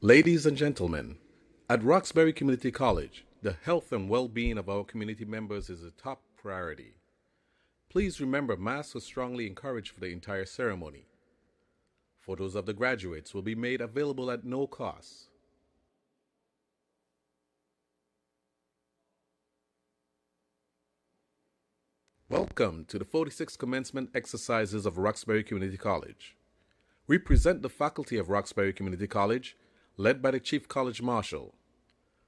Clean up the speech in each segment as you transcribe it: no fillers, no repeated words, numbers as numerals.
Ladies and gentlemen, at Roxbury Community College, the health and well-being of our community members is a top priority. Please remember masks are strongly encouraged for the entire ceremony. Photos of the graduates will be made available at no cost. Welcome to the 46th commencement exercises of Roxbury Community College. We present the faculty of Roxbury Community College, led by the Chief College Marshal.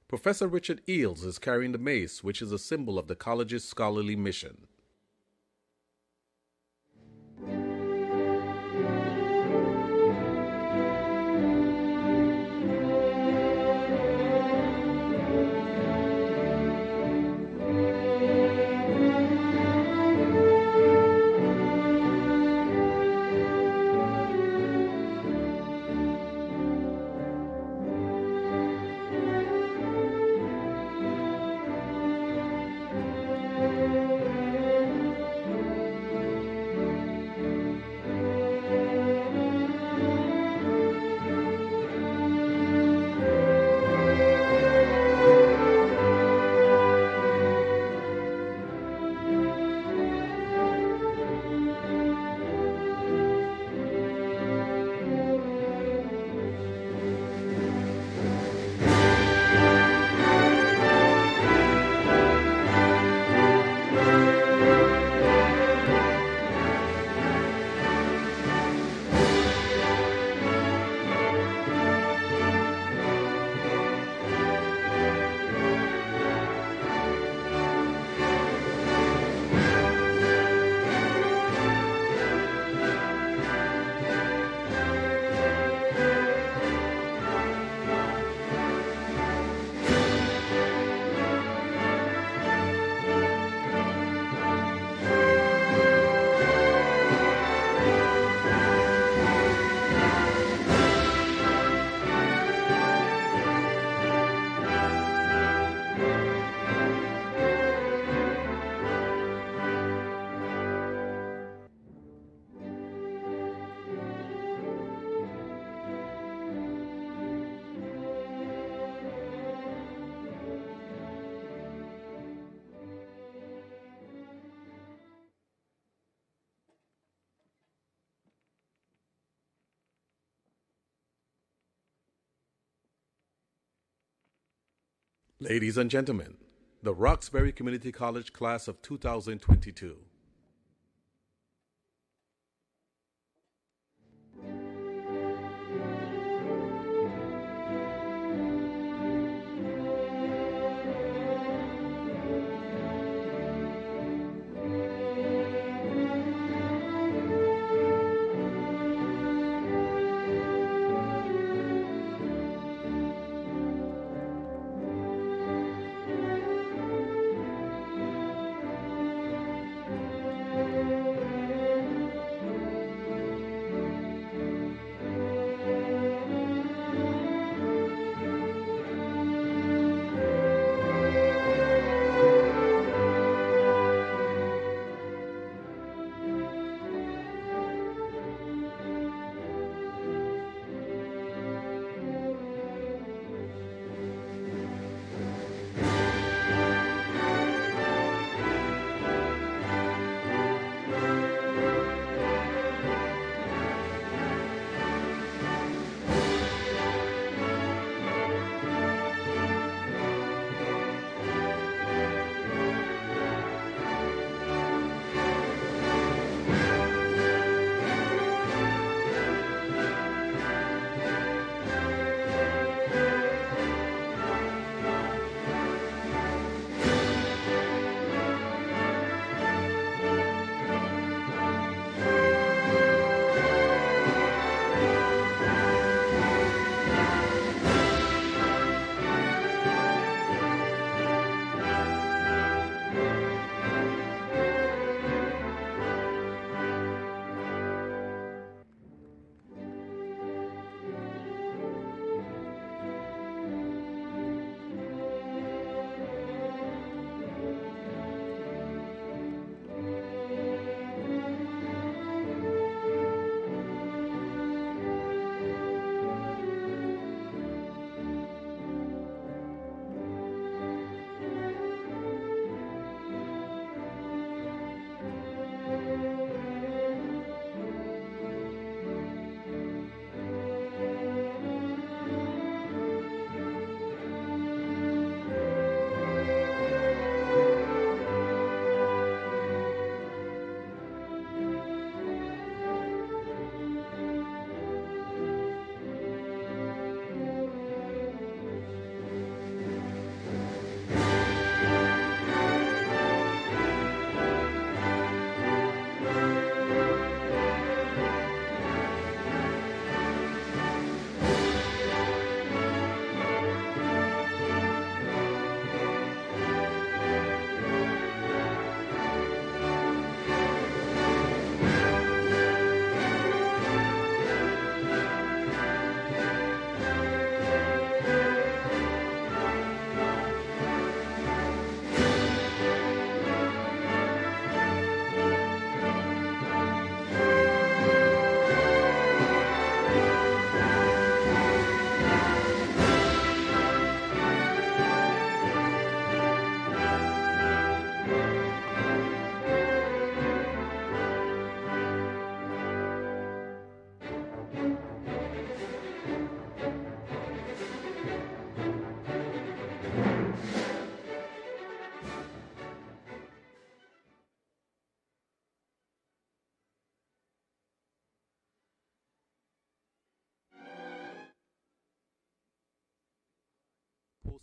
Professor Richard Eels is carrying the mace, which is a symbol of the college's scholarly mission. Ladies and gentlemen, the Roxbury Community College class of 2022.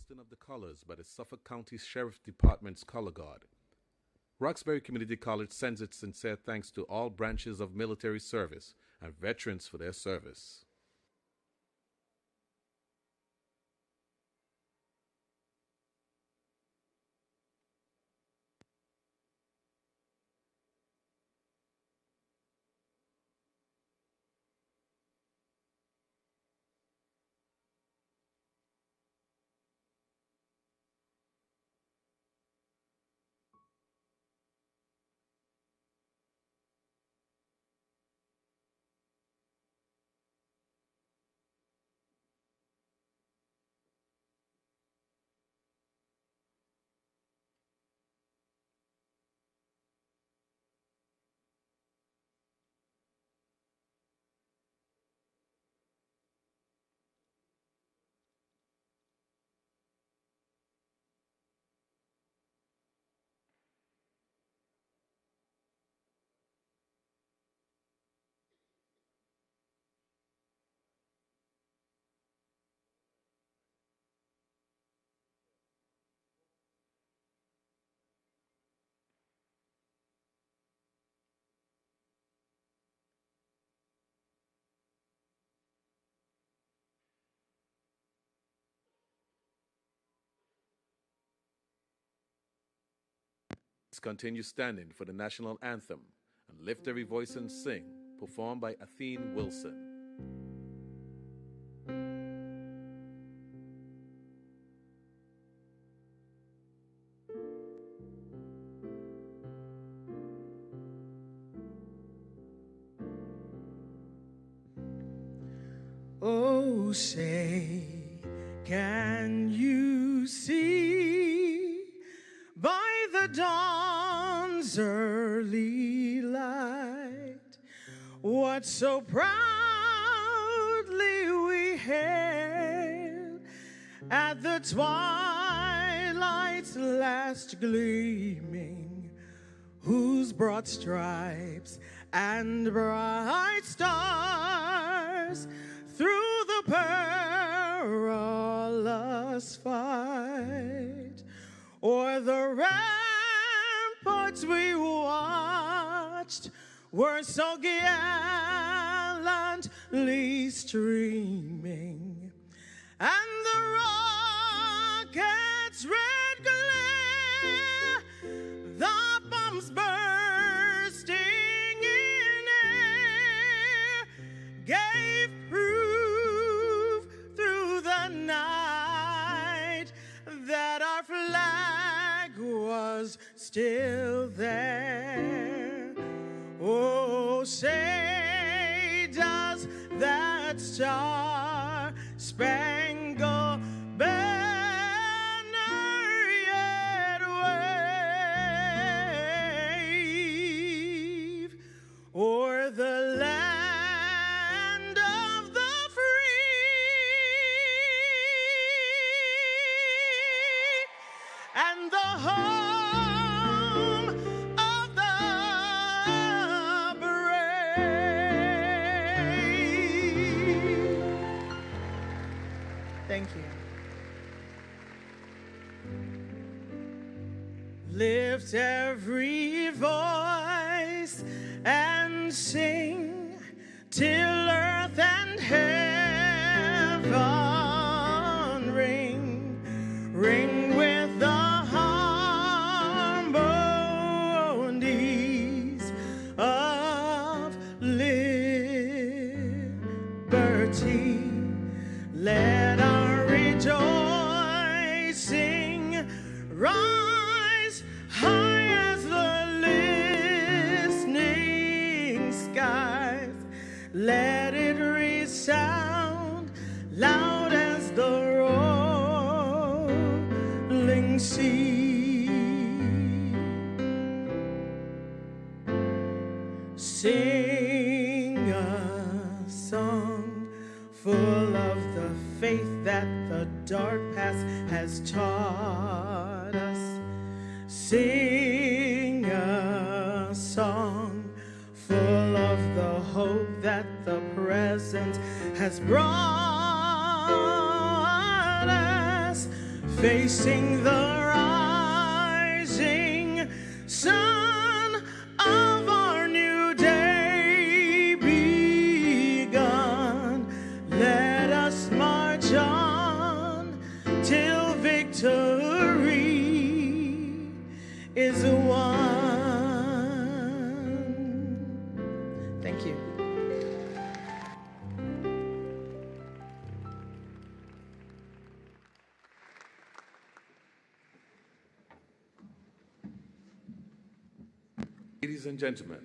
hoisting of the colors by the Suffolk County Sheriff Department's Color Guard. Roxbury Community College sends its sincere thanks to all branches of military service and veterans for their service. Let's continue standing for the national anthem and lift every voice and sing, performed by Athene Wilson. Oh, say, can you see by the dawn's early light what so proudly we hailed at the twilight's last gleaming, whose broad stripes and bright stars through the perilous fight o'er the ramparts we watched were so gallantly streaming, and the rocket's red glare, the bombs bursting in air, gave proof through the night that our flag was still there. Oh, say does that star-spangled banner yet wave o'er the land of the free and the home of the brave? Thank you. Lift every voice and sing till earth and heaven ring, ring with the harmonies of liberty. Let our rejoicing rise high as the listening skies. Let it resound loud as the rolling sea. Sing a song full of the faith that the dark past has taught us. Sing a song full of the hope that the present has brought us. facing the rising sun of our new day begun. Let us march on till victory is won. Thank you. Ladies and gentlemen,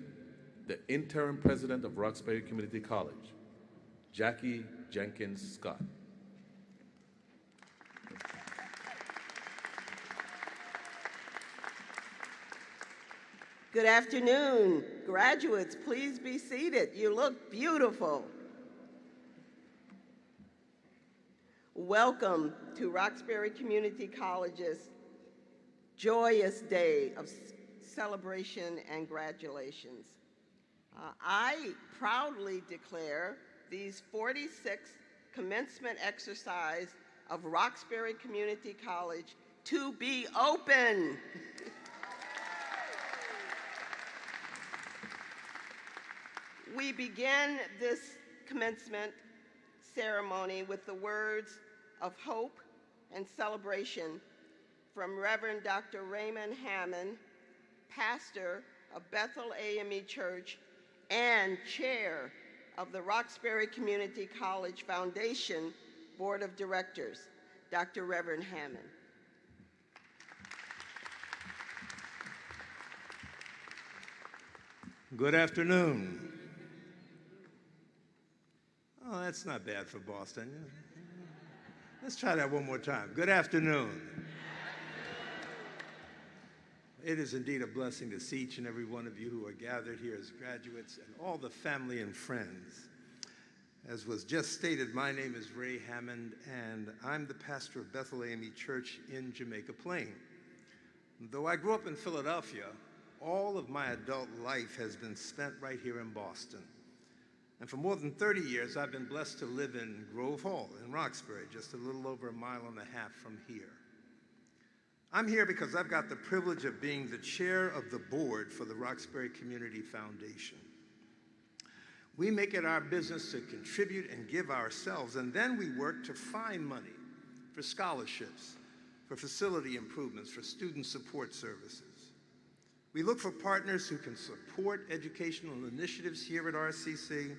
the interim president of Roxbury Community College, Jackie Jenkins Scott. Good afternoon. Graduates, please be seated. You look beautiful. Welcome to Roxbury Community College's joyous day of celebration and congratulations. I proudly declare these 46th commencement exercise of Roxbury Community College to be open. We begin this commencement ceremony with the words of hope and celebration from Reverend Dr. Raymond Hammond, pastor of Bethel AME Church and chair of the Roxbury Community College Foundation Board of Directors, Dr. Reverend Hammond. Good afternoon. Oh, that's not bad for Boston. Let's try that one more time. Good afternoon. It is indeed a blessing to see each and every one of you who are gathered here as graduates and all the family and friends. As was just stated, my name is Ray Hammond, and I'm the pastor of Bethel AME Church in Jamaica Plain. Though I grew up in Philadelphia, all of my adult life has been spent right here in Boston. And for more than 30 years, I've been blessed to live in Grove Hall in Roxbury, just a little over 1.5 miles from here. I'm here because I've got the privilege of being the chair of the board for the Roxbury Community Foundation. We make it our business to contribute and give ourselves, and then we work to find money for scholarships, for facility improvements, for student support services. We look for partners who can support educational initiatives here at RCC,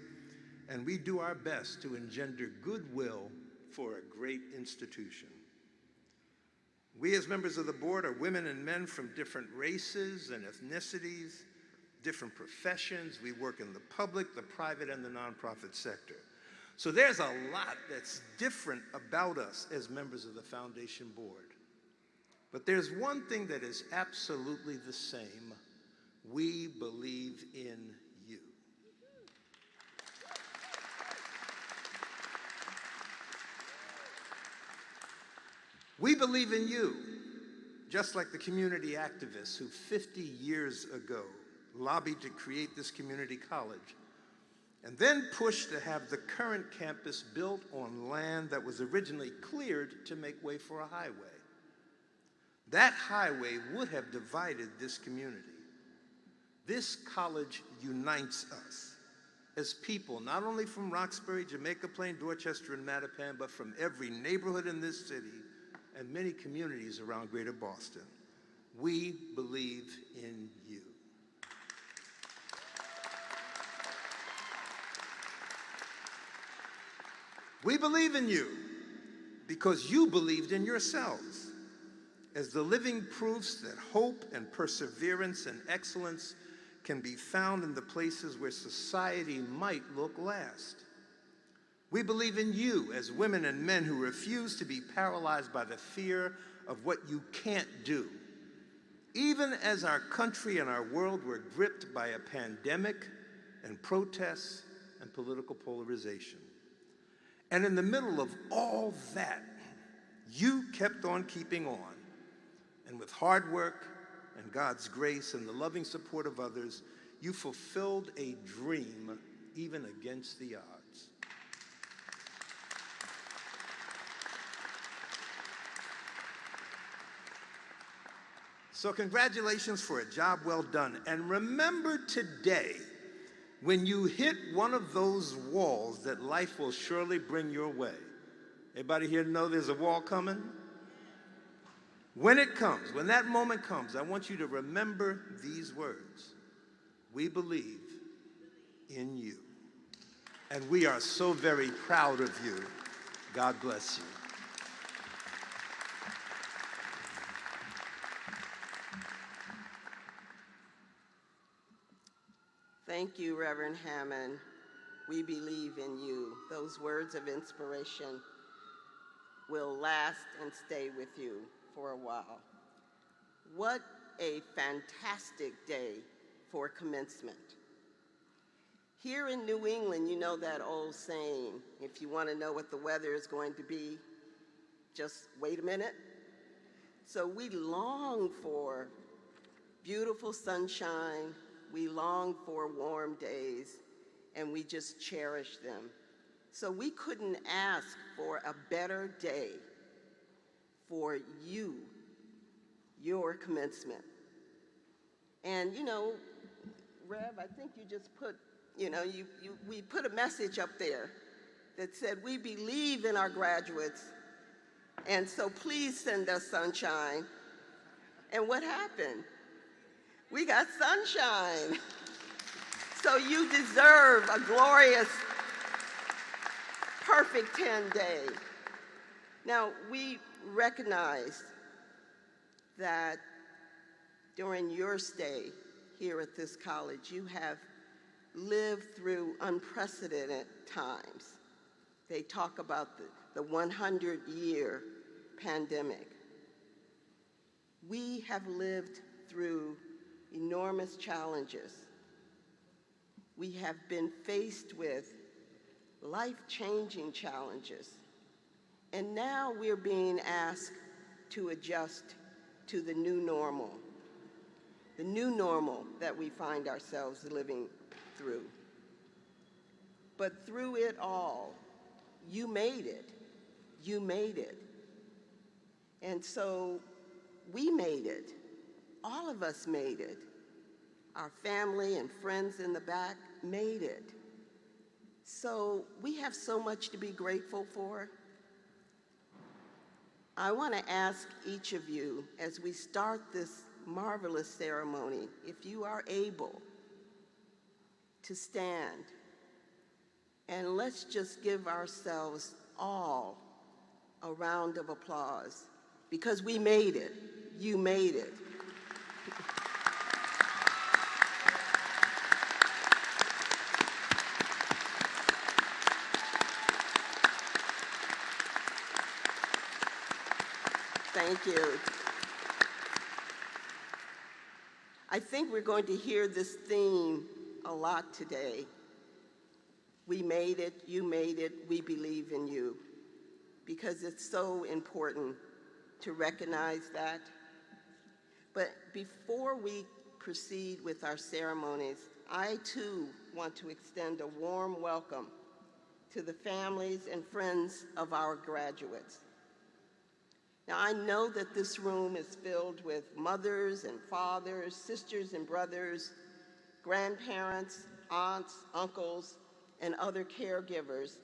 and we do our best to engender goodwill for a great institution. We as members of the board are women and men from different races and ethnicities, different professions. We work in the public, the private, and the nonprofit sector. So there's a lot that's different about us as members of the foundation board. But there's one thing that is absolutely the same. We believe in you. We believe in you, just like the community activists who 50 years ago lobbied to create this community college and then pushed to have the current campus built on land that was originally cleared to make way for a highway. That highway would have divided this community. This college unites us as people, not only from Roxbury, Jamaica Plain, Dorchester, and Mattapan, but from every neighborhood in this city and many communities around Greater Boston. We believe in you. We believe in you because you believed in yourselves as the living proofs that hope and perseverance and excellence can be found in the places where society might look last. We believe in you as women and men who refuse to be paralyzed by the fear of what you can't do. Even as our country and our world were gripped by a pandemic and protests and political polarization. And in the middle of all that, you kept on keeping on. And with hard work and God's grace and the loving support of others, you fulfilled a dream even against the odds. So congratulations for a job well done. And remember today, when you hit one of those walls that life will surely bring your way. Everybody here know there's a wall coming? When it comes, when that moment comes, I want you to remember these words. We believe in you. And we are so very proud of you. God bless you. Thank you, Reverend Hammond. We believe in you. Those words of inspiration will last and stay with you for a while. What a fantastic day for commencement. Here in New England, you know that old saying, if you want to know what the weather is going to be, just wait a minute. So we long for beautiful sunshine, we long for warm days, and we just cherish them. So we couldn't ask for a better day for you, your commencement. And you know, Rev, I think you just put, we put a message up there that said, we believe in our graduates, and so please send us sunshine. And what happened? We got sunshine. So you deserve a glorious, perfect 10-day. Now, we recognize that during your stay here at this college, you have lived through unprecedented times. They talk about the 100-year pandemic. We have lived through enormous challenges. We have been faced with life-changing challenges. And now we're being asked to adjust to the new normal that we find ourselves living through. But through it all, you made it. You made it. And so we made it. All of us made it. Our family and friends in the back made it. So we have so much to be grateful for. I want to ask each of you, as we start this marvelous ceremony, if you are able to stand, and let's just give ourselves all a round of applause, because we made it. You made it. Thank you. I think we're going to hear this theme a lot today. We made it, you made it, we believe in you. Because it's so important to recognize that. But before we proceed with our ceremonies, I too want to extend a warm welcome to the families and friends of our graduates. Now, I know that this room is filled with mothers and fathers, sisters and brothers, grandparents, aunts, uncles, and other caregivers,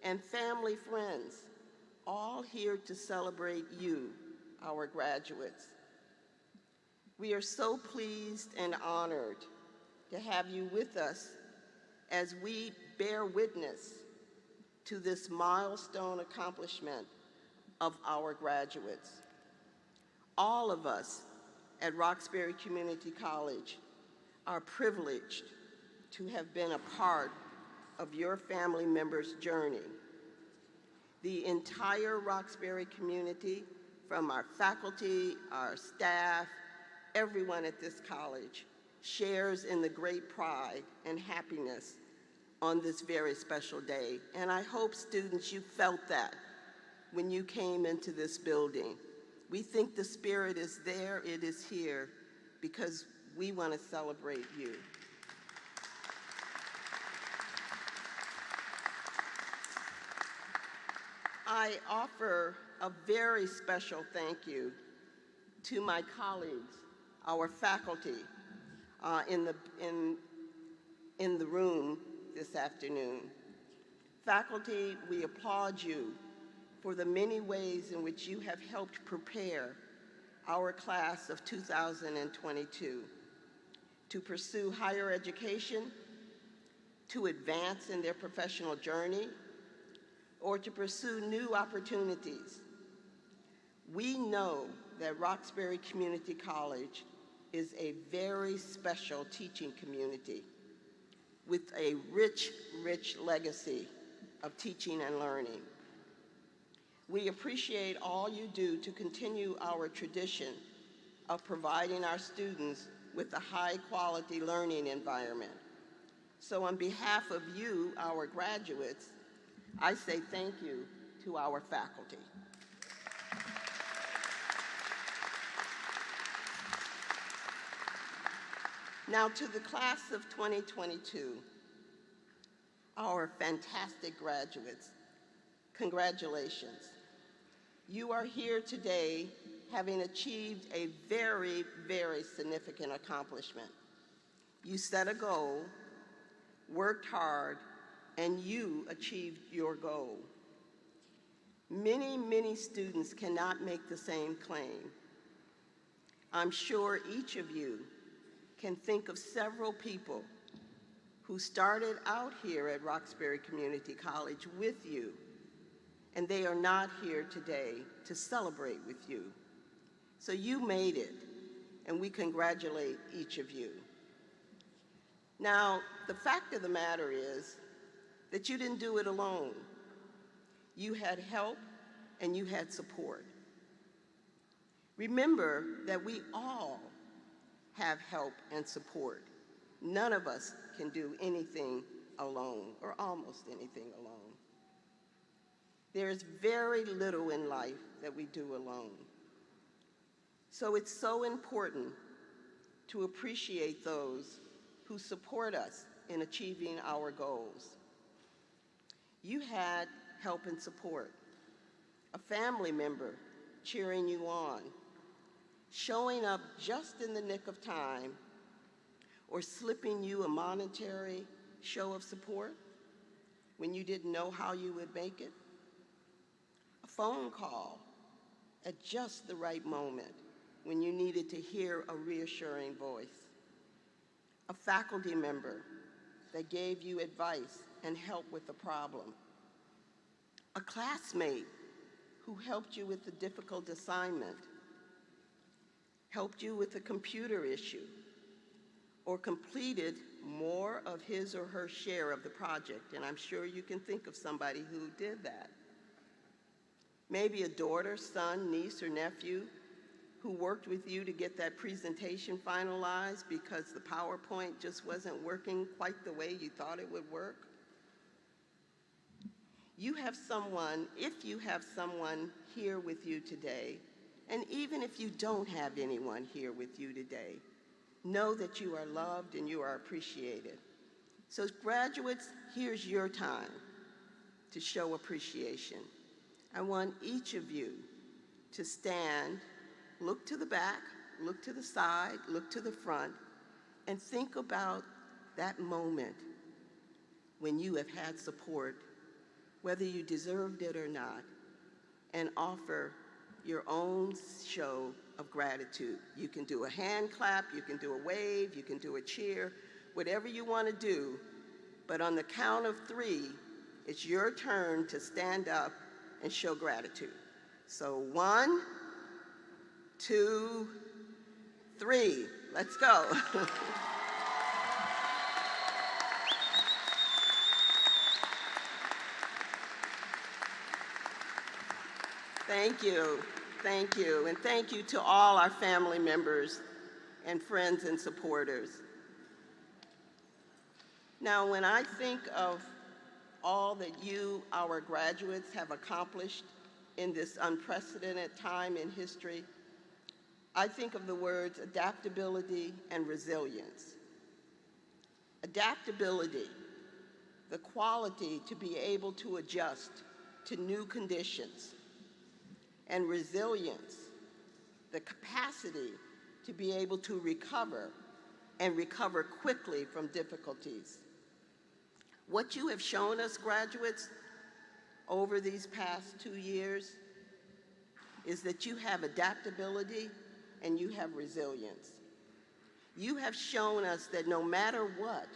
and family friends, all here to celebrate you, our graduates. We are so pleased and honored to have you with us as we bear witness to this milestone accomplishment of our graduates. All of us at Roxbury Community College are privileged to have been a part of your family members' journey. The entire Roxbury community, from our faculty, our staff, everyone at this college, shares in the great pride and happiness on this very special day. And I hope, students, you felt that when you came into this building. We think the spirit is there, it is here, because we want to celebrate you. I offer a very special thank you to my colleagues our faculty in the room this afternoon. Faculty, we applaud you for the many ways in which you have helped prepare our class of 2022 to pursue higher education, to advance in their professional journey, or to pursue new opportunities. We know that Roxbury Community College is a very special teaching community with a rich, rich legacy of teaching and learning. We appreciate all you do to continue our tradition of providing our students with a high-quality learning environment. So on behalf of you, our graduates, I say thank you to our faculty. Now to the class of 2022, our fantastic graduates, congratulations. You are here today having achieved a very, very significant accomplishment. You set a goal, worked hard, and you achieved your goal. Many, many students cannot make the same claim. I'm sure each of you can think of several people who started out here at Roxbury Community College with you, and they are not here today to celebrate with you. So you made it, and we congratulate each of you. Now, the fact of the matter is that you didn't do it alone. You had help and you had support. Remember that we all have help and support. None of us can do anything alone, or almost anything alone. There is very little in life that we do alone. So it's so important to appreciate those who support us in achieving our goals. You had help and support, a family member cheering you on, showing up just in the nick of time, or slipping you a monetary show of support when you didn't know how you would make it, a phone call at just the right moment when you needed to hear a reassuring voice, a faculty member that gave you advice and help with a problem, a classmate who helped you with a difficult assignment, helped you with a computer issue, or completed more of his or her share of the project, and I'm sure you can think of somebody who did that. Maybe a daughter, son, niece, or nephew who worked with you to get that presentation finalized because the PowerPoint just wasn't working quite the way you thought it would work. You have someone, if you have someone here with you today, and even if you don't have anyone here with you today, know that you are loved and you are appreciated. So graduates, here's your time to show appreciation. I want each of you to stand, look to the back, look to the side, look to the front, and think about that moment when you have had support, whether you deserved it or not, and offer your own show of gratitude. You can do a hand clap, you can do a wave, you can do a cheer, whatever you want to do, but on the count of 3, it's your turn to stand up and show gratitude. So 1, 2, 3, let's go. Thank you, thank you, and thank you to all our family members and friends and supporters. Now, when I think of all that you, our graduates, have accomplished in this unprecedented time in history, I think of the words adaptability and resilience. Adaptability, the quality to be able to adjust to new conditions, and resilience, the capacity to be able to recover and recover quickly from difficulties. What you have shown us, graduates, over these past 2 years is that you have adaptability and you have resilience. You have shown us that no matter what,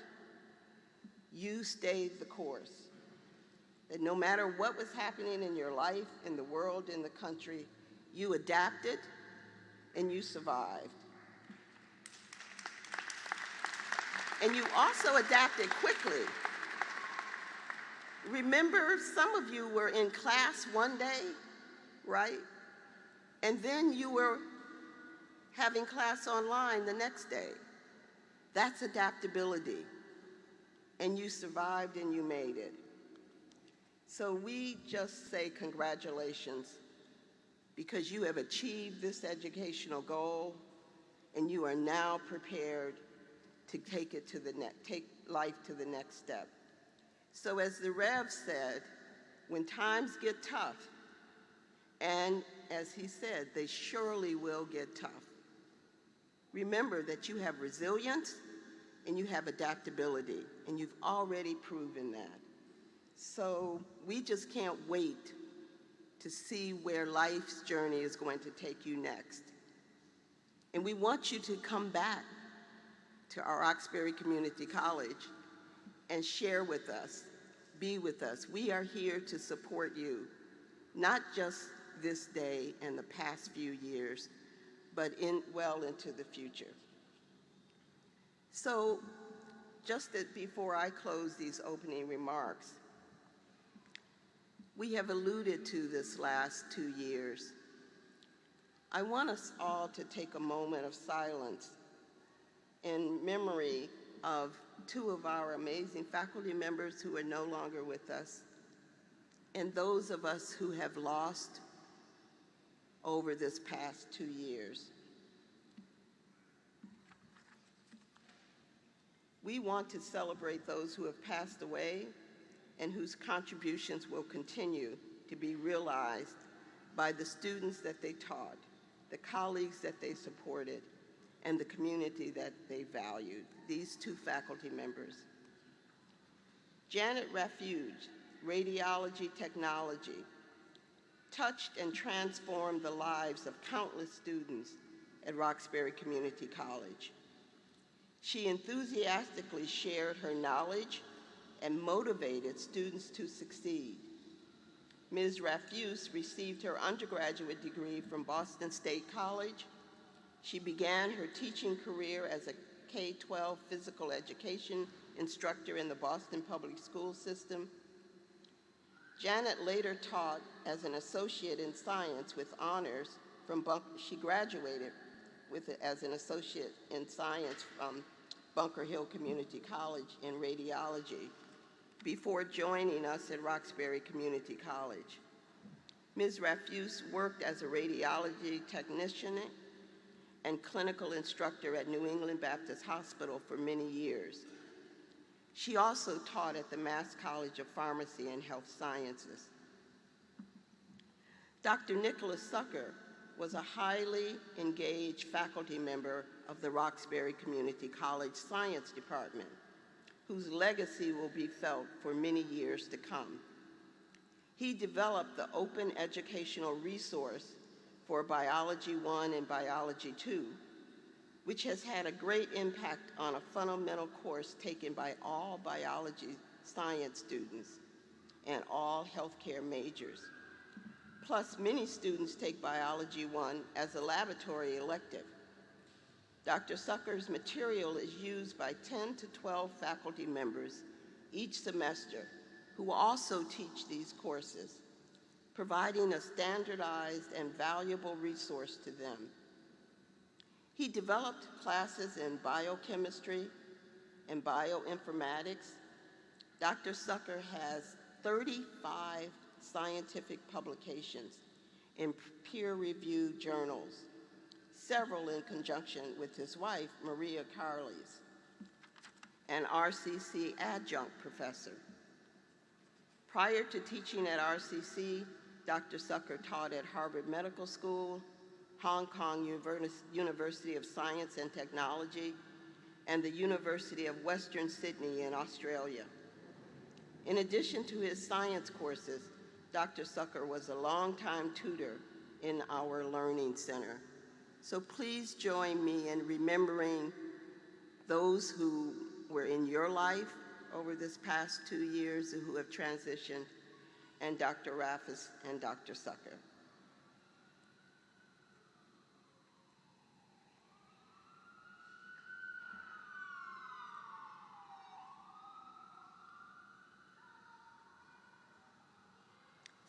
you stayed the course. That no matter what was happening in your life, in the world, in the country, you adapted and you survived. And you also adapted quickly. Remember, some of you were in class one day, right? And then you were having class online the next day. That's adaptability. And you survived and you made it. So we just say congratulations, because you have achieved this educational goal and you are now prepared to take life to the next step. So as the Rev said, when times get tough, and as he said, they surely will get tough, remember that you have resilience and you have adaptability, and you've already proven that. So we just can't wait to see where life's journey is going to take you next. And we want you to come back to our Roxbury Community College and share with us, be with us. We are here to support you, not just this day and the past few years, but well into the future. So just before I close these opening remarks, we have alluded to this last 2 years. I want us all to take a moment of silence in memory of 2 of our amazing faculty members who are no longer with us, and those of us who have lost over this past 2 years. We want to celebrate those who have passed away and whose contributions will continue to be realized by the students that they taught, the colleagues that they supported, and the community that they valued, these 2 faculty members. Janet Refuge, radiology technology, touched and transformed the lives of countless students at Roxbury Community College. She enthusiastically shared her knowledge and motivated students to succeed. Ms. Rafuse received her undergraduate degree from Boston State College. She began her teaching career as a K-12 physical education instructor in the Boston public school system. Janet later taught as an associate in science with honors from she graduated as an associate in science from Bunker Hill Community College in radiology before joining us at Roxbury Community College. Ms. Rafuse worked as a radiology technician and clinical instructor at New England Baptist Hospital for many years. She also taught at the Mass College of Pharmacy and Health Sciences. Dr. Nicholas Sucker was a highly engaged faculty member of the Roxbury Community College Science Department, whose legacy will be felt for many years to come. He developed the open educational resource for Biology 1 and Biology 2, which has had a great impact on a fundamental course taken by all biology science students and all healthcare majors. Plus, many students take Biology 1 as a laboratory elective. Dr. Sucker's material is used by 10 to 12 faculty members each semester who also teach these courses, providing a standardized and valuable resource to them. He developed classes in biochemistry and bioinformatics. Dr. Sucker has 35 scientific publications in peer-reviewed journals, several in conjunction with his wife, Maria Carles, an RCC adjunct professor. Prior to teaching at RCC, Dr. Sucker taught at Harvard Medical School, Hong Kong University of Science and Technology, and the University of Western Sydney in Australia. In addition to his science courses, Dr. Sucker was a longtime tutor in our Learning Center. So please join me in remembering those who were in your life over this past 2 years and who have transitioned, and Dr. Raffis and Dr. Sucker.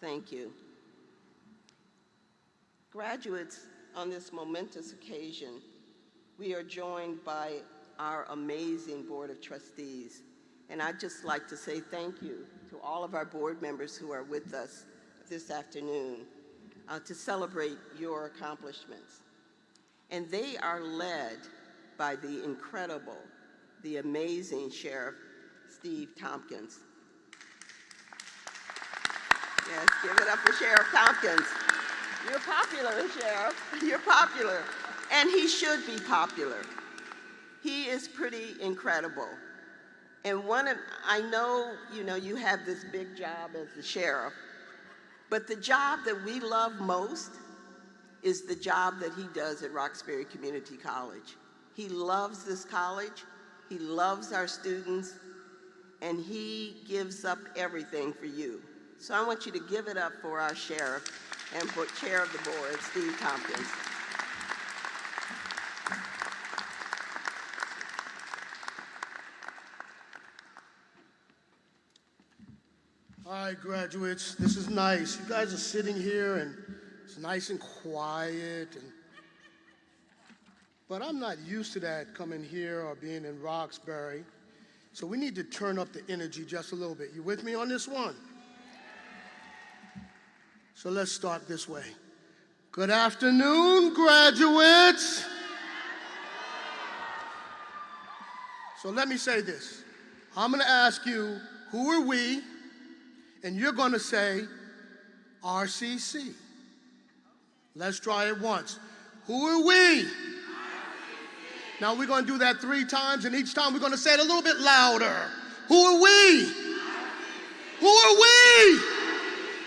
Thank you. Graduates, on this momentous occasion, we are joined by our amazing Board of Trustees. And I'd just like to say thank you to all of our board members who are with us this afternoon to celebrate your accomplishments. And they are led by the incredible, the amazing Sheriff Steve Tompkins. Yes, give it up for Sheriff Tompkins. You're popular, Sheriff. You're popular. And he should be popular. He is pretty incredible. And I know, you have this big job as the sheriff, but the job that we love most is the job that he does at Roxbury Community College. He loves this college, he loves our students, and he gives up everything for you. So I want you to give it up for our sheriff and for chair of the board, Steve Tompkins. All right, graduates, this is nice. You guys are sitting here and it's nice and quiet, but I'm not used to that coming here or being in Roxbury. So we need to turn up the energy just a little bit. You with me on this one? So let's start this way. Good afternoon, graduates. So let me say this. I'm going to ask you, who are we? And you're going to say, RCC. Let's try it once. Who are we? RCC. Now we're going to do that 3 times, and each time we're going to say it a little bit louder. Who are we? RCC. Who are we?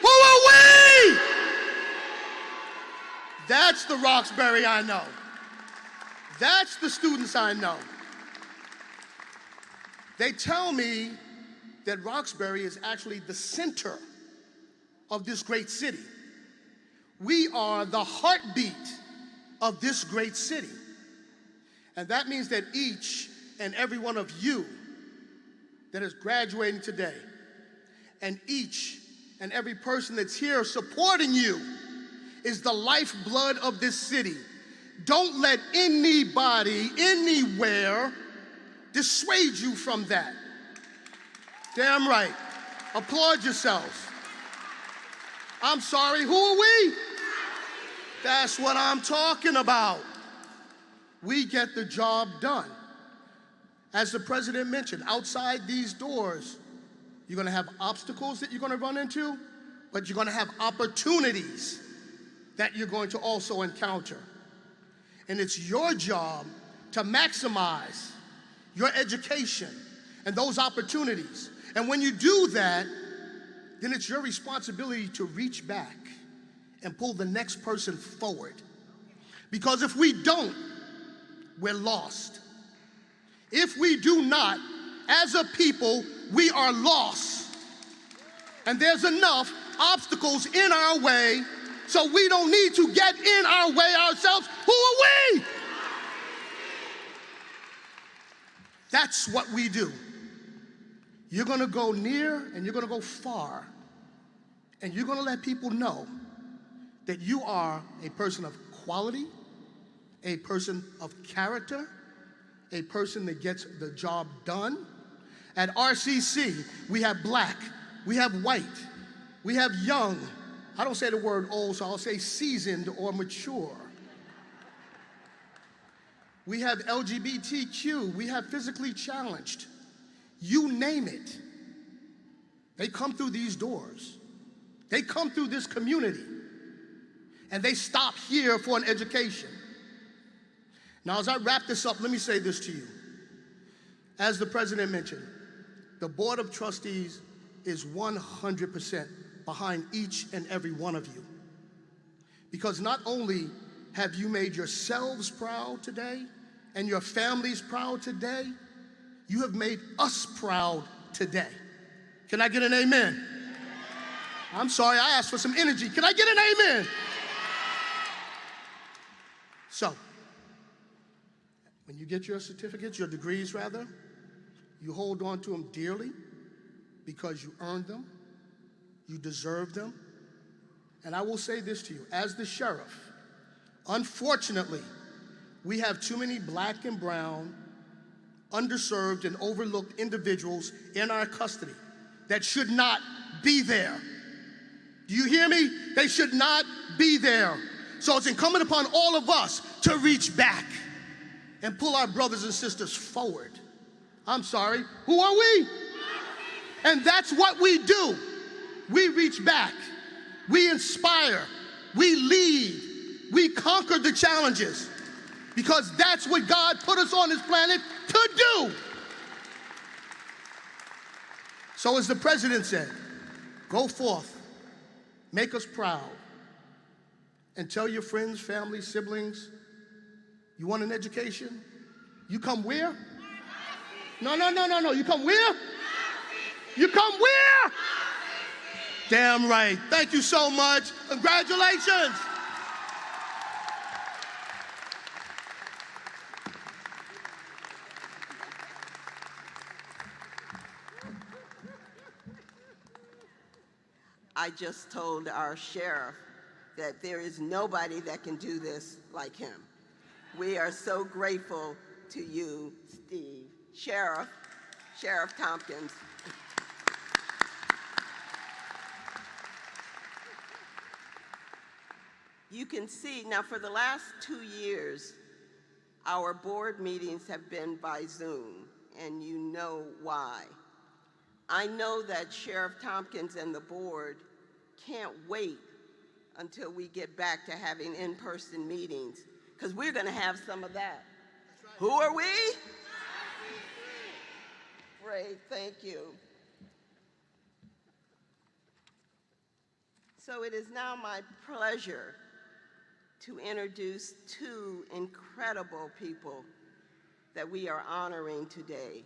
Who are we? That's the Roxbury I know. That's the students I know. They tell me that Roxbury is actually the center of this great city. We are the heartbeat of this great city. And that means that each and every one of you that is graduating today, and each and every person that's here supporting you, is the lifeblood of this city. Don't let anybody, anywhere, dissuade you from that. Damn right. Applaud yourselves. I'm sorry, who are we? That's what I'm talking about. We get the job done. As the president mentioned, outside these doors, you're going to have obstacles that you're going to run into, but you're going to have opportunities that you're going to also encounter. And it's your job to maximize your education and those opportunities. And when you do that, then it's your responsibility to reach back and pull the next person forward. Because if we don't, we're lost. If we do not, as a people, we are lost. And there's enough obstacles in our way, so we don't need to get in our way ourselves. Who are we? That's what we do. You're going to go near and you're going to go far, and you're going to let people know that you are a person of quality, a person of character, a person that gets the job done. At RCC, we have black, we have white, we have young. I don't say the word old, so I'll say seasoned or mature. We have LGBTQ, we have physically challenged. You name it. They come through these doors. They come through this community. and they stop here for an education. Now, as I wrap this up, let me say this to you. As the president mentioned, the Board of Trustees is 100% behind each and every one of you. Because not only have you made yourselves proud today and your families proud today, you have made us proud today. Can I get an amen? I'm sorry, I asked for some energy. Can I get an amen? So, when you get your certificates, your degrees rather, you hold on to them dearly because you earned them, you deserve them. And I will say this to you, as the sheriff, unfortunately, we have too many black and brown, underserved and overlooked individuals in our custody that should not be there. Do you hear me? They should not be there. So it's incumbent upon all of us to reach back and pull our brothers and sisters forward. I'm sorry, who are we? And that's what we do. We reach back, we inspire, we lead, we conquer the challenges, because that's what God put us on this planet to do. So as the president said, go forth, make us proud, and tell your friends, family, siblings, you want an education? You come where? No. You come where? You come where? Damn right. Thank you so much. Congratulations. I just told our sheriff that there is nobody that can do this like him. We are so grateful to you, Steve. Sheriff Tompkins. You can see, now for the last 2 years, our board meetings have been by Zoom, and you know why. I know that Sheriff Tompkins and the board can't wait until we get back to having in-person meetings, because we're going to have some of that. Right. Who are we? Great, thank you. So it is now my pleasure to introduce two incredible people that we are honoring today.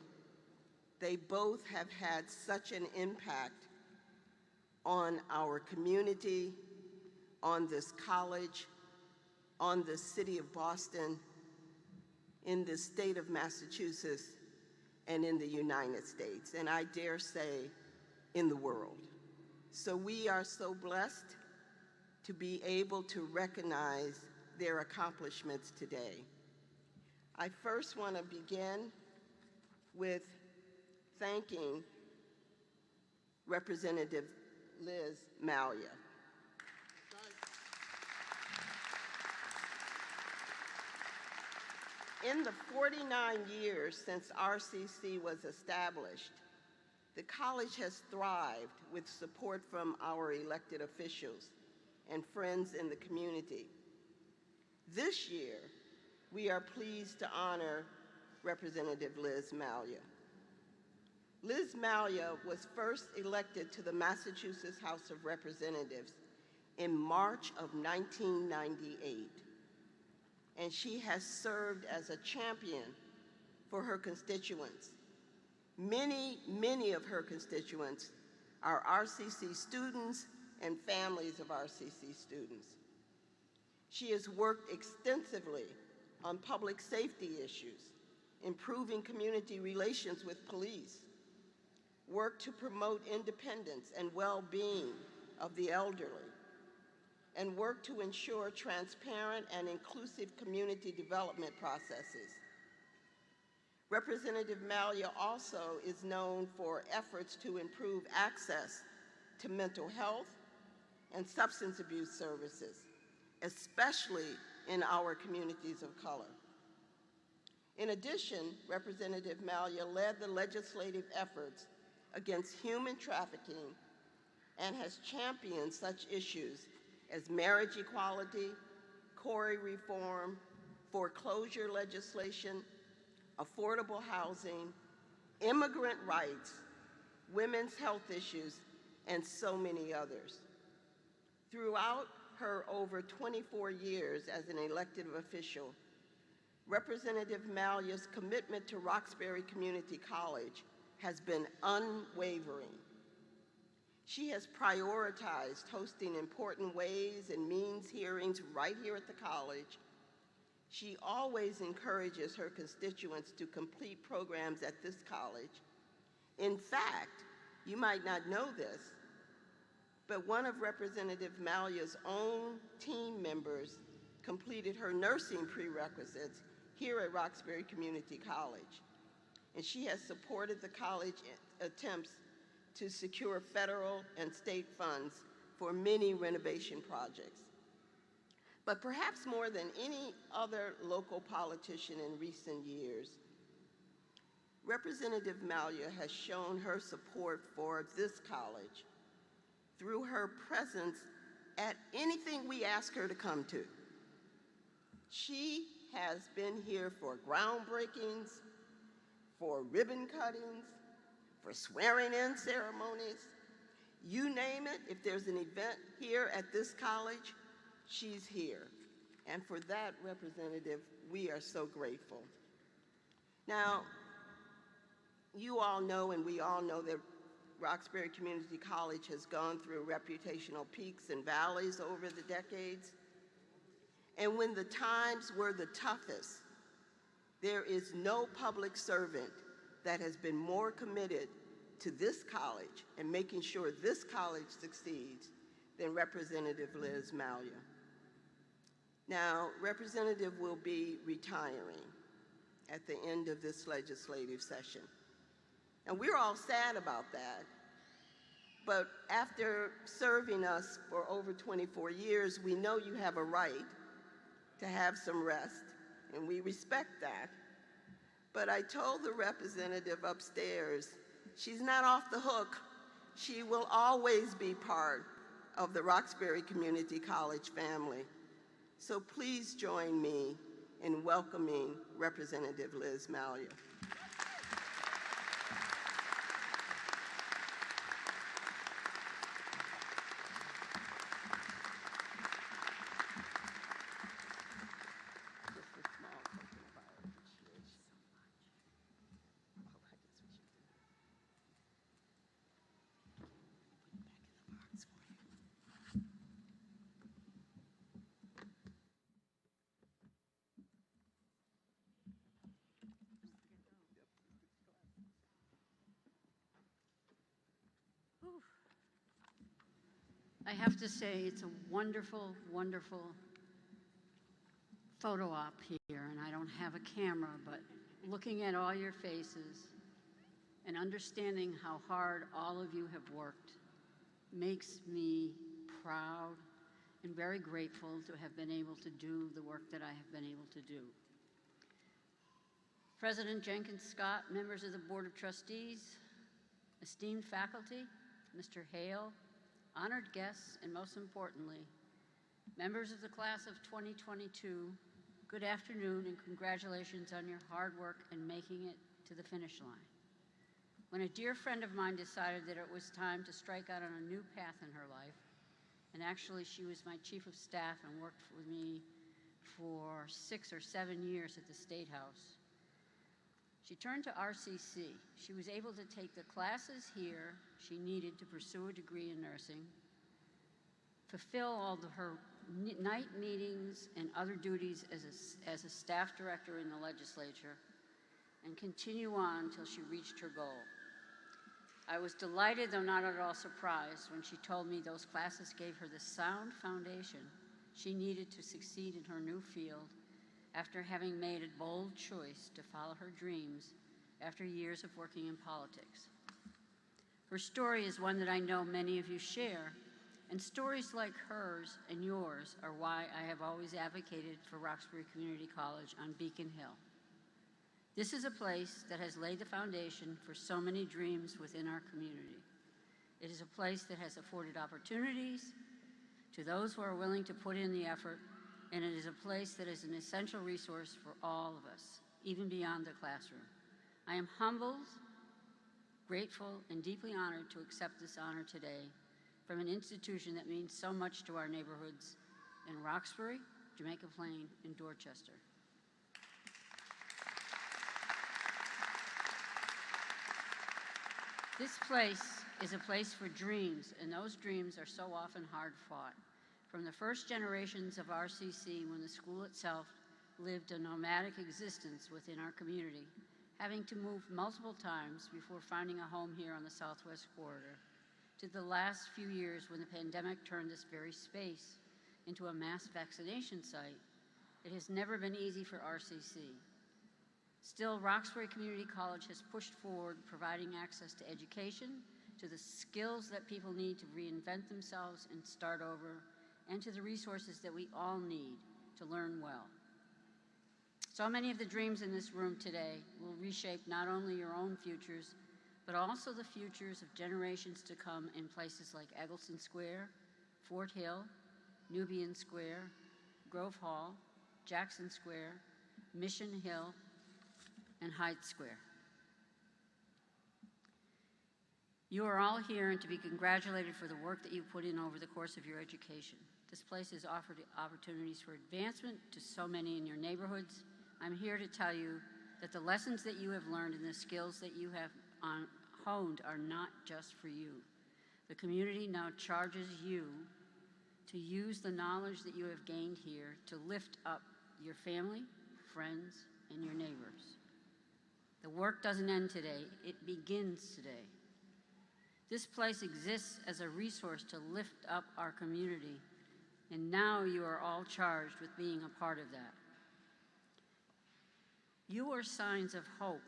They both have had such an impact on our community, on this college, on the city of Boston, in the state of Massachusetts, and in the United States, and I dare say, in the world. So we are so blessed to be able to recognize their accomplishments today. I first want to begin with thanking Representative Liz Malia. In the 49 years since RCC was established, the college has thrived with support from our elected officials and friends in the community. This year, we are pleased to honor Representative Liz Malia. Liz Malia was first elected to the Massachusetts House of Representatives in March of 1998. And she has served as a champion for her constituents. Many of her constituents are RCC students and families of RCC students. She has worked extensively on public safety issues, improving community relations with police, worked to promote independence and well-being of the elderly, and work to ensure transparent and inclusive community development processes. Representative Malia also is known for efforts to improve access to mental health and substance abuse services, especially in our communities of color. In addition, Representative Malia led the legislative efforts against human trafficking and has championed such issues as marriage equality, quarry reform, foreclosure legislation, affordable housing, immigrant rights, women's health issues, and so many others. Throughout her over 24 years as an elected official, Representative Malya's commitment to Roxbury Community College has been unwavering. She has prioritized hosting important ways and means hearings right here at the college. She always encourages her constituents to complete programs at this college. In fact, you might not know this, but one of Representative Malya's own team members completed her nursing prerequisites here at Roxbury Community College. And she has supported the college attempts to secure federal and state funds for many renovation projects. But perhaps more than any other local politician in recent years, Representative Malya has shown her support for this college through her presence at anything we ask her to come to. She has been here for groundbreakings, for ribbon cuttings, for swearing-in ceremonies. You name it, if there's an event here at this college, she's here. And for that, Representative, we are so grateful. Now, you all know, and we all know, that Roxbury Community College has gone through reputational peaks and valleys over the decades. And when the times were the toughest, there is no public servant that has been more committed to this college and making sure this college succeeds than Representative Liz Malya. Now, Representative will be retiring at the end of this legislative session. And we're all sad about that. But after serving us for over 24 years, we know you have a right to have some rest, and we respect that. But I told the representative upstairs, she's not off the hook. She will always be part of the Roxbury Community College family. So please join me in welcoming Representative Liz Malya. I have to say, it's a wonderful, wonderful photo op here, and I don't have a camera, but looking at all your faces and understanding how hard all of you have worked makes me proud and very grateful to have been able to do the work that I have been able to do. President Jenkins Scott, members of the Board of Trustees, esteemed faculty, Mr. Hale, honored guests, and most importantly, members of the class of 2022, good afternoon and congratulations on your hard work in making it to the finish line. When a dear friend of mine decided that it was time to strike out on a new path in her life, and actually she was my chief of staff and worked with me for 6 or 7 years at the State House, she turned to RCC. She was able to take the classes here she needed to pursue a degree in nursing, fulfill all of her night meetings and other duties as a staff director in the legislature, and continue on until she reached her goal. I was delighted, though not at all surprised, when she told me those classes gave her the sound foundation she needed to succeed in her new field after having made a bold choice to follow her dreams after years of working in politics. Her story is one that I know many of you share, and stories like hers and yours are why I have always advocated for Roxbury Community College on Beacon Hill. This is a place that has laid the foundation for so many dreams within our community. It is a place that has afforded opportunities to those who are willing to put in the effort, and it is a place that is an essential resource for all of us, even beyond the classroom. I am humbled, grateful, and deeply honored to accept this honor today from an institution that means so much to our neighborhoods in Roxbury, Jamaica Plain, and Dorchester. This place is a place for dreams, and those dreams are so often hard fought. From the first generations of RCC, when the school itself lived a nomadic existence within our community, having to move multiple times before finding a home here on the Southwest Corridor, to the last few years when the pandemic turned this very space into a mass vaccination site, it has never been easy for RCC. Still, Roxbury Community College has pushed forward, providing access to education, to the skills that people need to reinvent themselves and start over, and to the resources that we all need to learn well. So many of the dreams in this room today will reshape not only your own futures, but also the futures of generations to come in places like Eggleston Square, Fort Hill, Nubian Square, Grove Hall, Jackson Square, Mission Hill, and Hyde Square. You are all here and to be congratulated for the work that you put in over the course of your education. This place has offered opportunities for advancement to so many in your neighborhoods. I'm here to tell you that the lessons that you have learned and the skills that you have honed are not just for you. The community now charges you to use the knowledge that you have gained here to lift up your family, friends, and your neighbors. The work doesn't end today, it begins today. This place exists as a resource to lift up our community, and now you are all charged with being a part of that. You are signs of hope.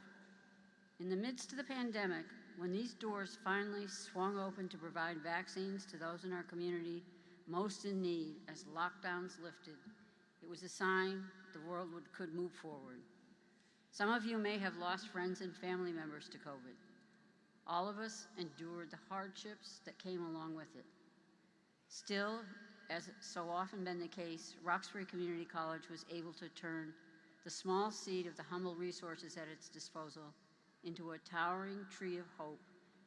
In the midst of the pandemic, when these doors finally swung open to provide vaccines to those in our community most in need as lockdowns lifted, it was a sign the world could move forward. Some of you may have lost friends and family members to COVID. All of us endured the hardships that came along with it. Still, as so often been the case, Roxbury Community College was able to turn the small seed of the humble resources at its disposal into a towering tree of hope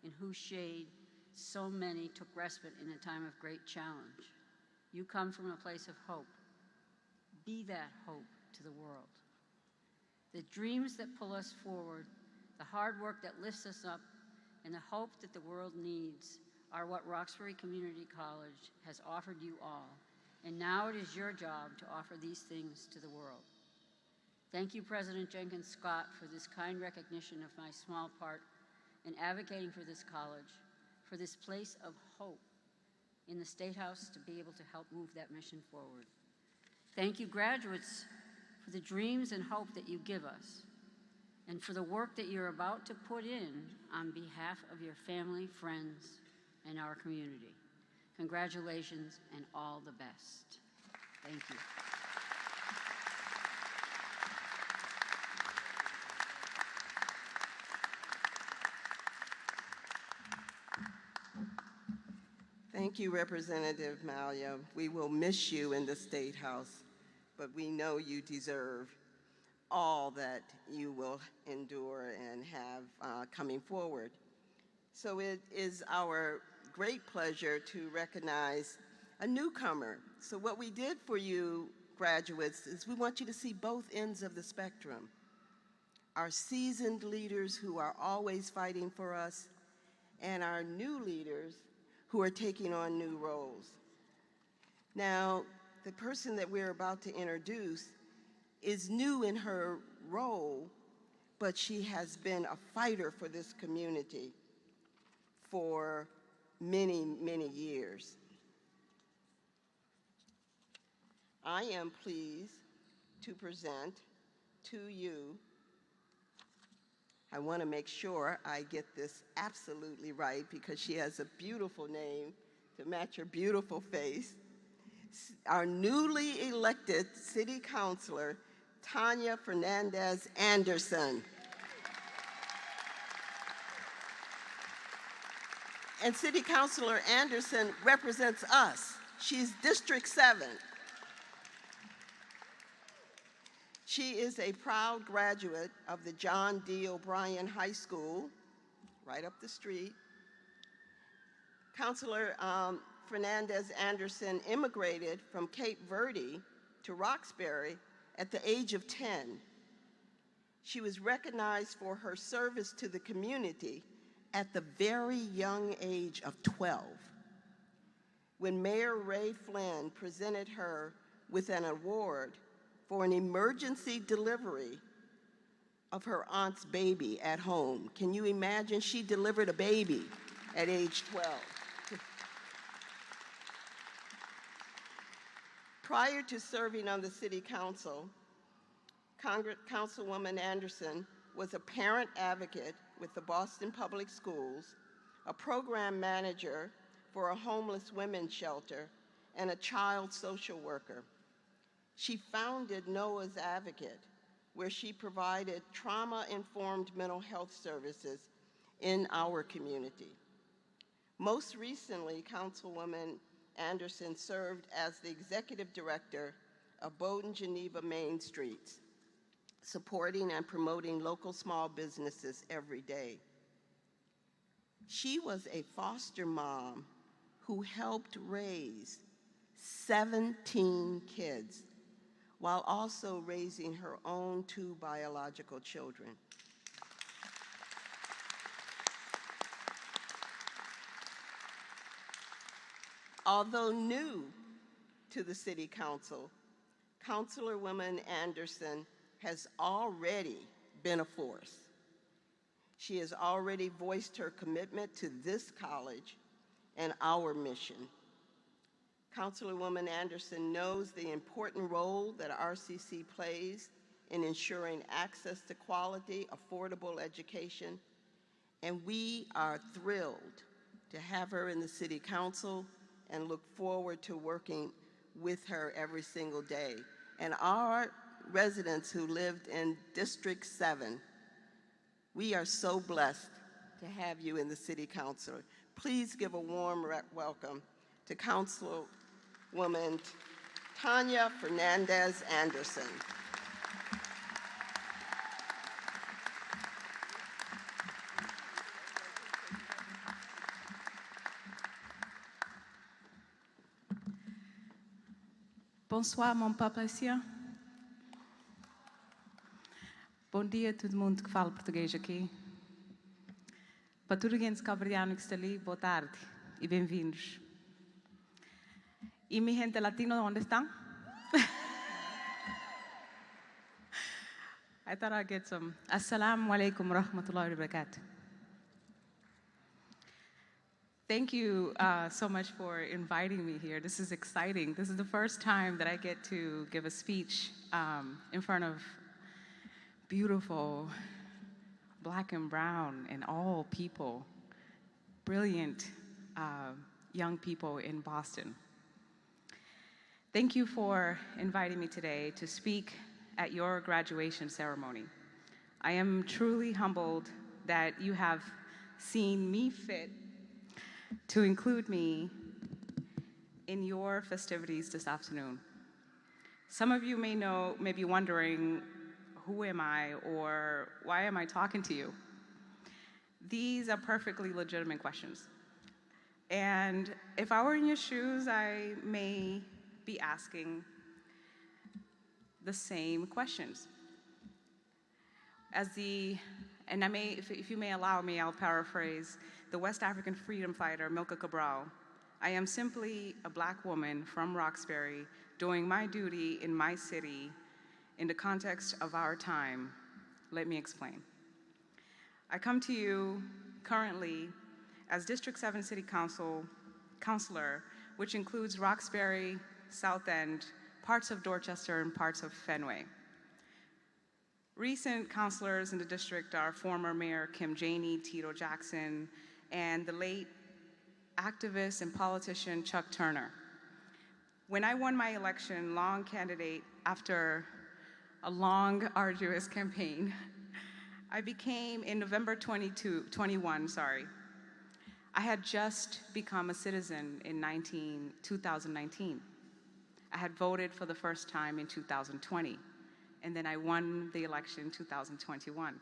in whose shade so many took respite in a time of great challenge. You come from a place of hope. Be that hope to the world. The dreams that pull us forward, the hard work that lifts us up, and the hope that the world needs are what Roxbury Community College has offered you all. And now it is your job to offer these things to the world. Thank you, President Jenkins Scott, for this kind recognition of my small part in advocating for this college, for this place of hope in the State House to be able to help move that mission forward. Thank you, graduates, for the dreams and hope that you give us, and for the work that you're about to put in on behalf of your family, friends, and our community. Congratulations and all the best. Thank you. Thank you, Representative Malia. We will miss you in the State House, but we know you deserve all that you will endure and have coming forward. So it is our great pleasure to recognize a newcomer. So what we did for you, graduates, is we want you to see both ends of the spectrum. Our seasoned leaders who are always fighting for us, and our new leaders who are taking on new roles. Now, the person that we're about to introduce is new in her role, but she has been a fighter for this community for many, many years. I am pleased to present to you, I want to make sure I get this absolutely right because she has a beautiful name to match her beautiful face, our newly elected City Councilor, Tanya Fernandez Anderson. And City Councilor Anderson represents us She's District 7. She is a proud graduate of the John D. O'Brien High School, right up the street. Councilor Fernandez Anderson immigrated from Cape Verde to Roxbury at the age of 10. She was recognized for her service to the community at the very young age of 12, when Mayor Ray Flynn presented her with an award for an emergency delivery of her aunt's baby at home. Can you imagine? She delivered a baby at age 12. Prior to serving on the City Council, Councilwoman Anderson was a parent advocate with the Boston Public Schools, a program manager for a homeless women's shelter, and a child social worker. She founded Noah's Advocate, where she provided trauma-informed mental health services in our community. Most recently, Councilwoman Anderson served as the executive director of Bowdoin Geneva Main Streets, supporting and promoting local small businesses every day. She was a foster mom who helped raise 17 kids while also raising her own 2 biological children. Although new to the City Council, Councilwoman Anderson has already been a force. She has already voiced her commitment to this college and our mission. Councilwoman Anderson knows the important role that RCC plays in ensuring access to quality, affordable education, and we are thrilled to have her in the City Council and look forward to working with her every single day. And our residents who lived in District 7, we are so blessed to have you in the City Council. Please give a warm welcome to Councilwoman Tanya Fernandez Anderson. Bonsoir, mon papa précieux. Bom dia a todo mundo que fala português aqui. Para todos aqueles cabo-verdianos que estão ali, boa tarde e bem-vindos. E mi gente latina, onde estão? I thought I'd get some. Assalamu alaikum wa rahmatullahi wa barakatuh. Thank you so much for inviting me here. This is exciting. This is the first time that I get to give a speech in front of beautiful black and brown and all people, brilliant young people in Boston. Thank you for inviting me today to speak at your graduation ceremony. I am truly humbled that you have seen me fit to include me in your festivities this afternoon. Some of you may be wondering, who am I, or why am I talking to you? These are perfectly legitimate questions. And if I were in your shoes, I may be asking the same questions. And I may, if you may allow me, I'll paraphrase the West African freedom fighter Milka Cabral. I am simply a black woman from Roxbury doing my duty in my city in the context of our time. Let me explain. I come to you currently as District 7 City Councilor, which includes Roxbury, South End, parts of Dorchester, and parts of Fenway. Recent councilors in the district are former Mayor Kim Janey, Tito Jackson, and the late activist and politician Chuck Turner. When I won my election, long candidate after a long, arduous campaign, I became, in November 21, I had just become a citizen in 2019. I had voted for the first time in 2020, and then I won the election in 2021.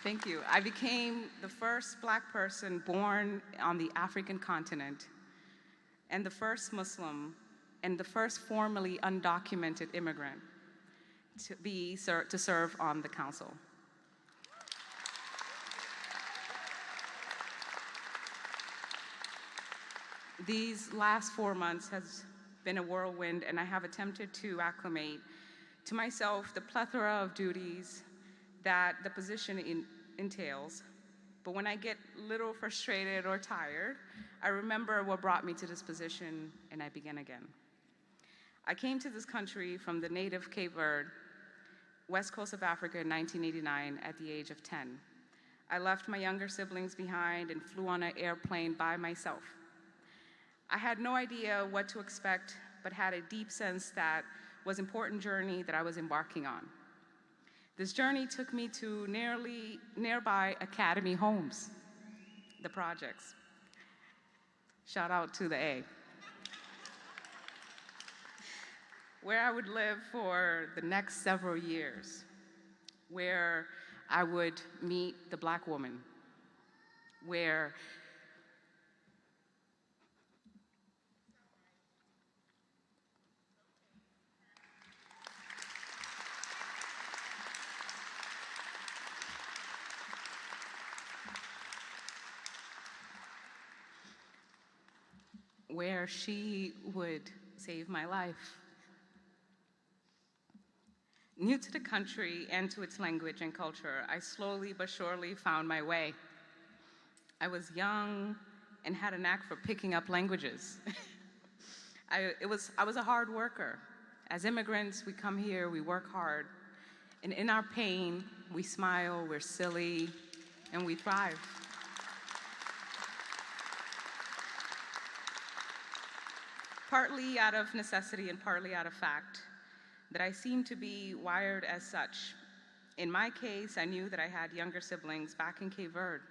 Thank you. I became the first Black person born on the African continent, and the first Muslim, and the first formally undocumented immigrant to serve on the council. These last 4 months has been a whirlwind, and I have attempted to acclimate to myself the plethora of duties that the position entails. But when I get a little frustrated or tired, I remember what brought me to this position, and I begin again. I came to this country from the native Cape Verde, west coast of Africa in 1989 at the age of 10. I left my younger siblings behind and flew on an airplane by myself. I had no idea what to expect, but had a deep sense that was an important journey that I was embarking on. This journey took me to nearby Academy homes, the projects. Shout out to the A. Where I would live for the next several years, where I would meet the Black woman, where she would save my life. New to the country and to its language and culture, I slowly but surely found my way. I was young and had a knack for picking up languages. I was a hard worker. As immigrants, we come here, we work hard, and in our pain, we smile, we're silly, and we thrive. Partly out of necessity and partly out of fact, that I seem to be wired as such. In my case, I knew that I had younger siblings back in Cape Verde,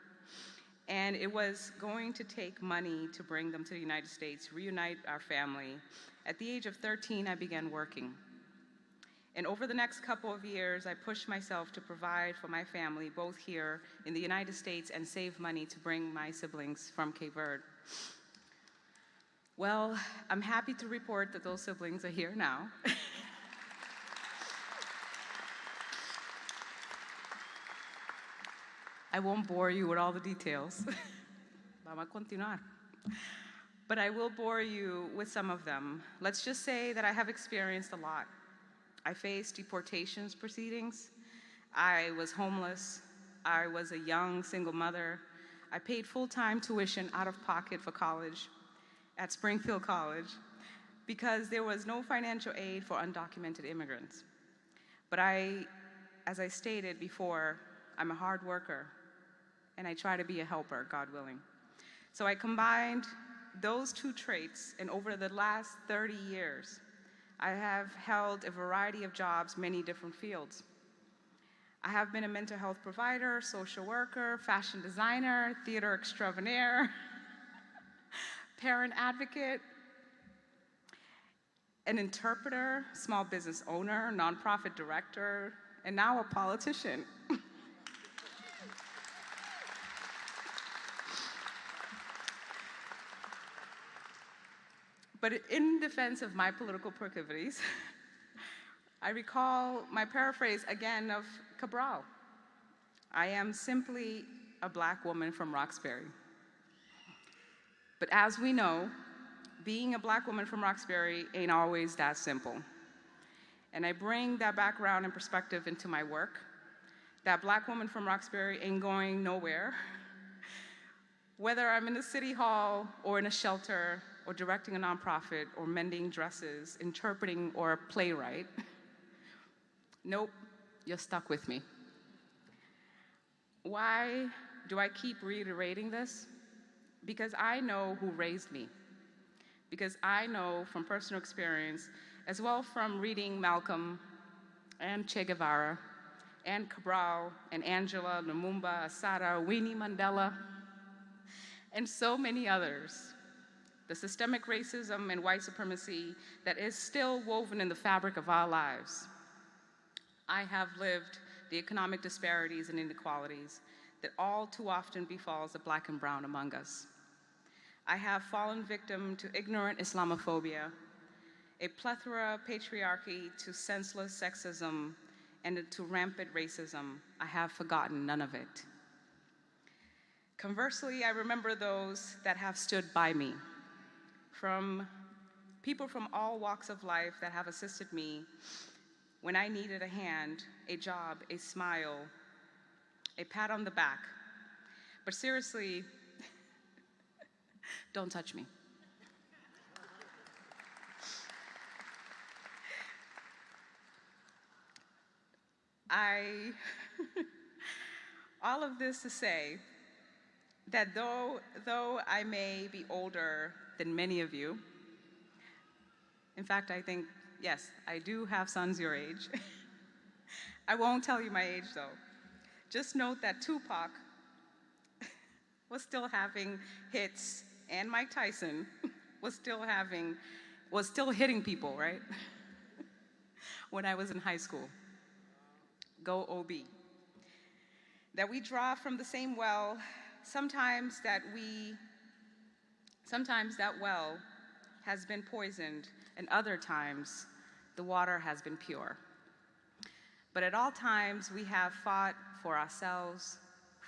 and it was going to take money to bring them to the United States, reunite our family. At the age of 13, I began working. And over the next couple of years, I pushed myself to provide for my family, both here in the United States, and save money to bring my siblings from Cape Verde. Well, I'm happy to report that those siblings are here now. I won't bore you with all the details. Vamos a continuar. But I will bore you with some of them. Let's just say that I have experienced a lot. I faced deportations proceedings. I was homeless. I was a young single mother. I paid full-time tuition out of pocket for college at Springfield College because there was no financial aid for undocumented immigrants. But as I stated before, I'm a hard worker, and I try to be a helper, God willing. So I combined those two traits, and over the last 30 years, I have held a variety of jobs, many different fields. I have been a mental health provider, social worker, fashion designer, theater extraordinaire, parent advocate, an interpreter, small business owner, nonprofit director, and now a politician. But in defense of my political proclivities, I recall my paraphrase again of Cabral. I am simply a Black woman from Roxbury. But as we know, being a Black woman from Roxbury ain't always that simple. And I bring that background and perspective into my work. That Black woman from Roxbury ain't going nowhere. Whether I'm in the city hall or in a shelter or directing a nonprofit or mending dresses, interpreting or a playwright, nope, you're stuck with me. Why do I keep reiterating this? Because I know who raised me. Because I know from personal experience, as well from reading Malcolm and Che Guevara, Ann Cabral, and Angela, Lumumba, Asada, Winnie Mandela, and so many others. The systemic racism and white supremacy that is still woven in the fabric of our lives. I have lived the economic disparities and inequalities that all too often befalls the Black and brown among us. I have fallen victim to ignorant Islamophobia, a plethora of patriarchy, to senseless sexism, and to rampant racism. I have forgotten none of it. Conversely, I remember those that have stood by me, from people from all walks of life that have assisted me when I needed a hand, a job, a smile, a pat on the back. But seriously, don't touch me. All of this to say that though I may be older than many of you, in fact, I think, yes, I do have sons your age. I won't tell you my age though. Just note that Tupac was still having hits, and Mike Tyson was still hitting people, right? When I was in high school. Go OB. That we draw from the same well, sometimes that well has been poisoned, and other times the water has been pure. But at all times we have fought for ourselves,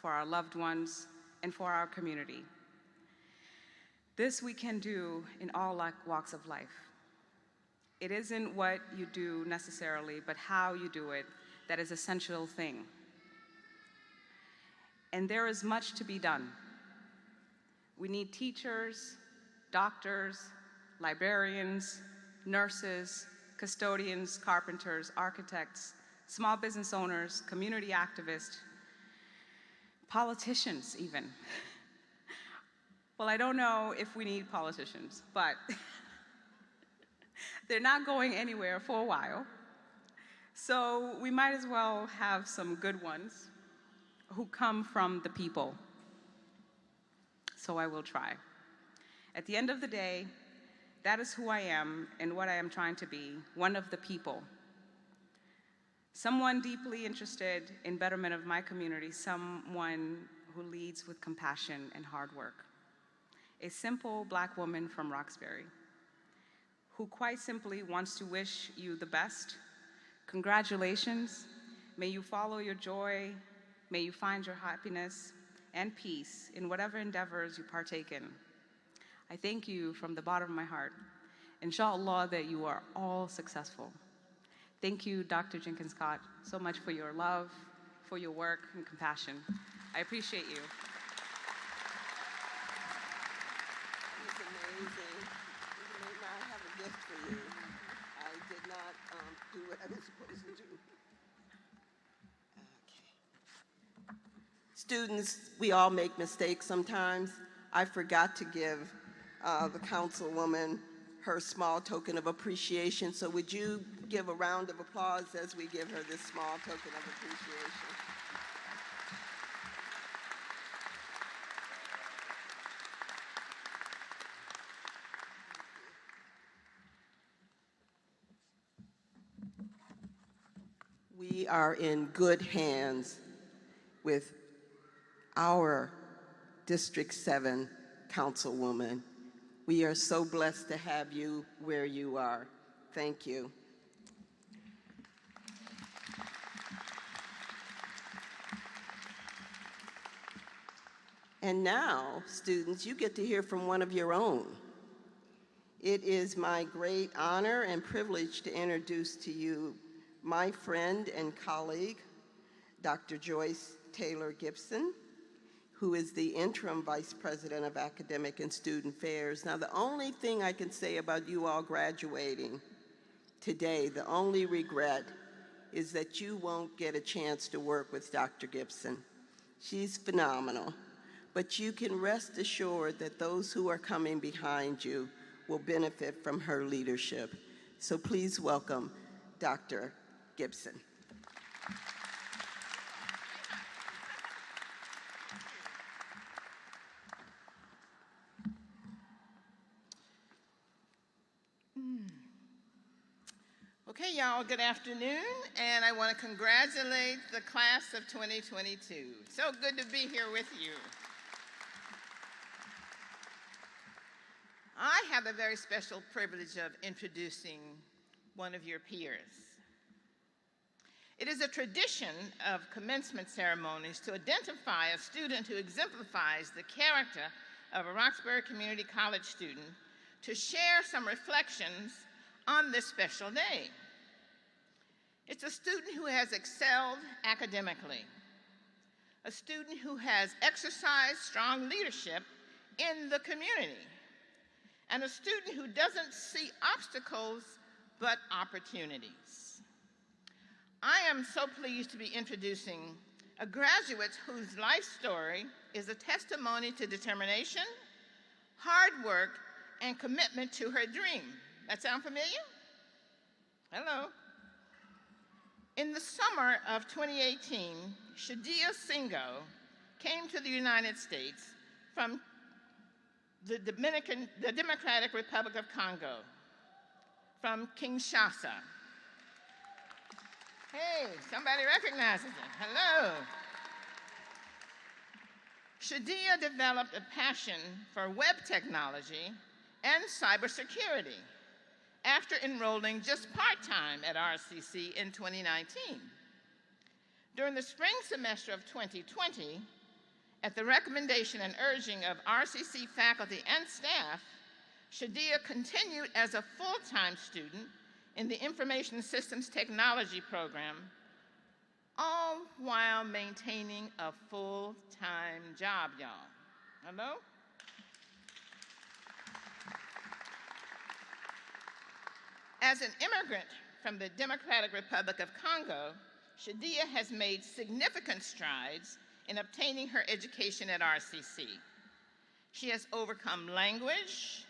for our loved ones, and for our community. This we can do in all walks of life. It isn't what you do necessarily, but how you do it that is an essential thing. And there is much to be done. We need teachers, doctors, librarians, nurses, custodians, carpenters, architects, small business owners, community activists, politicians even. Well, I don't know if we need politicians, but they're not going anywhere for a while. So we might as well have some good ones who come from the people. So I will try. At the end of the day, that is who I am and what I am trying to be, one of the people. Someone deeply interested in betterment of my community, someone who leads with compassion and hard work. A simple Black woman from Roxbury, who quite simply wants to wish you the best. Congratulations. May you follow your joy. May you find your happiness and peace in whatever endeavors you partake in. I thank you from the bottom of my heart. Inshallah that you are all successful. Thank you, Dr. Jenkins Scott, so much for your love, for your work and compassion. I appreciate you. He's amazing. I have a gift for you. I did not do what I was supposed to do. Okay. Students, we all make mistakes sometimes. I forgot to give the councilwoman her small token of appreciation. So would you give a round of applause as we give her this small token of appreciation? We are in good hands with our District 7 Councilwoman. We are so blessed to have you where you are. Thank you. And now, students, you get to hear from one of your own. It is my great honor and privilege to introduce to you my friend and colleague, Dr. Joyce Taylor Gibson, who is the interim vice president of academic and student affairs. Now, the only thing I can say about you all graduating today, the only regret, is that you won't get a chance to work with Dr. Gibson. She's phenomenal, but you can rest assured that those who are coming behind you will benefit from her leadership. So please welcome Dr. Gibson. all good afternoon, and I want to congratulate the class of 2022. So good to be here with you. I have the very special privilege of introducing one of your peers. It is a tradition of commencement ceremonies to identify a student who exemplifies the character of a Roxbury Community College student to share some reflections on this special day. It's a student who has excelled academically, a student who has exercised strong leadership in the community, and a student who doesn't see obstacles but opportunities. I am so pleased to be introducing a graduate whose life story is a testimony to determination, hard work, and commitment to her dream. That sound familiar? Hello. In the summer of 2018, Shadia Singo came to the United States from the Democratic Republic of Congo, from Kinshasa. Hey, somebody recognizes it. Hello. Shadia developed a passion for web technology and cybersecurity after enrolling just part-time at RCC in 2019. During the spring semester of 2020, at the recommendation and urging of RCC faculty and staff, Shadia continued as a full-time student in the Information Systems Technology program, all while maintaining a full-time job, y'all. Hello? As an immigrant from the Democratic Republic of Congo, Shadia has made significant strides in obtaining her education at RCC. She has overcome language,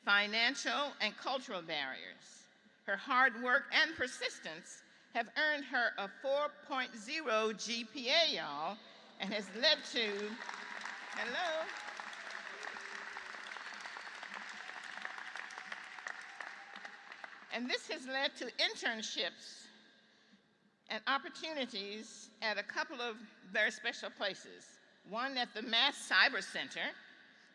financial, and cultural barriers. Her hard work and persistence have earned her a 4.0 GPA, y'all, and has led to, hello? And this has led to internships and opportunities at a couple of very special places. One at the Mass Cyber Center,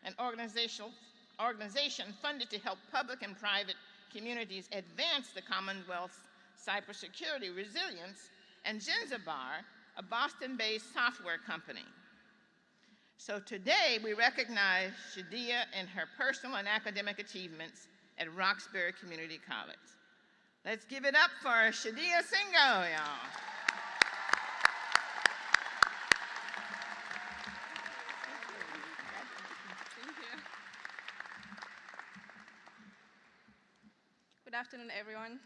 an organization funded to help public and private communities advance the Commonwealth's cybersecurity resilience, and Ginzabar, a Boston-based software company. So today we recognize Shadia and her personal and academic achievements at Roxbury Community College. Let's give it up for Shadia Singo, y'all. Good afternoon, everyone.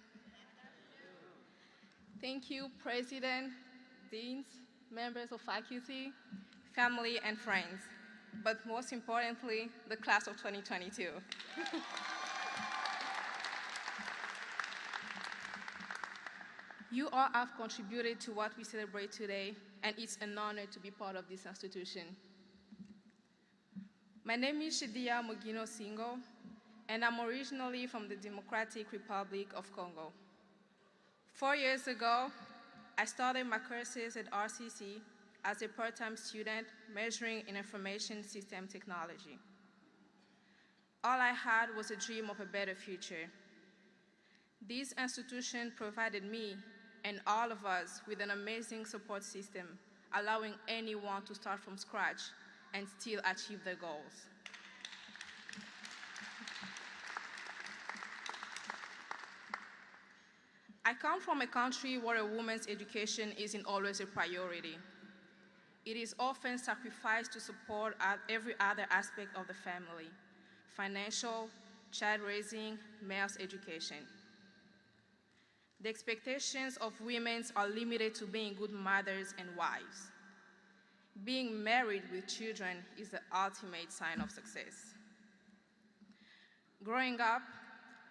Thank you, President, Deans, members of faculty, family, and friends, but most importantly, the class of 2022. You all have contributed to what we celebrate today, and it's an honor to be part of this institution. My name is Shadia Mugino Singo, and I'm originally from the Democratic Republic of Congo. 4 years ago, I started my courses at RCC as a part-time student majoring in information system technology. All I had was a dream of a better future. This institution provided me and all of us with an amazing support system, allowing anyone to start from scratch and still achieve their goals. I come from a country where a woman's education isn't always a priority. It is often sacrificed to support every other aspect of the family: financial, child raising, male education. The expectations of women are limited to being good mothers and wives. Being married with children is the ultimate sign of success. Growing up,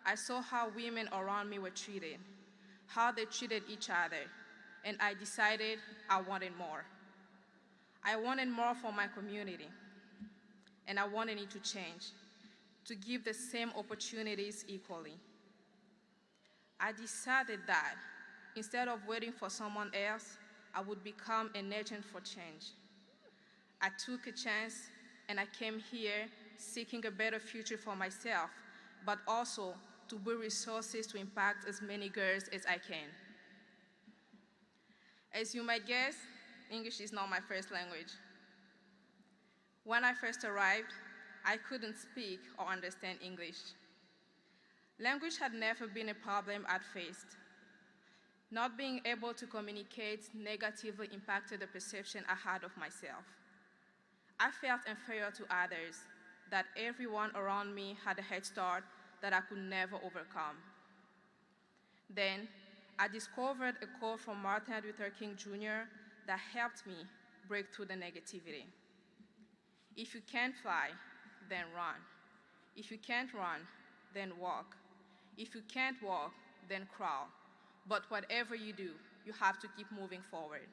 I saw how women around me were treated, how they treated each other, and I decided I wanted more. I wanted more for my community, and I wanted it to change, to give the same opportunities equally. I decided that Instead of waiting for someone else, I would become an agent for change. I took a chance, and I came here seeking a better future for myself, but also to build resources to impact as many girls as I can. As you might guess, English is not my first language. When I first arrived, I couldn't speak or understand English. Language had never been a problem at first. Not being able to communicate negatively impacted the perception I had of myself. I felt inferior to others, that everyone around me had a head start that I could never overcome. Then, I discovered a quote from Martin Luther King Jr. that helped me break through the negativity. If you can't fly, then run. If you can't run, then walk. If you can't walk, then crawl. But whatever you do, you have to keep moving forward.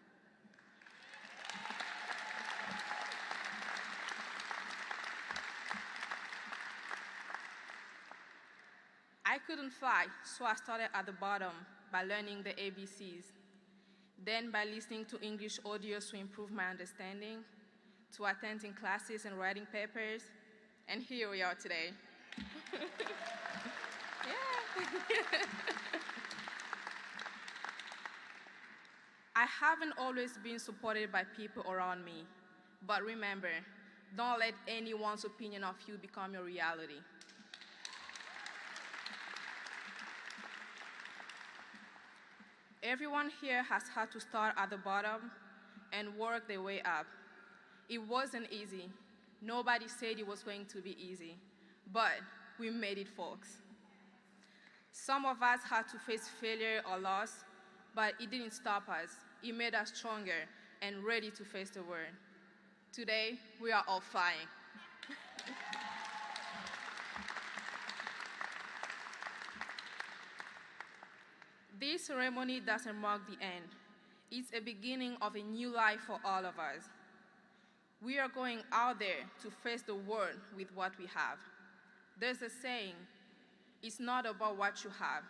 I couldn't fly, so I started at the bottom by learning the ABCs, then by listening to English audios to improve my understanding, to attending classes and writing papers, and here we are today. I haven't always been supported by people around me, but remember, don't let anyone's opinion of you become your reality. Everyone here has had to start at the bottom and work their way up. It wasn't easy. Nobody said it was going to be easy, but we made it, folks. Some of us had to face failure or loss, but it didn't stop us. It made us stronger and ready to face the world. Today, we are all flying. This ceremony doesn't mark the end. It's a beginning of a new life for all of us. We are going out there to face the world with what we have. There's a saying, it's not about what you have,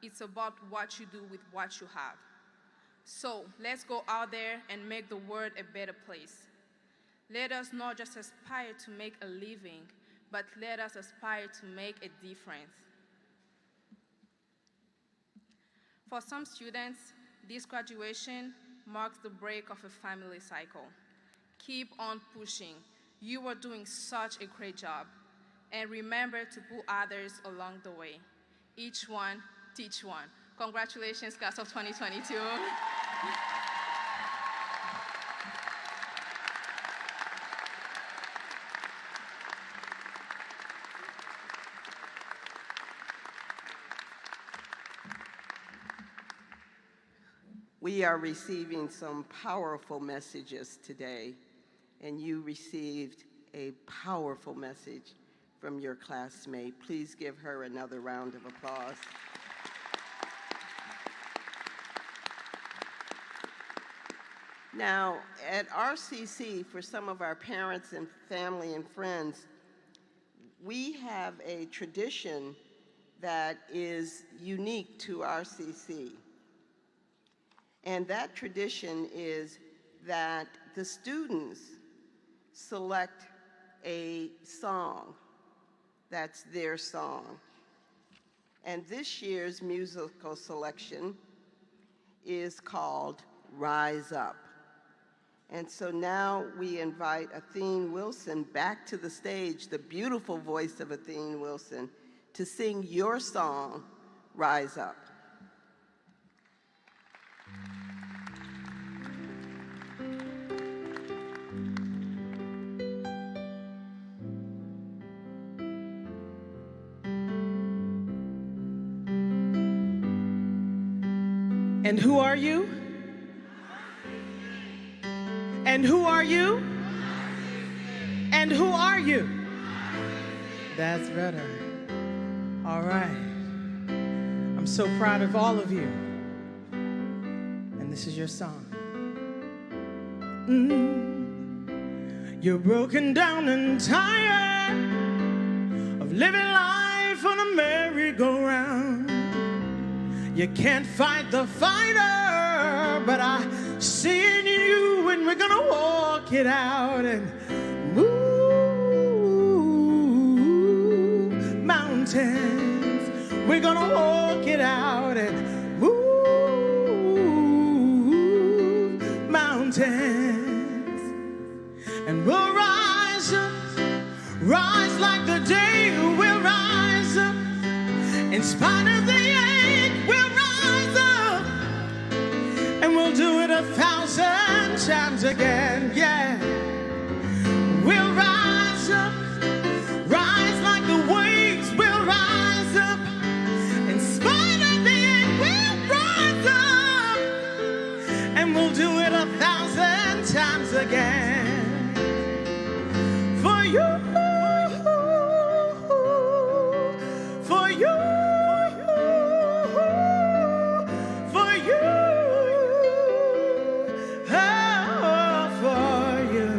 it's about what you do with what you have. So let's go out there and make the world a better place. Let us not just aspire to make a living, but let us aspire to make a difference. For some students, this graduation marks the break of a family cycle. Keep on pushing. You are doing such a great job. And remember to put others along the way. Each one, teach one. Congratulations, class of 2022. We are receiving some powerful messages today, and you received a powerful message from your classmate. Please give her another round of applause. Now, at RCC, for some of our parents and family and friends, we have a tradition that is unique to RCC. And that tradition is that the students select a song that's their song. And this year's musical selection is called Rise Up. And so now we invite Athene Wilson back to the stage, the beautiful voice of Athene Wilson, to sing your song, Rise Up. And who are you? And who are you? And who are you? That's better. All right. I'm so proud of all of you. And this is your song. You're broken down and tired of living life on a merry-go-round. You can't fight the fighter, but I see in you, and we're gonna walk it out and move mountains. We're gonna walk it out and move mountains. And we'll rise up, rise like the day. We'll rise up in spite of the ache. We'll rise up and we'll do it 1,000 times again. Yeah, we'll rise up, rise like the waves. We'll rise up in spite of the ache. We'll rise up and we'll do it 1,000 times again. For you, for you, for you, oh, for you.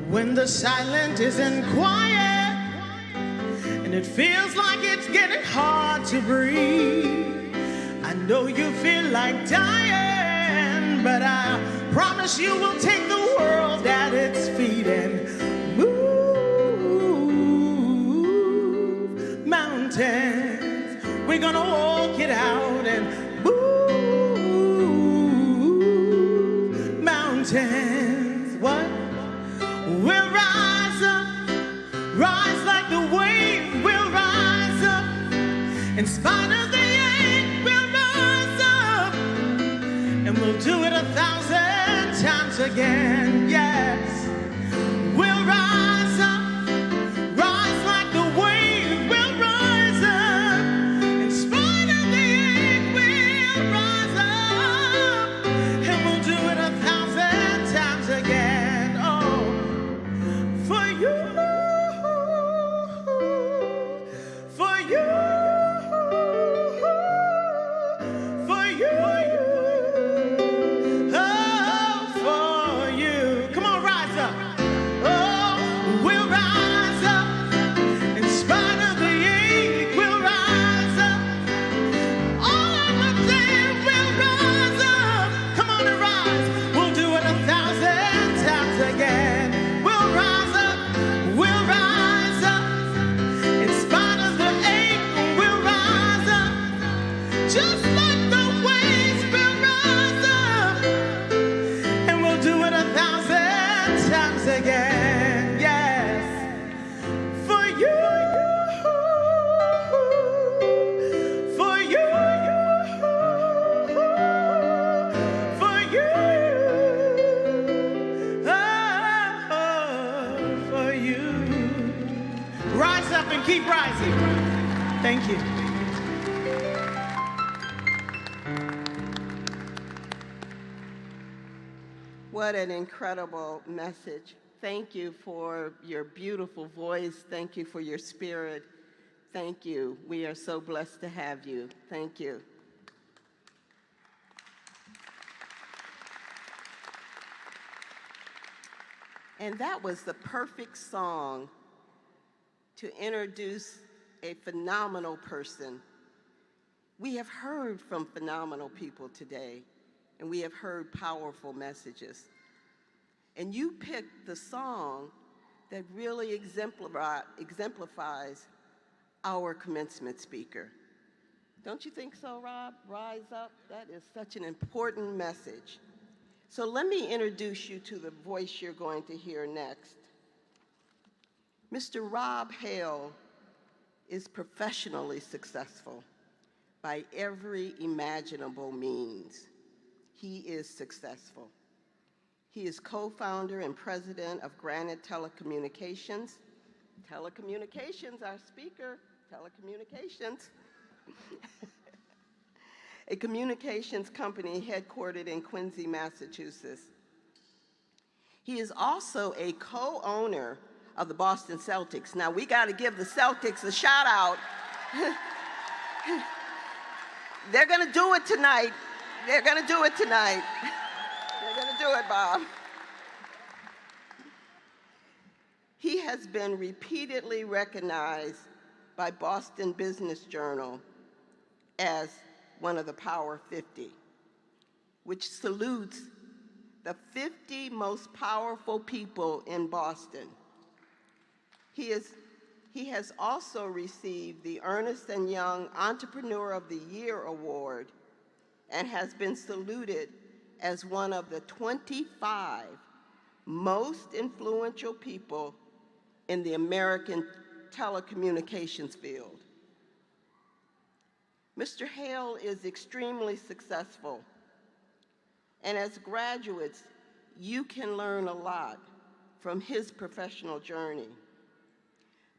When the silence isn't quiet and it feels like it's getting hard to breathe, I know you feel like dying, but I promise you we'll take the world at its feet and move mountains. We're gonna walk it out and move mountains. What? We'll rise up, rise like the wave. We'll rise up in spite of the ache. We'll rise up and we'll do it 1,000 times again. Yes, we'll rise up, rise like the wave. We'll rise up in spite of the ache. We'll rise up and we'll do it 1,000 times again. Oh, for you, for you, for you. Keep rising. Thank you. What an incredible message. Thank you for your beautiful voice. Thank you for your spirit. Thank you. We are so blessed to have you. Thank you. And that was the perfect song to introduce a phenomenal person. We have heard from phenomenal people today, and we have heard powerful messages. And you picked the song that really exemplifies our commencement speaker. Don't you think so, Rob? Rise up. That is such an important message. So let me introduce you to the voice you're going to hear next. Mr. Rob Hale is professionally successful by every imaginable means. He is successful. He is co-founder and president of Granite Telecommunications. Telecommunications, our speaker, telecommunications. A communications company headquartered in Quincy, Massachusetts. He is also a co-owner of the Boston Celtics. Now, we got to give the Celtics a shout out. They're going to do it tonight. They're going to do it tonight. They're going to do it, Bob. He has been repeatedly recognized by Boston Business Journal as one of the Power 50, which salutes the 50 most powerful people in Boston. He has also received the Ernst & Young Entrepreneur of the Year Award and has been saluted as one of the 25 most influential people in the American telecommunications field. Mr. Hale is extremely successful, and as graduates, you can learn a lot from his professional journey.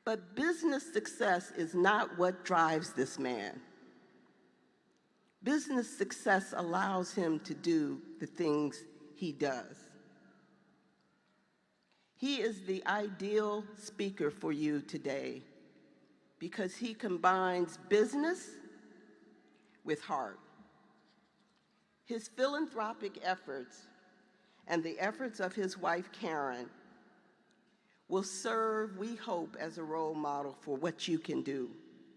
But business success is not what drives this man. Business success allows him to do the things he does. He is the ideal speaker for you today because he combines business with heart. His philanthropic efforts and the efforts of his wife, Karen, will serve, we hope, as a role model for what you can do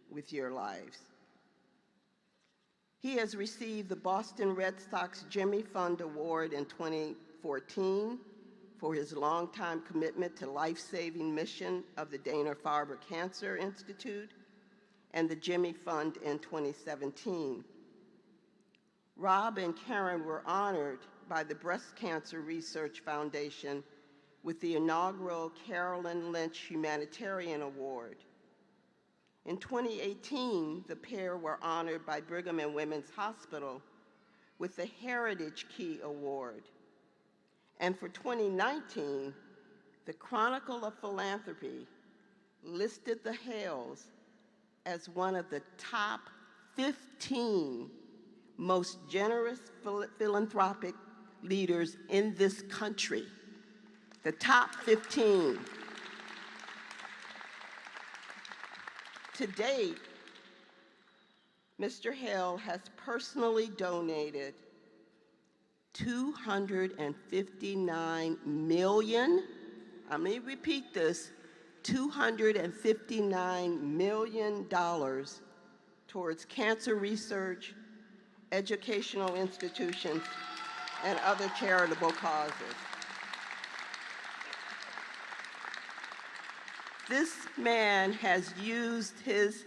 with your lives. He has received the Boston Red Sox Jimmy Fund Award in 2014 for his longtime commitment to life-saving mission of the Dana-Farber Cancer Institute and the Jimmy Fund in 2017. Rob and Karen were honored by the Breast Cancer Research Foundation with the inaugural Carolyn Lynch Humanitarian Award. In 2018, the pair were honored by Brigham and Women's Hospital with the Heritage Key Award. And for 2019, the Chronicle of Philanthropy listed the Hales as one of the top 15 most generous philanthropic leaders in this country. The top 15. To date, Mr. Hale has personally donated $259 million, let me repeat this, $259 million towards cancer research, educational institutions, and other charitable causes. This man has used his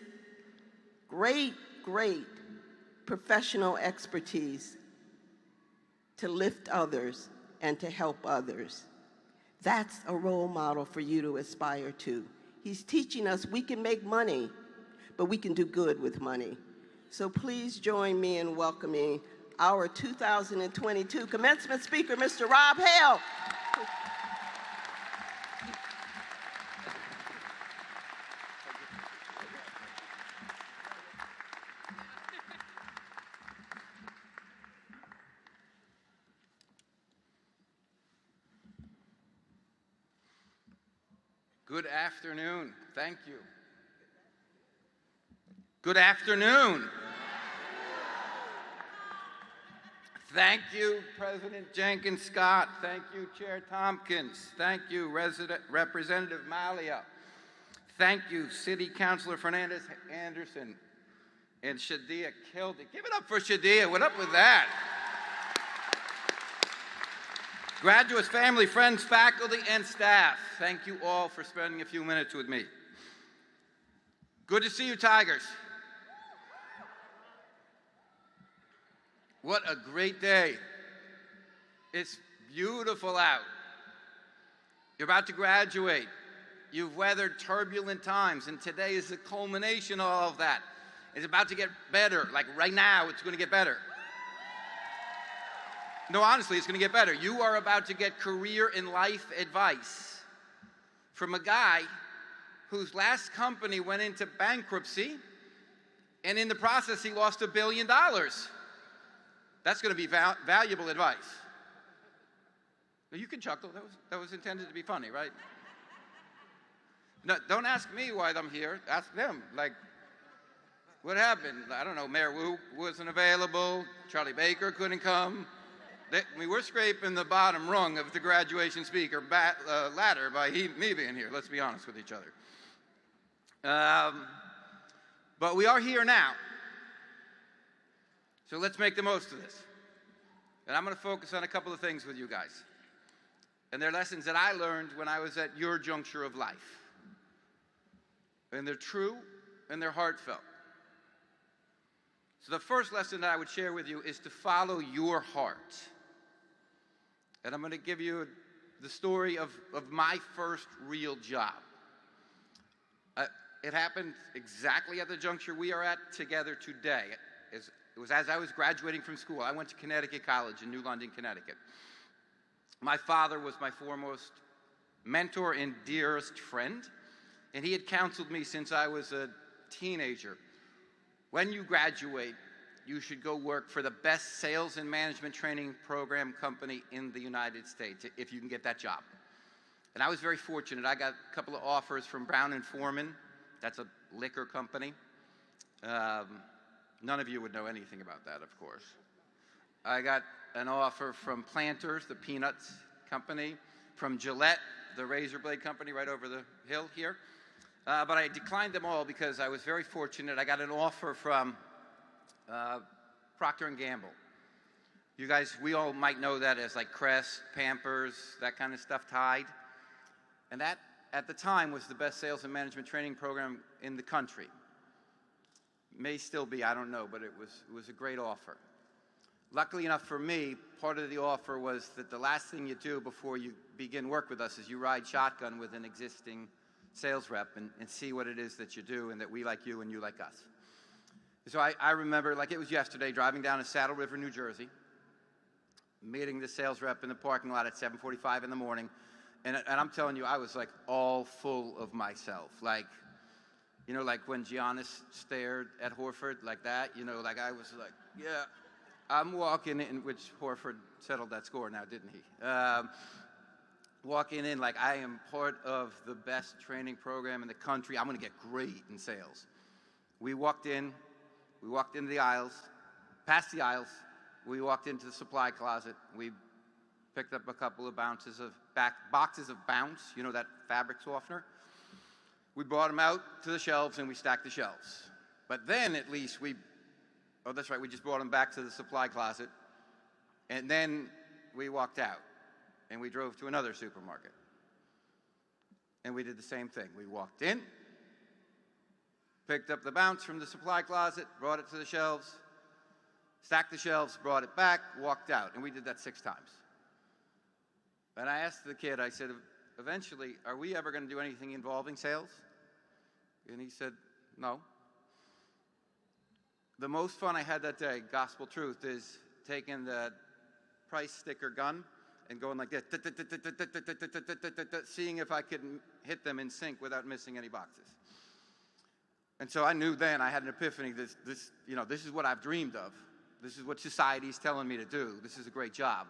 great professional expertise to lift others and to help others. That's a role model for you to aspire to. He's teaching us we can make money, but we can do good with money. So please join me in welcoming our 2022 commencement speaker, Mr. Rob Hale. Good afternoon. Thank you. Good afternoon. Thank you, President Jenkins Scott. Thank you, Chair Tompkins. Thank you, Representative Malia. Thank you, City Councilor Fernandez Anderson and Shadia killed it. Give it up for Shadia. What up with that? Graduates, family, friends, faculty, and staff, thank you all for spending a few minutes with me. Good to see you, Tigers. What a great day. It's beautiful out. You're about to graduate. You've weathered turbulent times, and today is the culmination of all of that. It's about to get better. Like right now, it's going to get better. No, honestly, it's going to get better. You are about to get career and life advice from a guy whose last company went into bankruptcy, and in the process, he lost $1 billion. That's going to be valuable advice. You can chuckle. That was intended to be funny, right? No, don't ask me why I'm here. Ask them. Like, what happened? I don't know. Mayor Wu wasn't available. Charlie Baker couldn't come. We're scraping the bottom rung of the graduation speaker ladder by me being here. Let's be honest with each other. But we are here now. So let's make the most of this. And I'm going to focus on a couple of things with you guys. And they're lessons that I learned when I was at your juncture of life. And they're true and they're heartfelt. So the first lesson that I would share with you is to follow your heart. And I'm going to give you the story of my first real job. It happened exactly at the juncture we are at together today. It was as I was graduating from school. I went to Connecticut College in New London, Connecticut. My father was my foremost mentor and dearest friend, and he had counseled me since I was a teenager. When you graduate, you should go work for the best sales and management training program company in the United States, if you can get that job. And I was very fortunate. I got a couple of offers from Brown & Forman. That's a liquor company. None of you would know anything about that, of course. I got an offer from Planters, the peanuts company, from Gillette, the razor blade company right over the hill here. But I declined them all because I was very fortunate. I got an offer from Procter & Gamble. You guys, we all might know that as like Crest, Pampers, that kind of stuff, Tide. And that, at the time, was the best sales and management training program in the country. May still be, I don't know, but it was a great offer. Luckily enough for me, part of the offer was that the last thing you do before you begin work with us is you ride shotgun with an existing sales rep and see what it is that you do and that we like you and you like us. So I remember, like it was yesterday, driving down to Saddle River, New Jersey, meeting the sales rep in the parking lot at 7:45 in the morning, and I'm telling you, I was like all full of myself. Like, you know, like when Giannis stared at Horford like that, you know, like I was like, yeah, I'm walking in, which Horford settled that score now, didn't he? Walking in like I am part of the best training program in the country. I'm going to get great in sales. We walked into the aisles, past the aisles. We walked into the supply closet. We picked up a couple of boxes of Bounce, you know, that fabric softener. We brought them out to the shelves and we stacked the shelves. But then at least we just brought them back to the supply closet. And then we walked out and we drove to another supermarket. And we did the same thing. We walked in, picked up the Bounce from the supply closet, brought it to the shelves, stacked the shelves, brought it back, walked out. And we did that 6 times. And I asked the kid, I said, eventually, are we ever going to do anything involving sales? And he said, no. The most fun I had that day, gospel truth, is taking the price sticker gun and going like this, seeing if I could hit them in sync without missing any boxes. And so I knew then, I had an epiphany, this is what I've dreamed of. This is what society's telling me to do. This is a great job.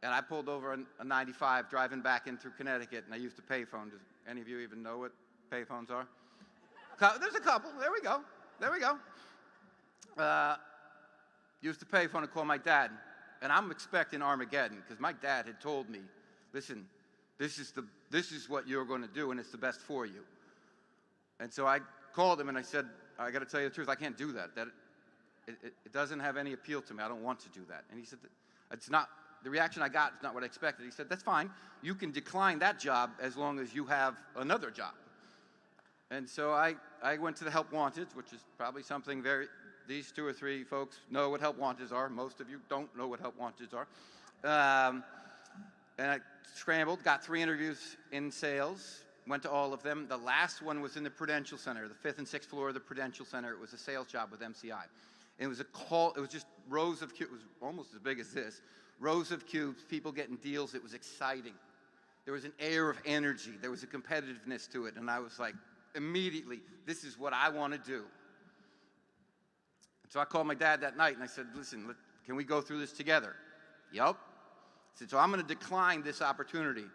And I pulled over a 95 driving back in through Connecticut, and I used a payphone. Does any of you even know what payphones are? There's a couple. There we go. Used the payphone to call my dad. And I'm expecting Armageddon, because my dad had told me, listen, this is what you're going to do, and it's the best for you. And so I called him, and I said, I got to tell you the truth, I can't do that. It doesn't have any appeal to me. I don't want to do that. And he said, it's not. The reaction I got is not what I expected. He said, that's fine. You can decline that job as long as you have another job. And so I went to the Help Wanted, which is probably something these 2 or 3 folks know what Help Wanteds are. Most of you don't know what Help Wanteds are. And I scrambled, got 3 interviews in sales, went to all of them. The last one was in the Prudential Center, the 5th and 6th floor of the Prudential Center. It was a sales job with MCI. And it was it was just rows of cubes. It was almost as big as this. Rows of cubes, people getting deals. It was exciting. There was an air of energy. There was a competitiveness to it. And I was like, immediately, this is what I want to do. And so I called my dad that night and I said, listen, can we go through this together? Yup. I said, so I'm going to decline this opportunity.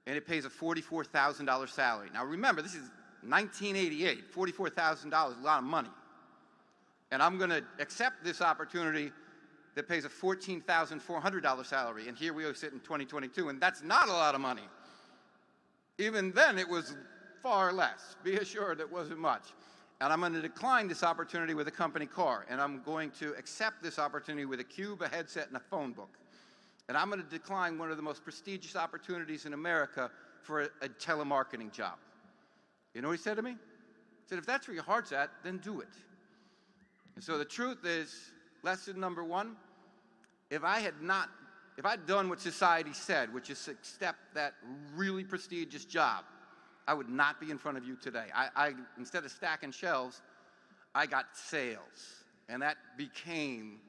And it pays a $44,000 salary. Now remember, this is 1988. $44,000 is a lot of money. And I'm going to accept this opportunity that pays a $14,400 salary. And here we are sitting in 2022, and that's not a lot of money. Even then, it was far less. Be assured it wasn't much. And I'm going to decline this opportunity with a company car. And I'm going to accept this opportunity with a cube, a headset, and a phone book. And I'm going to decline one of the most prestigious opportunities in America for a telemarketing job. You know what he said to me? He said, if that's where your heart's at, then do it. And so the truth is, lesson number one, if I'd done what society said, which is accept that really prestigious job, I would not be in front of you today. Instead of stacking shelves, I got sales. And that became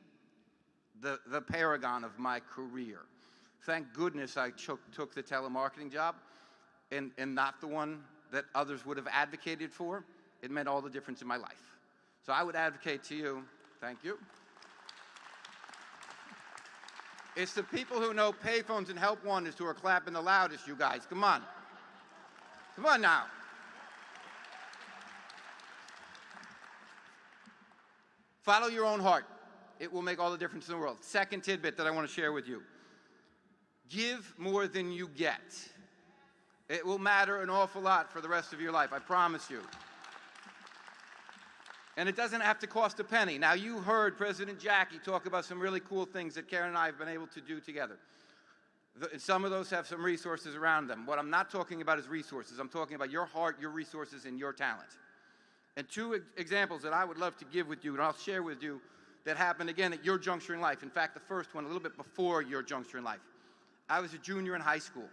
the paragon of my career. Thank goodness I took the telemarketing job and not the one that others would have advocated for. It meant all the difference in my life. So I would advocate to you, thank you. It's the people who know payphones and help wanted who are clapping the loudest, you guys. Come on. Come on now. Follow your own heart. It will make all the difference in the world. Second tidbit that I want to share with you. Give more than you get. It will matter an awful lot for the rest of your life, I promise you. And it doesn't have to cost a penny. Now, you heard President Jackie talk about some really cool things that Karen and I have been able to do together. Some of those have some resources around them. What I'm not talking about is resources. I'm talking about your heart, your resources, and your talent. And two examples that I would love to give with you, and I'll share with you, that happened again at your juncture in life. In fact, the first one a little bit before your juncture in life. I was a junior in high school.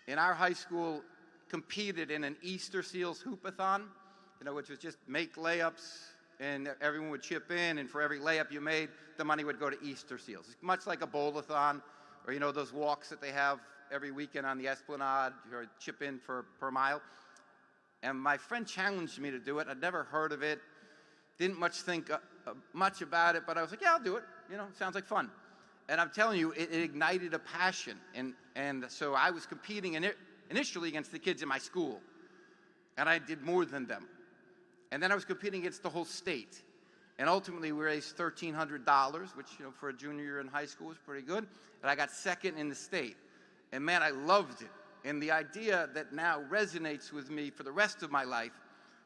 And our high school competed in an Easter Seals hoopathon, which was just make layups, and everyone would chip in, and for every layup you made, the money would go to Easter Seals. It's much like a bowl-a-thon, or those walks that they have every weekend on the Esplanade, or chip in per mile. And my friend challenged me to do it. I'd never heard of it, didn't much think much about it, but I was like, yeah, I'll do it. Sounds like fun. And I'm telling you, it ignited a passion. And so I was competing initially against the kids in my school, and I did more than them. And then I was competing against the whole state. And ultimately, we raised $1,300, which, for a junior year in high school was pretty good. And I got second in the state. And man, I loved it. And the idea that now resonates with me for the rest of my life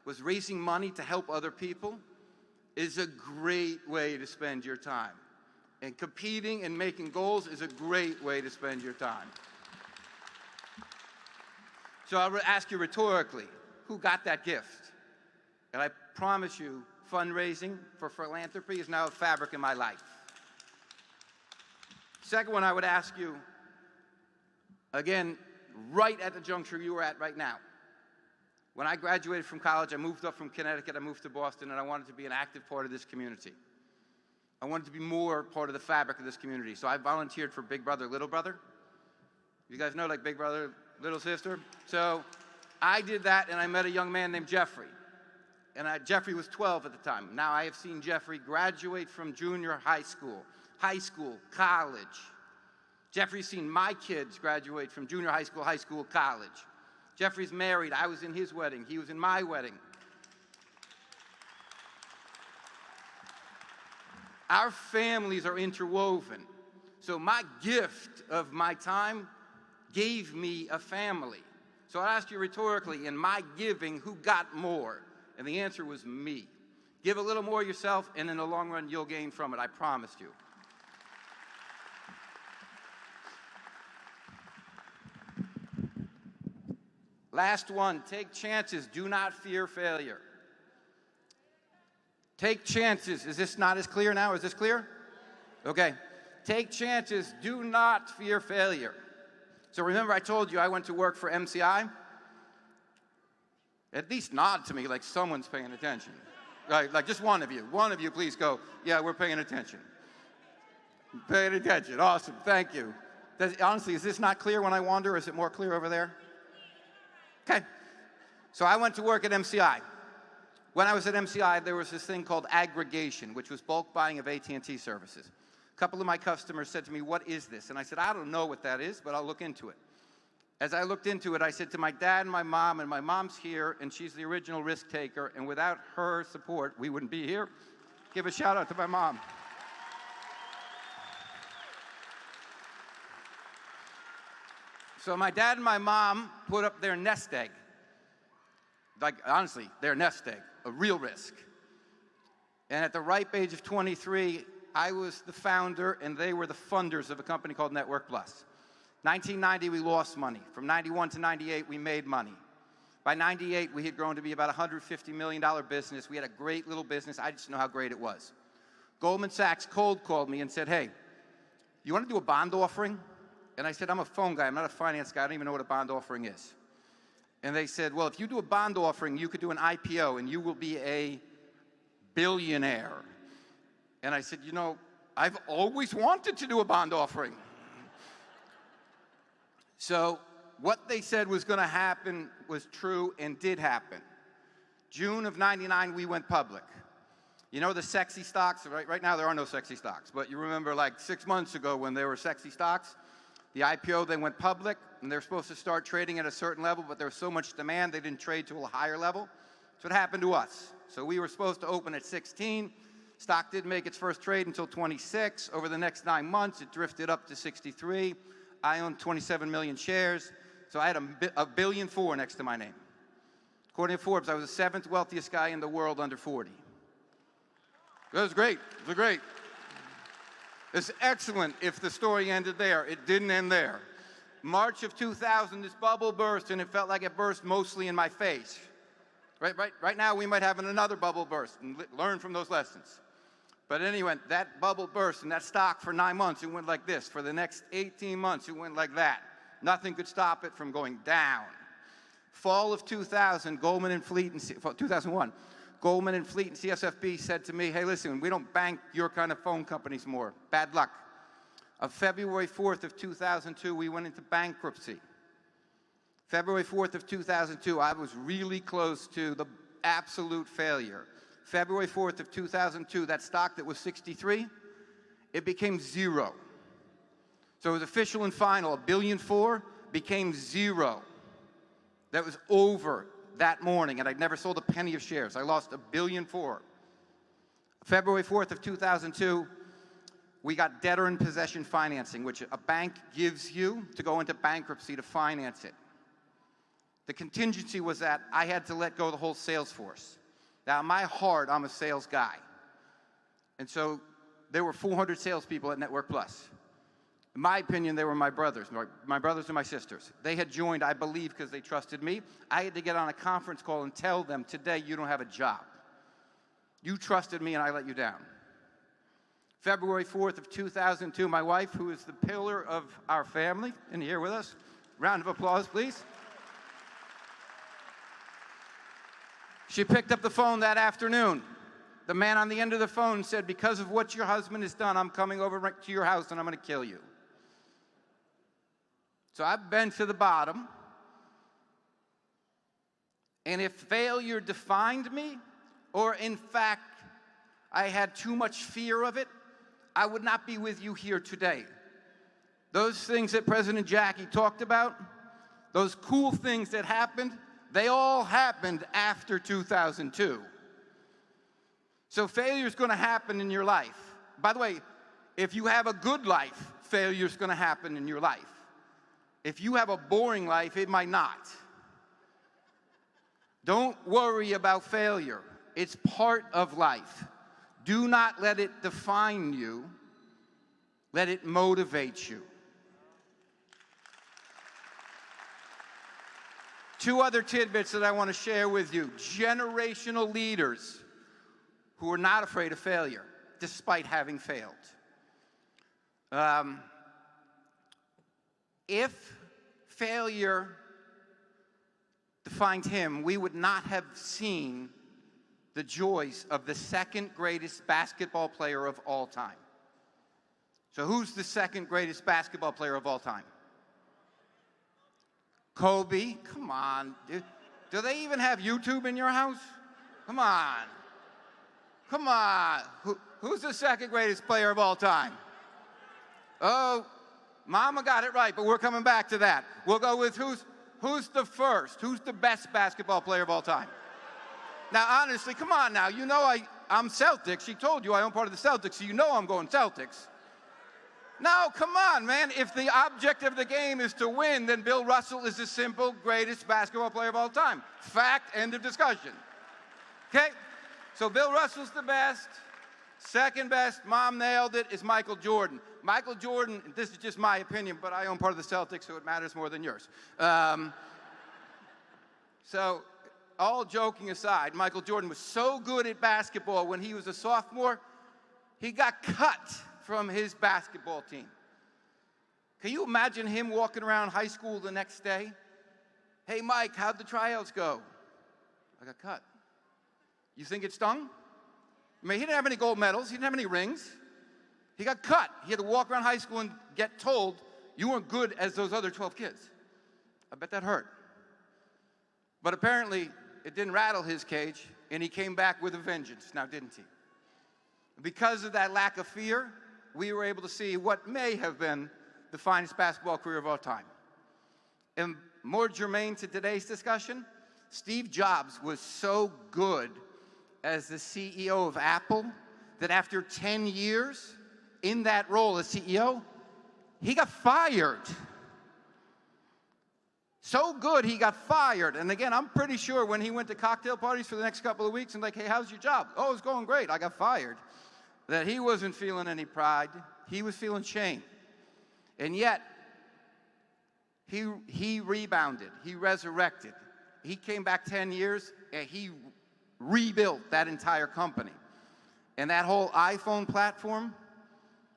was raising money to help other people is a great way to spend your time. And competing and making goals is a great way to spend your time. So I'll ask you rhetorically, who got that gift? And I promise you, fundraising for philanthropy is now a fabric in my life. Second one I would ask you, again, right at the juncture you are at right now. When I graduated from college, I moved up from Connecticut, I moved to Boston, and I wanted to be an active part of this community. I wanted to be more part of the fabric of this community. So I volunteered for Big Brother, Little Brother. You guys know, like Big Brother, Little Sister? So I did that, and I met a young man named Jeffrey. And Jeffrey was 12 at the time. Now I have seen Jeffrey graduate from junior high school, college. Jeffrey's seen my kids graduate from junior high school, college. Jeffrey's married. I was in his wedding. He was in my wedding. Our families are interwoven. So my gift of my time gave me a family. So I ask you rhetorically, in my giving, who got more? And the answer was me. Give a little more yourself, and in the long run, you'll gain from it, I promise you. Last one, take chances, do not fear failure. Take chances. Is this not as clear now? Is this clear? Okay. Take chances, do not fear failure. So remember I told you I went to work for MCI? At least nod to me like someone's paying attention. Like just one of you please go, yeah, we're paying attention. Paying attention, awesome, thank you. Honestly, is this not clear when I wander, or is it more clear over there? Okay, so I went to work at MCI. When I was at MCI, there was this thing called aggregation, which was bulk buying of AT&T services. A couple of my customers said to me, what is this? And I said, I don't know what that is, but I'll look into it. As I looked into it, I said to my dad and my mom's here, and she's the original risk taker, and without her support, we wouldn't be here. Give a shout out to my mom. So my dad and my mom put up their nest egg. Like, honestly, their nest egg. a real risk. And at the ripe age of 23, I was the founder and they were the funders of a company called Network Plus. 1990, we lost money. From 91 to 98, we made money. By 98, we had grown to be about a $150 million business. We had a great little business. I just know how great it was. Goldman Sachs cold called me and said, hey, you want to do a bond offering? And I said, I'm a phone guy. I'm not a finance guy. I don't even know what a bond offering is. And they said, well, if you do a bond offering, you could do an IPO and you will be a billionaire. And I said, you know, I've always wanted to do a bond offering. So what they said was going to happen was true and did happen. June of 99, we went public. You know the sexy stocks? Right now, there are no sexy stocks. But you remember like 6 months ago when there were sexy stocks? The IPO, they went public, and they're supposed to start trading at a certain level, but there was so much demand, they didn't trade to a higher level. That's what happened to us. So we were supposed to open at 16. Stock didn't make its first trade until 26. Over the next 9 months, it drifted up to 63. I owned 27 million shares. So I had $1.4 billion next to my name. According to Forbes, I was the 7th wealthiest guy in the world under 40. It was great. It was great. It's excellent if the story ended there. It didn't end there. March of 2000, this bubble burst, and it felt like it burst mostly in my face. Right now, we might have another bubble burst and learn from those lessons. But anyway, that bubble burst, and that stock for 9 months, it went like this. For the next 18 months, it went like that. Nothing could stop it from going down. Fall of 2000, 2001, Goldman and Fleet and CSFB said to me, hey, listen, we don't bank your kind of phone companies more. Bad luck. On February 4th of 2002, we went into bankruptcy. February 4th of 2002, I was really close to the absolute failure. February 4th of 2002, that stock that was 63, it became 0. So it was official and final. $1.4 billion became 0. That was over that morning, and I'd never sold a penny of shares. I lost $1.4 billion. February 4th of 2002, we got debtor in possession financing, which a bank gives you to go into bankruptcy to finance it. The contingency was that I had to let go of the whole sales force. Now, in my heart, I'm a sales guy. And so there were 400 salespeople at Network Plus. In my opinion, they were my brothers and my sisters. They had joined, I believe, because they trusted me. I had to get on a conference call and tell them, today you don't have a job. You trusted me and I let you down. February 4th of 2002, my wife, who is the pillar of our family, and here with us, round of applause, please. She picked up the phone that afternoon. The man on the end of the phone said, because of what your husband has done, I'm coming over right to your house and I'm going to kill you. So I've been to the bottom. And if failure defined me, or in fact, I had too much fear of it, I would not be with you here today. Those things that President Jackie talked about, those cool things that happened, they all happened after 2002. So failure is going to happen in your life. By the way, if you have a good life, failure is going to happen in your life. If you have a boring life, it might not. Don't worry about failure. It's part of life. Do not let it define you. Let it motivate you. 2 other tidbits that I want to share with you. Generational leaders who are not afraid of failure, despite having failed. If failure defined him, we would not have seen the joys of the 2nd greatest basketball player of all time. So who's the 2nd greatest basketball player of all time? Kobe. Come on, dude. Do they even have YouTube in your house? Come on. Come on. Who's the 2nd greatest player of all time? Oh, Mama got it right, but we're coming back to that. We'll go with who's the first? Who's the best basketball player of all time? Now, honestly, come on now. You know I'm Celtics. She told you I own part of the Celtics, so you know I'm going Celtics. No, come on, man. If the object of the game is to win, then Bill Russell is the simple greatest basketball player of all time. Fact, end of discussion. Okay? So Bill Russell's the best. Second best, Mom nailed it, is Michael Jordan. Michael Jordan, this is just my opinion, but I own part of the Celtics, so it matters more than yours. So all joking aside, Michael Jordan was so good at basketball when he was a sophomore, he got cut from his basketball team. Can you imagine him walking around high school the next day? Hey, Mike, how'd the tryouts go? I got cut. You think it stung? I mean, he didn't have any gold medals. He didn't have any rings. He got cut. He had to walk around high school and get told, you weren't good as those other 12 kids. I bet that hurt. But apparently, it didn't rattle his cage, and he came back with a vengeance, now didn't he? Because of that lack of fear, we were able to see what may have been the finest basketball career of all time. And more germane to today's discussion, Steve Jobs was so good as the CEO of Apple that after 10 years in that role as CEO, he got fired. So good, he got fired. And again, I'm pretty sure when he went to cocktail parties for the next couple of weeks and like, hey, how's your job? Oh, it's going great, I got fired. That he wasn't feeling any pride, he was feeling shame. And yet, he rebounded, he resurrected. He came back 10 years and he rebuilt that entire company. And that whole iPhone platform,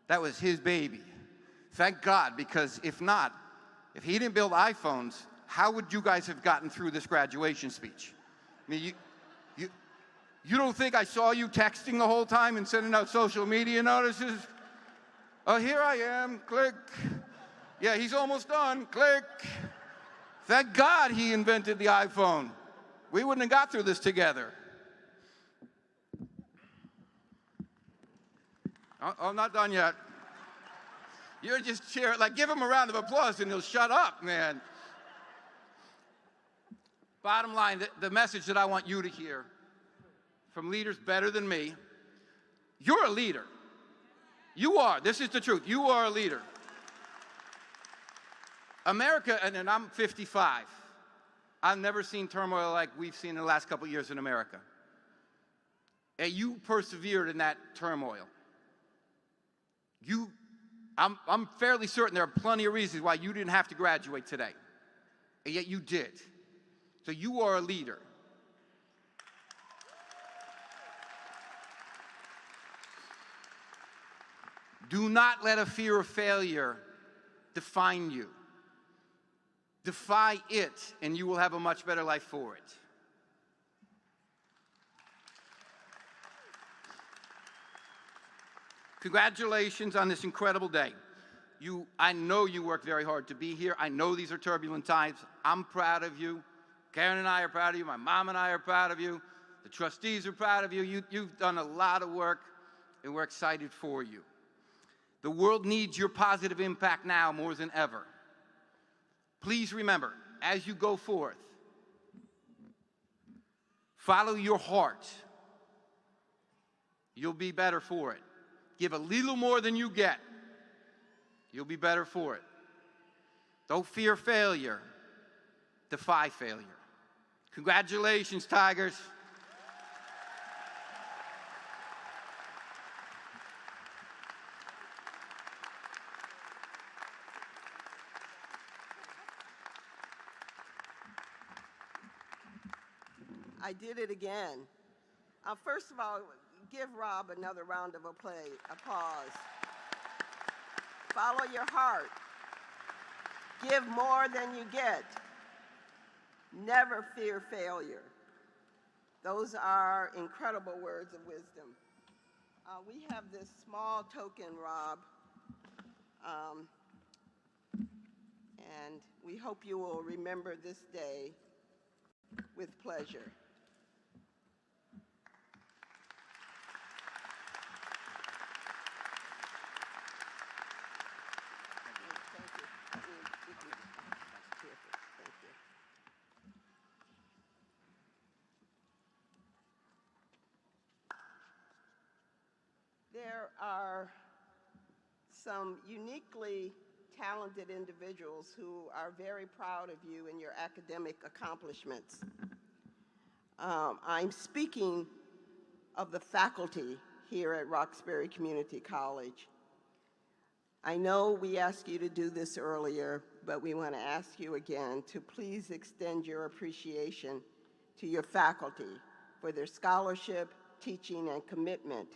that was his baby. Thank God, because if not, if he didn't build iPhones, how would you guys have gotten through this graduation speech? I mean, you don't think I saw you texting the whole time and sending out social media notices? Oh, here I am, click. Yeah, he's almost done, click. Thank God he invented the iPhone. We wouldn't have got through this together. Oh, I'm not done yet. You're just cheering, like give him a round of applause and he'll shut up, man. Bottom line, the message that I want you to hear from leaders better than me, you're a leader. You are, this is the truth, you are a leader. America, and I'm 55, I've never seen turmoil like we've seen in the last couple of years in America. And you persevered in that turmoil. I'm fairly certain there are plenty of reasons why you didn't have to graduate today, and yet you did. So you are a leader. Do not let a fear of failure define you. Defy it, and you will have a much better life for it. Congratulations on this incredible day. I know you worked very hard to be here. I know these are turbulent times. I'm proud of you. Karen and I are proud of you. My mom and I are proud of you. The trustees are proud of you. You've done a lot of work, and we're excited for you. The world needs your positive impact now more than ever. Please remember, as you go forth, follow your heart. You'll be better for it. Give a little more than you get. You'll be better for it. Don't fear failure. Defy failure. Congratulations, Tigers. I did it again. First of all, give Rob another round of applause. Follow your heart. Give more than you get. Never fear failure. Those are incredible words of wisdom. We have this small token, Rob, and we hope you will remember this day with pleasure. There are some uniquely talented individuals who are very proud of you and your academic accomplishments. I'm speaking of the faculty here at Roxbury Community College. I know we asked you to do this earlier, but we want to ask you again to please extend your appreciation to your faculty for their scholarship, teaching, and commitment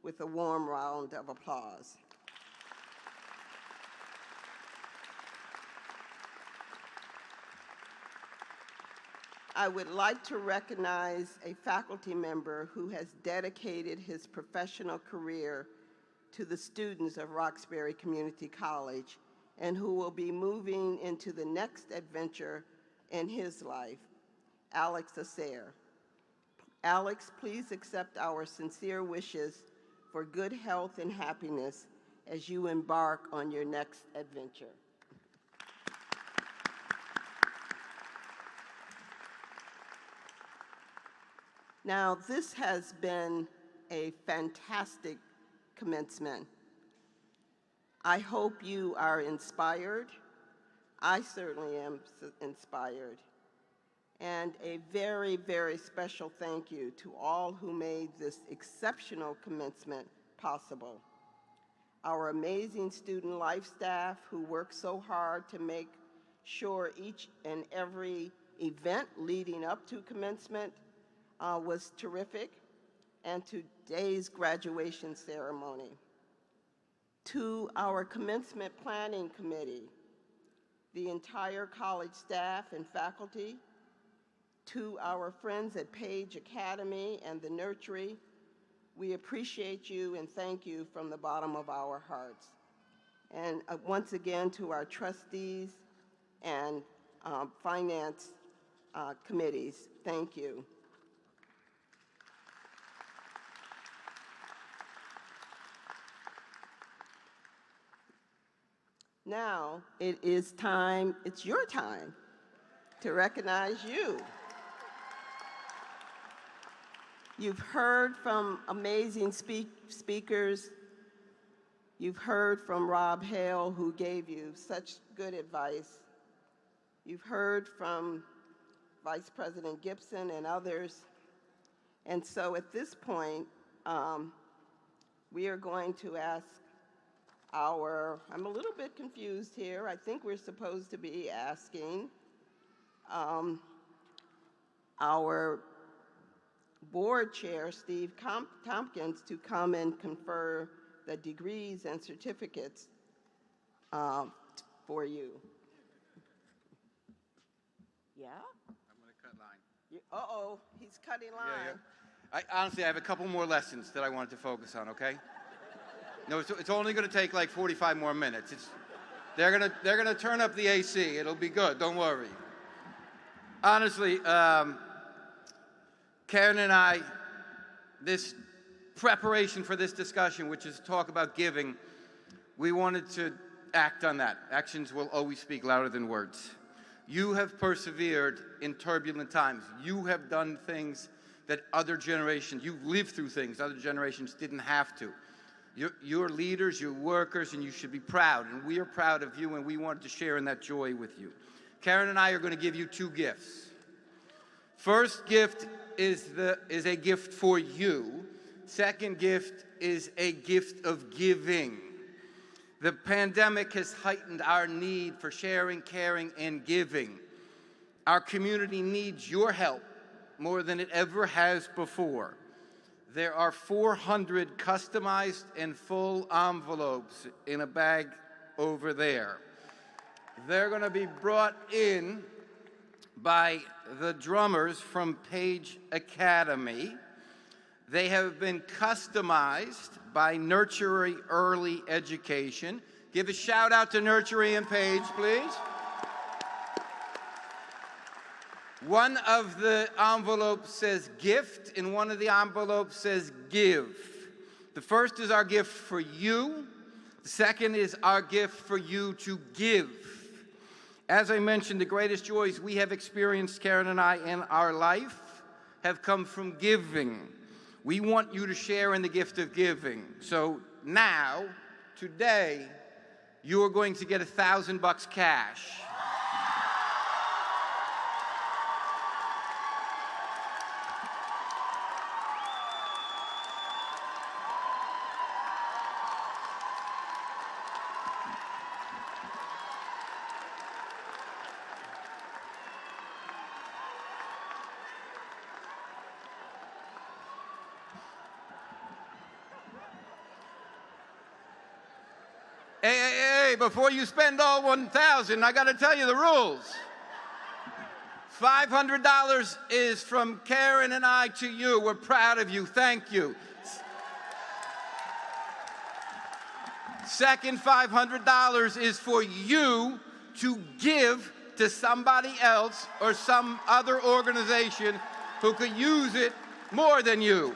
with a warm round of applause. I would like to recognize a faculty member who has dedicated his professional career to the students of Roxbury Community College and who will be moving into the next adventure in his life, Alex Acer. Alex, please accept our sincere wishes for good health and happiness as you embark on your next adventure. Now, this has been a fantastic commencement. I hope you are inspired. I certainly am inspired. And a very, very special thank you to all who made this exceptional commencement possible. Our amazing student life staff who worked so hard to make sure each and every event leading up to commencement was terrific, and today's graduation ceremony. To our commencement planning committee, the entire college staff and faculty, to our friends at Page Academy and the Nursery, we appreciate you and thank you from the bottom of our hearts. And once again, to our trustees and finance committees, thank you. Now it is time, it's your time to recognize you. You've heard from amazing speakers. You've heard from Rob Hale, who gave you such good advice. You've heard from Vice President Gibson and others. And so at this point, we are going to ask I'm a little bit confused here. I think we're supposed to be asking our board chair, Steve Tompkins, to come and confer the degrees and certificates for you. Yeah? I'm going to cut line. Uh-oh, he's cutting line. Yeah. Honestly, I have a couple more lessons that I wanted to focus on, okay? No, it's only going to take like 45 more minutes. They're gonna turn up the AC. It'll be good. Don't worry. Honestly, Karen and I, this preparation for this discussion, which is talk about giving, we wanted to act on that. Actions will always speak louder than words. You have persevered in turbulent times. You have done things that other generations, you've lived through things other generations didn't have to. You're leaders, you're workers, and you should be proud. And we are proud of you, and we wanted to share in that joy with you. Karen and I are going to give you two gifts. First gift is a gift for you. Second gift is a gift of giving. The pandemic has heightened our need for sharing, caring, and giving. Our community needs your help more than it ever has before. There are 400 customized and full envelopes in a bag over there. They're going to be brought in by the drummers from Page Academy. They have been customized by Nursery Early Education. Give a shout out to Nursery and Page, please. One of the envelopes says gift, and one of the envelopes says give. The first is our gift for you. The second is our gift for you to give. As I mentioned, the greatest joys we have experienced, Karen and I, in our life have come from giving. We want you to share in the gift of giving. So now, today, you are going to get $1,000 cash. Hey, before you spend all 1,000, I got to tell you the rules. $500 is from Karen and I to you. We're proud of you. Thank you. Second $500 is for you to give to somebody else or some other organization who could use it more than you.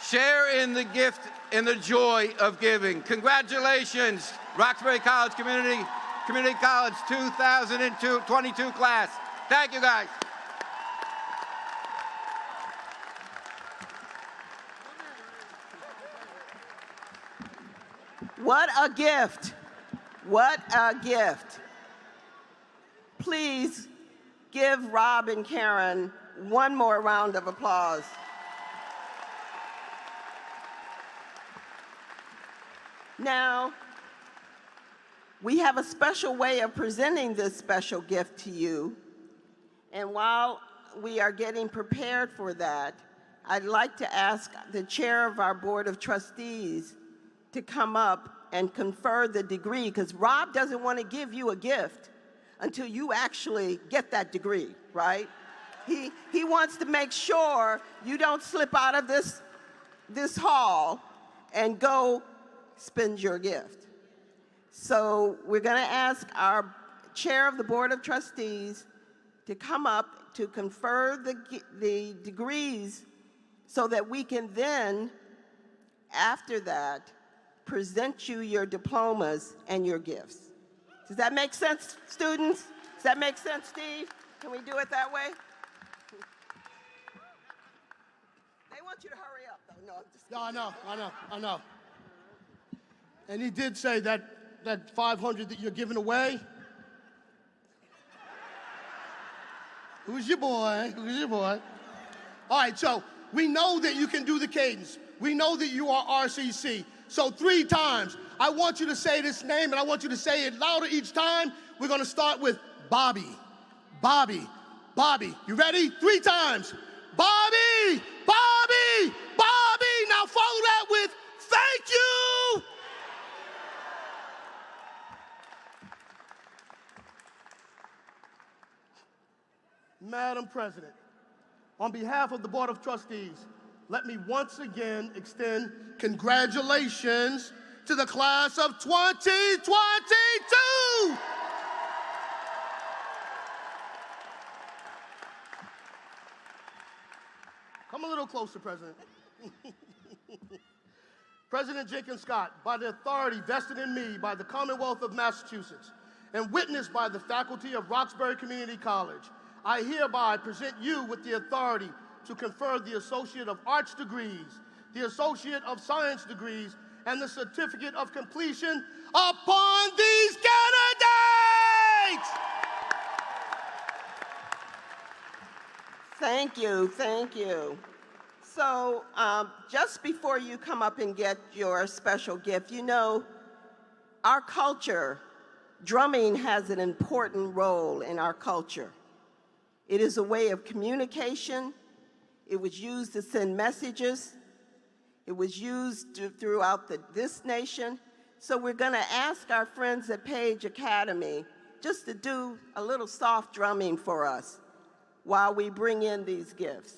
Share in the gift and the joy of giving. Congratulations, Roxbury College Community College 2022 class. Thank you, guys. What a gift. What a gift. Please give Rob and Karen one more round of applause. Now, we have a special way of presenting this special gift to you. And while we are getting prepared for that, I'd like to ask the chair of our Board of Trustees to come up and confer the degree, because Rob doesn't want to give you a gift until you actually get that degree, right? He wants to make sure you don't slip out of this hall and go spend your gift. So we're going to ask our chair of the Board of Trustees to come up to confer the degrees so that we can then, after that, present you your diplomas and your gifts. Does that make sense, students? Does that make sense, Steve? Can we do it that way? They want you to hurry up, though. No, I'm just kidding. No, I know. And he did say that 500 that you're giving away. Who's your boy? All right, so we know that you can do the cadence. We know that you are RCC. So 3 times, I want you to say this name, and I want you to say it louder each time. We're going to start with Bobby. Bobby. Bobby. You ready? 3 times. Bobby! Bobby! Bobby! Now follow that with thank you! Madam President, on behalf of the Board of Trustees, let me once again extend congratulations to the class of 2022! Come a little closer, President. President Jenkins Scott, by the authority vested in me by the Commonwealth of Massachusetts and witnessed by the faculty of Roxbury Community College, I hereby present you with the authority to confer the Associate of Arts degrees, the Associate of Science degrees, and the Certificate of Completion upon these candidates! Thank you, thank you. So just before you come up and get your special gift, you know, our culture, drumming has an important role in our culture. It is a way of communication. It was used to send messages. It was used throughout this nation. So we're going to ask our friends at Page Academy just to do a little soft drumming for us while we bring in these gifts.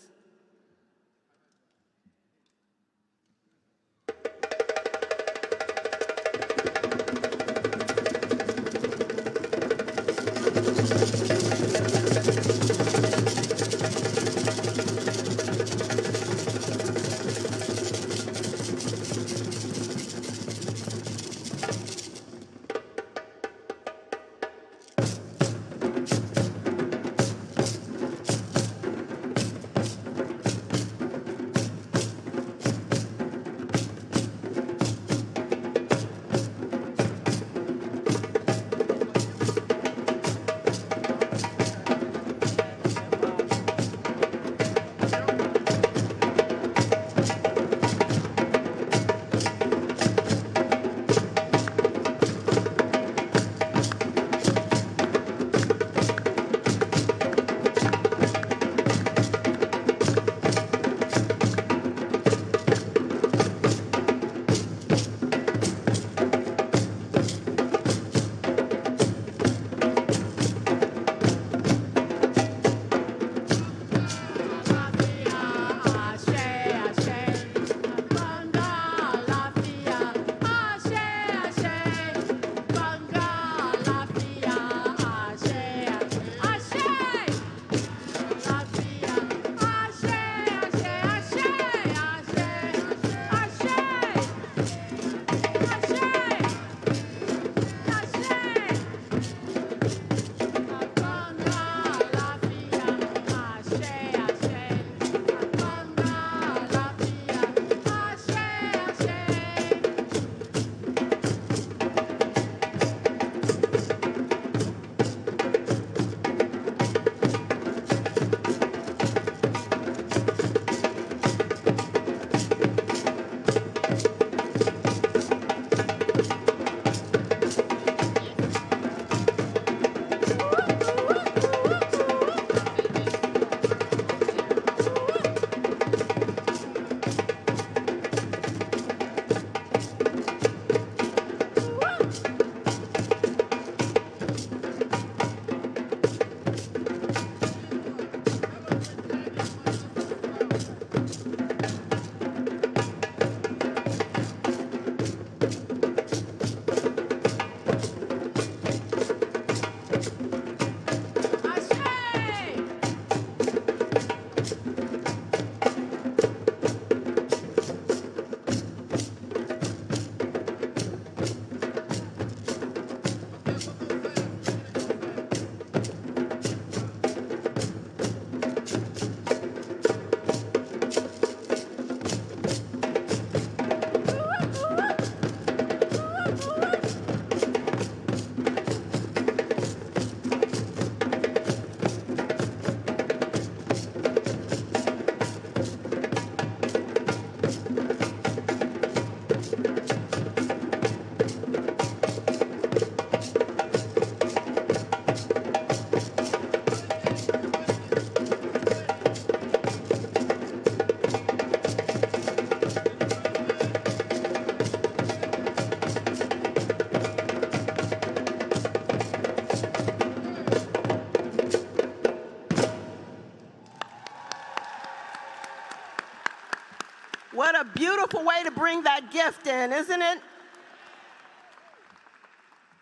bring that gift in, isn't it?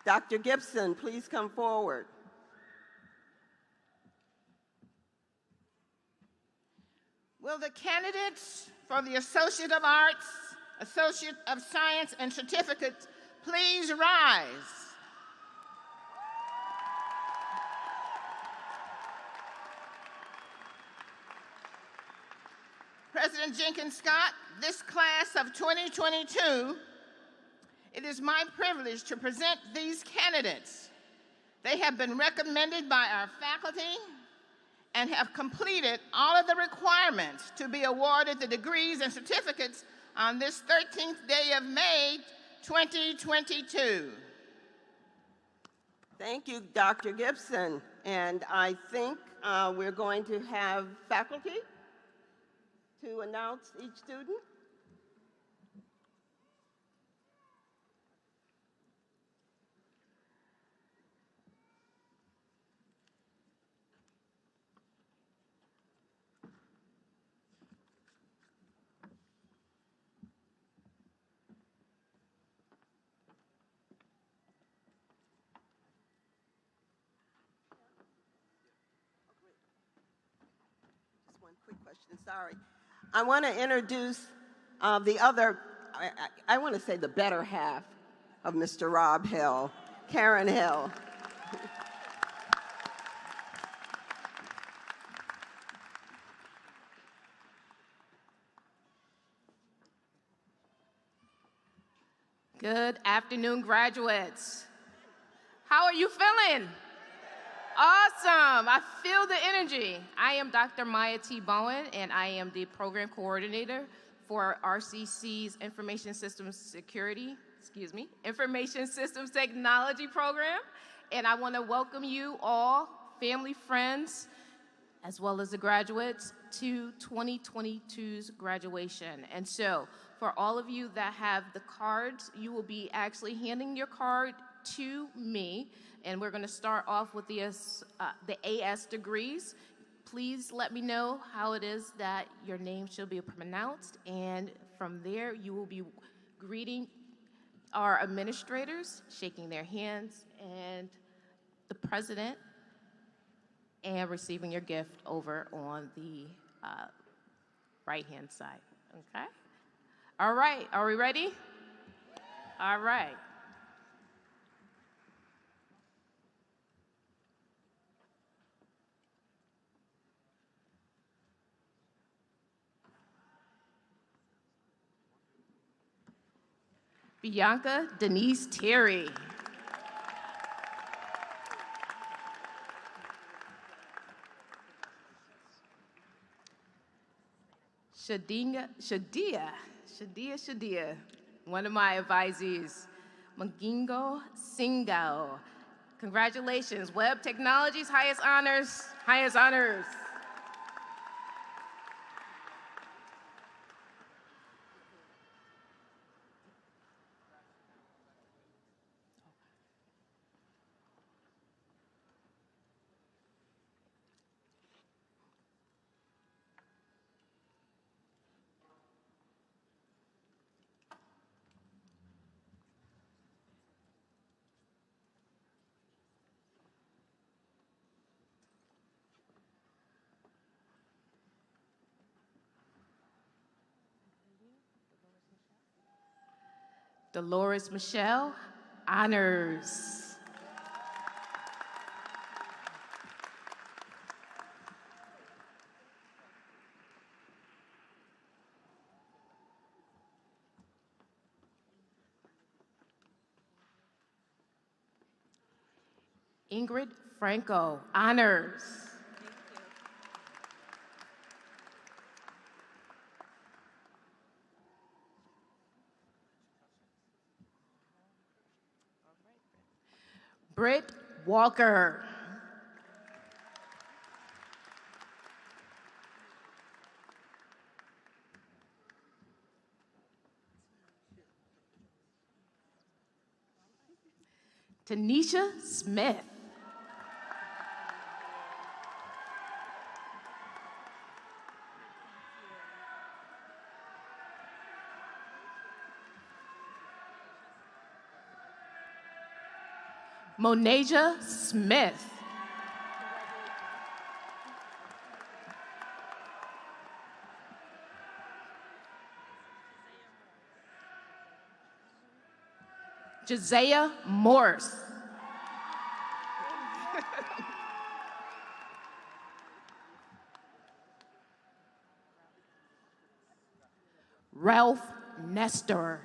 Dr. Gibson, please come forward. Will the candidates for the Associate of Arts, Associate of Science, and Certificates please rise? President Jenkins Scott, this class of 2022, it is my privilege to present these candidates. They have been recommended by our faculty and have completed all of the requirements to be awarded the degrees and certificates on this 13th day of May, 2022. Thank you, Dr. Gibson. And I think we're going to have faculty to announce each student. Quick question, sorry. I want to introduce the other, I want to say the better half of Mr. Rob Hale, Karen Hale. Good afternoon, graduates. How are you feeling? Awesome. I feel the energy. I am Dr. Maya T. Bowen, and I am the program coordinator for RCC's Information Systems Technology program. And I want to welcome you all, family, friends, as well as the graduates, to 2022's graduation. And so, for all of you that have the cards, you will be actually handing your card to me. And we're going to start off with the AS degrees. Please let me know how it is that your name should be pronounced. And from there, you will be greeting our administrators, shaking their hands, and the president, and receiving your gift over on the right-hand side, okay? All right, are we ready? All right. Bianca Denise Terry. Shadia, one of my advisees. Magingo Singao. Congratulations, Web Technologies, highest honors, highest honors. Dolores Michelle, honors. Ingrid Franco, honors. Britt Walker. Tanisha Smith. Monaja Smith. Josiah Morse. Ralph Nestor.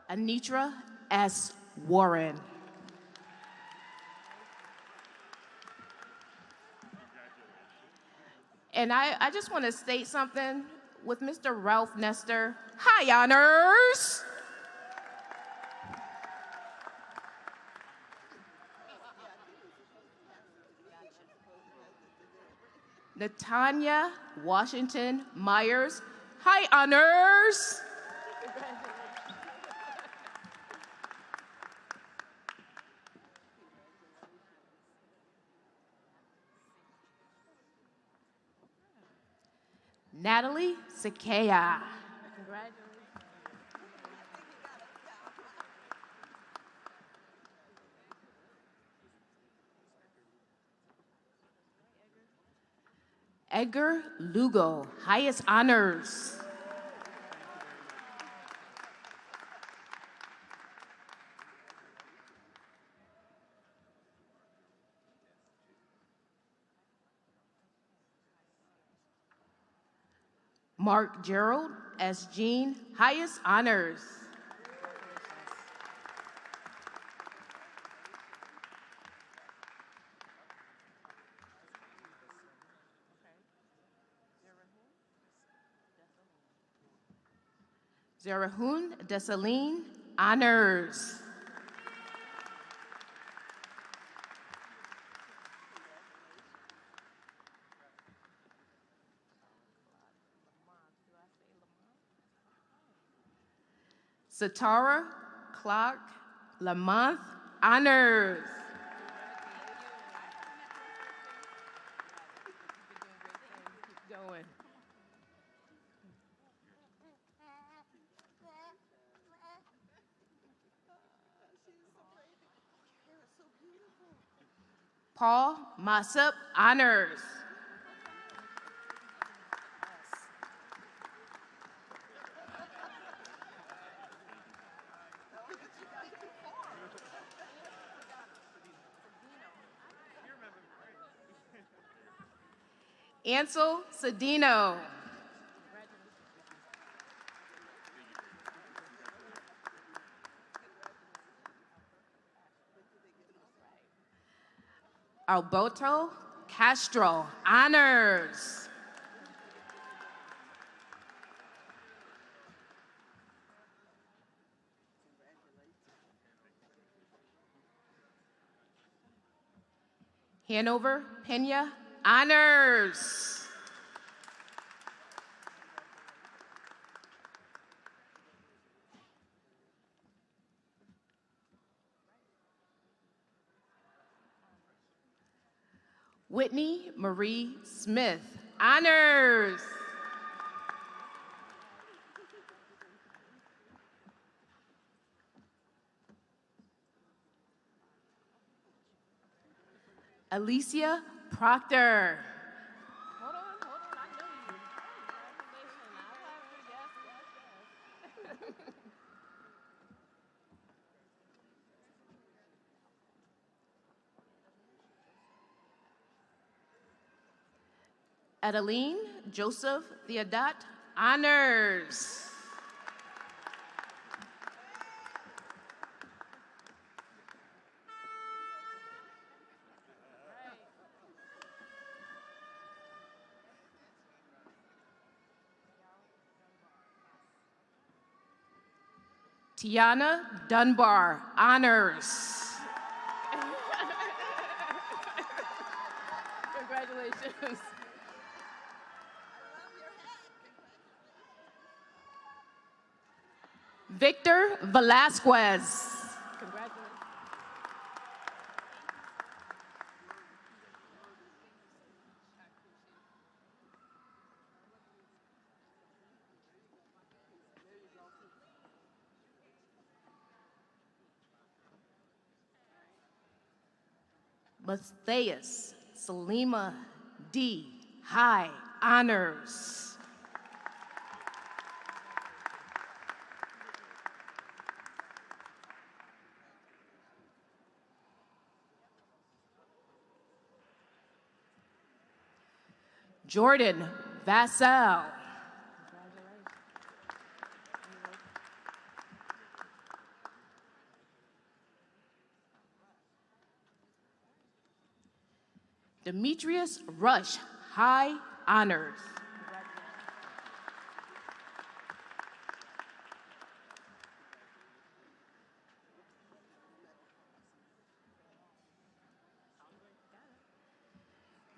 Anitra S. Warren. And I just want to state something with Mr. Ralph Nestor. Hi, honors. Natanya Washington Myers. Hi, honors. Natalie Sakea. Edgar Lugo, highest honors. Mark Gerald S. Jean, highest honors. Zerahun Desaline, honors. Satara Clark Lamont, honors. Paul Mossop, honors. Ansel Cedino. Alberto Castro, honors. Hanover Pena, honors. Whitney Marie Smith, honors. Alicia Proctor. Hold on, I know you. Congratulations. Adeline Joseph Theodat, honors. Tiana Dunbar, honors. Congratulations. Victor Velasquez. Congratulations. Matthias Salima D. High Honors. Jordan Vassell. Demetrius Rush, High Honors.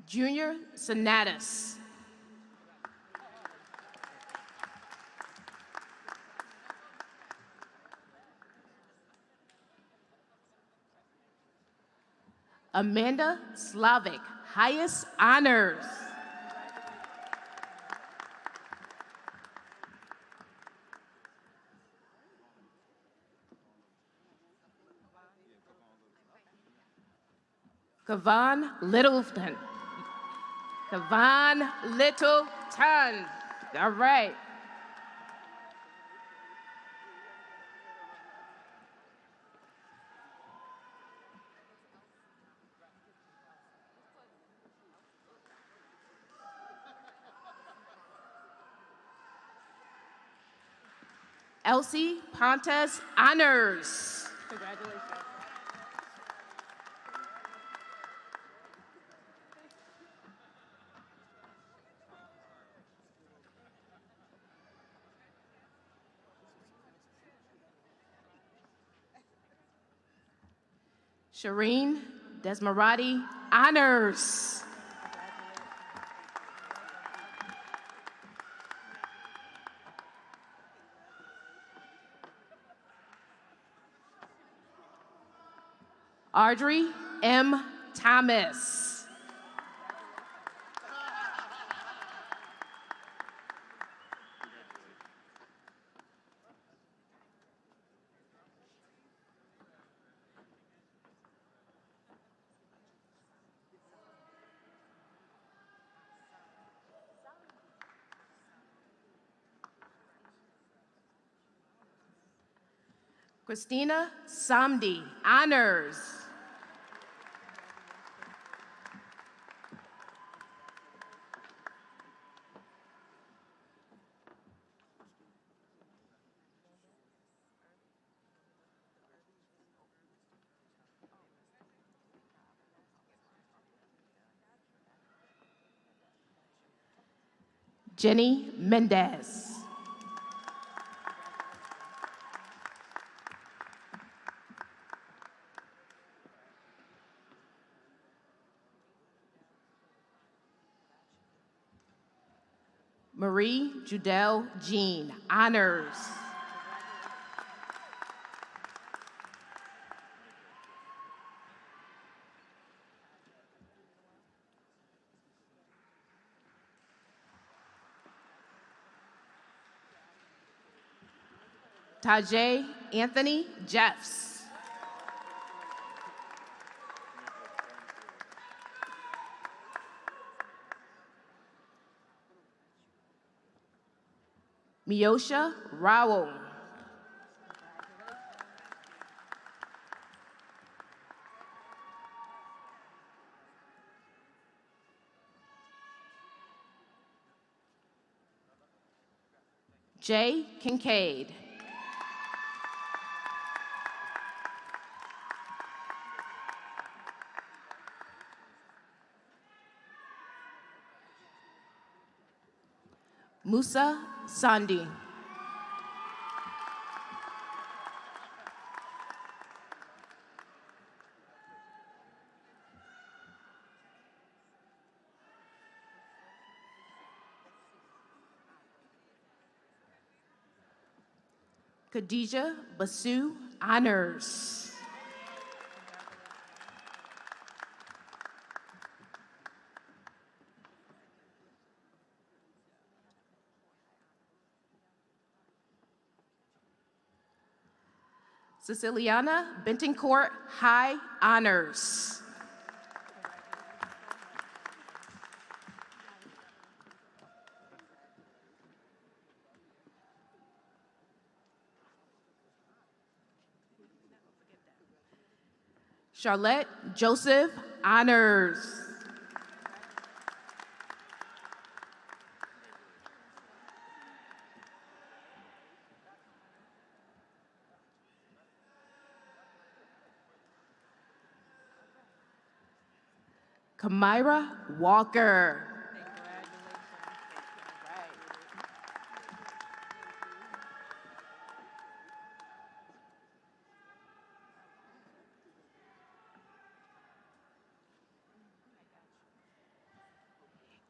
Junior Sonatus. Amanda Slavic, highest honors. Kavan Littleton. Kavan Littleton. All right. Elsie Pontes Honors. Congratulations. Shireen Desmarati Honors. Audrey M. Thomas. Christina Samdi, honors. Jenny Mendez. Marie Judelle Jean, honors. Tajay Anthony Jeffs. Miosha Rowell. Jay Kincaid. Musa Sandi. Khadija Basu, honors. Ceciliana Bentoncourt, high honors. Charlotte Joseph, honors. Kamira Walker.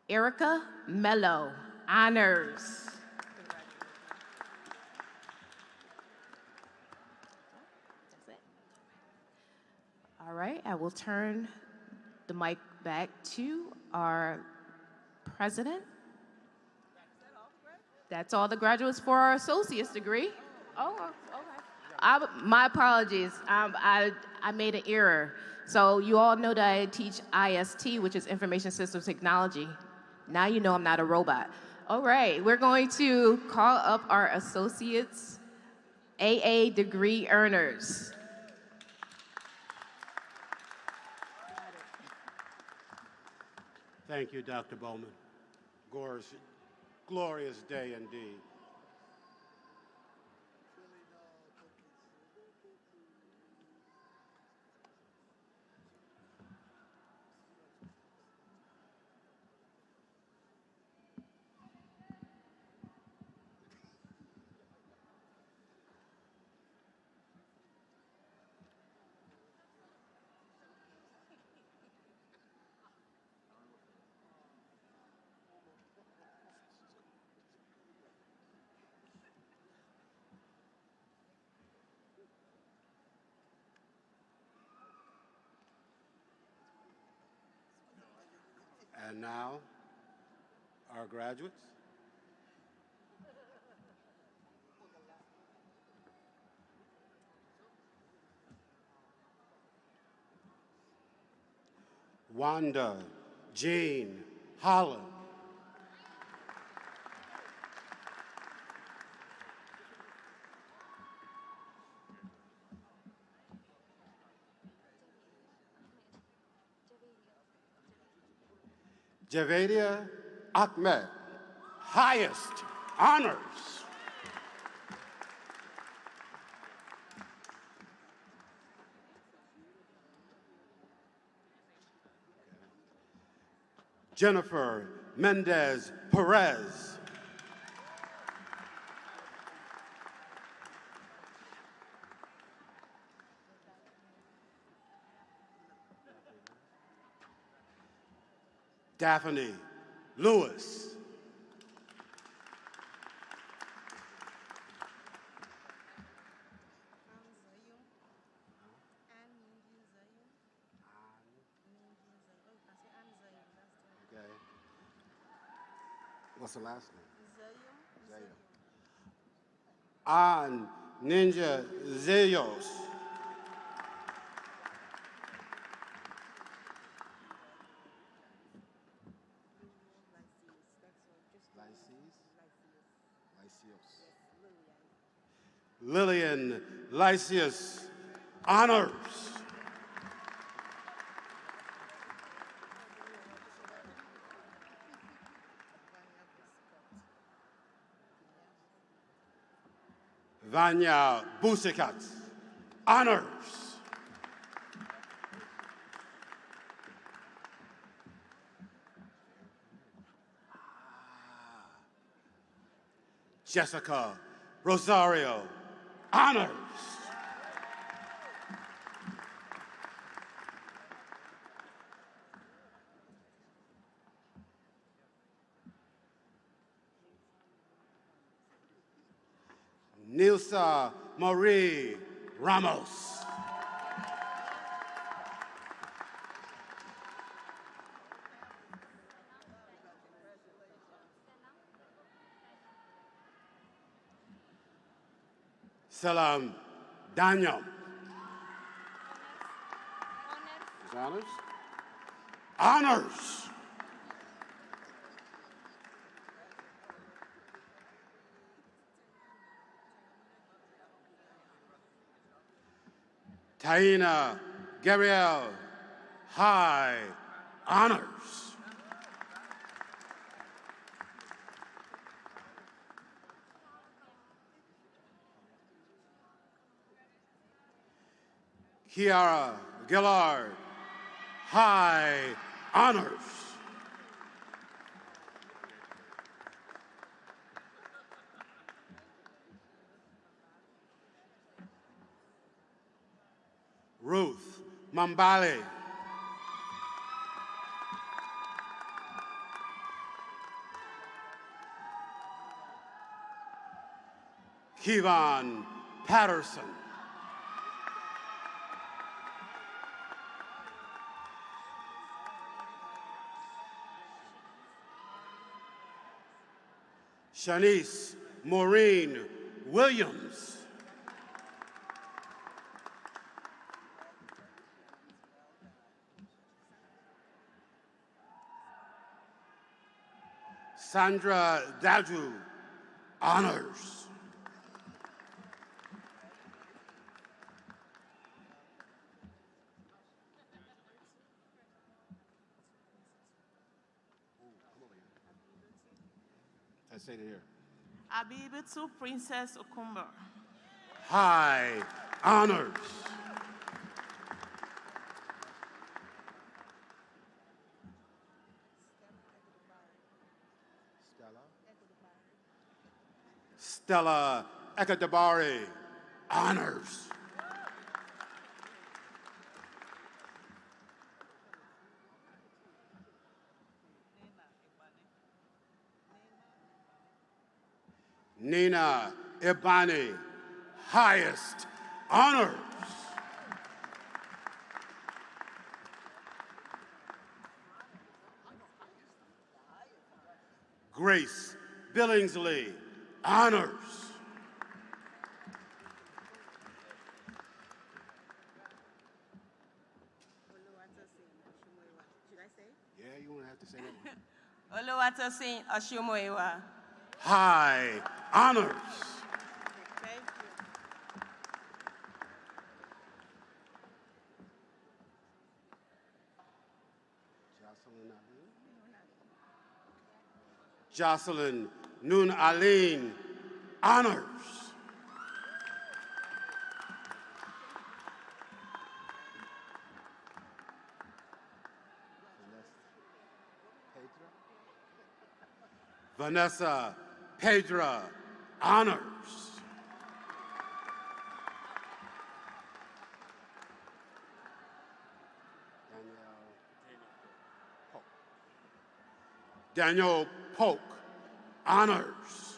Erica Mello, honors. All right, I will turn the mic back to our president. That's all the graduates for our associate's degree. Oh, okay. My apologies. I made an error. So you all know that I teach IST, which is Information Systems Technology. Now you know I'm not a robot. All right, we're going to call up our associates AA degree earners. Thank you, Dr. Bowman. Glorious day indeed. And now, our graduates. Wanda Jean Holland. Javadia Ahmed, highest honors. Jennifer Mendez Perez. Daphne Lewis. Okay. What's the last name? An Ninja Zayos. Lillian Lysius, honors. Vanya Busikat, honors. Jessica Rosario, honors. Nilsa Marie Ramos. Salam Daniel. Honors? Honors. Taina Gabrielle, high honors. Kiara Gillard, high honors. Ruth Mambale, Kevon Patterson, Shanice Maureen Williams, Sandra Daju, honors. I say it here. Abibitsu Princess Okumba. High honors. Stella Ekadabari, honors. Nina Ibani, highest honors. Grace Billingsley, honors. Yeah, you won't have to say that one. Oluwatosin Oshumoewa. High honors. Thank you. Jocelyn Noon Aline, honors. Vanessa Pedra, honors. Daniel Polk, honors.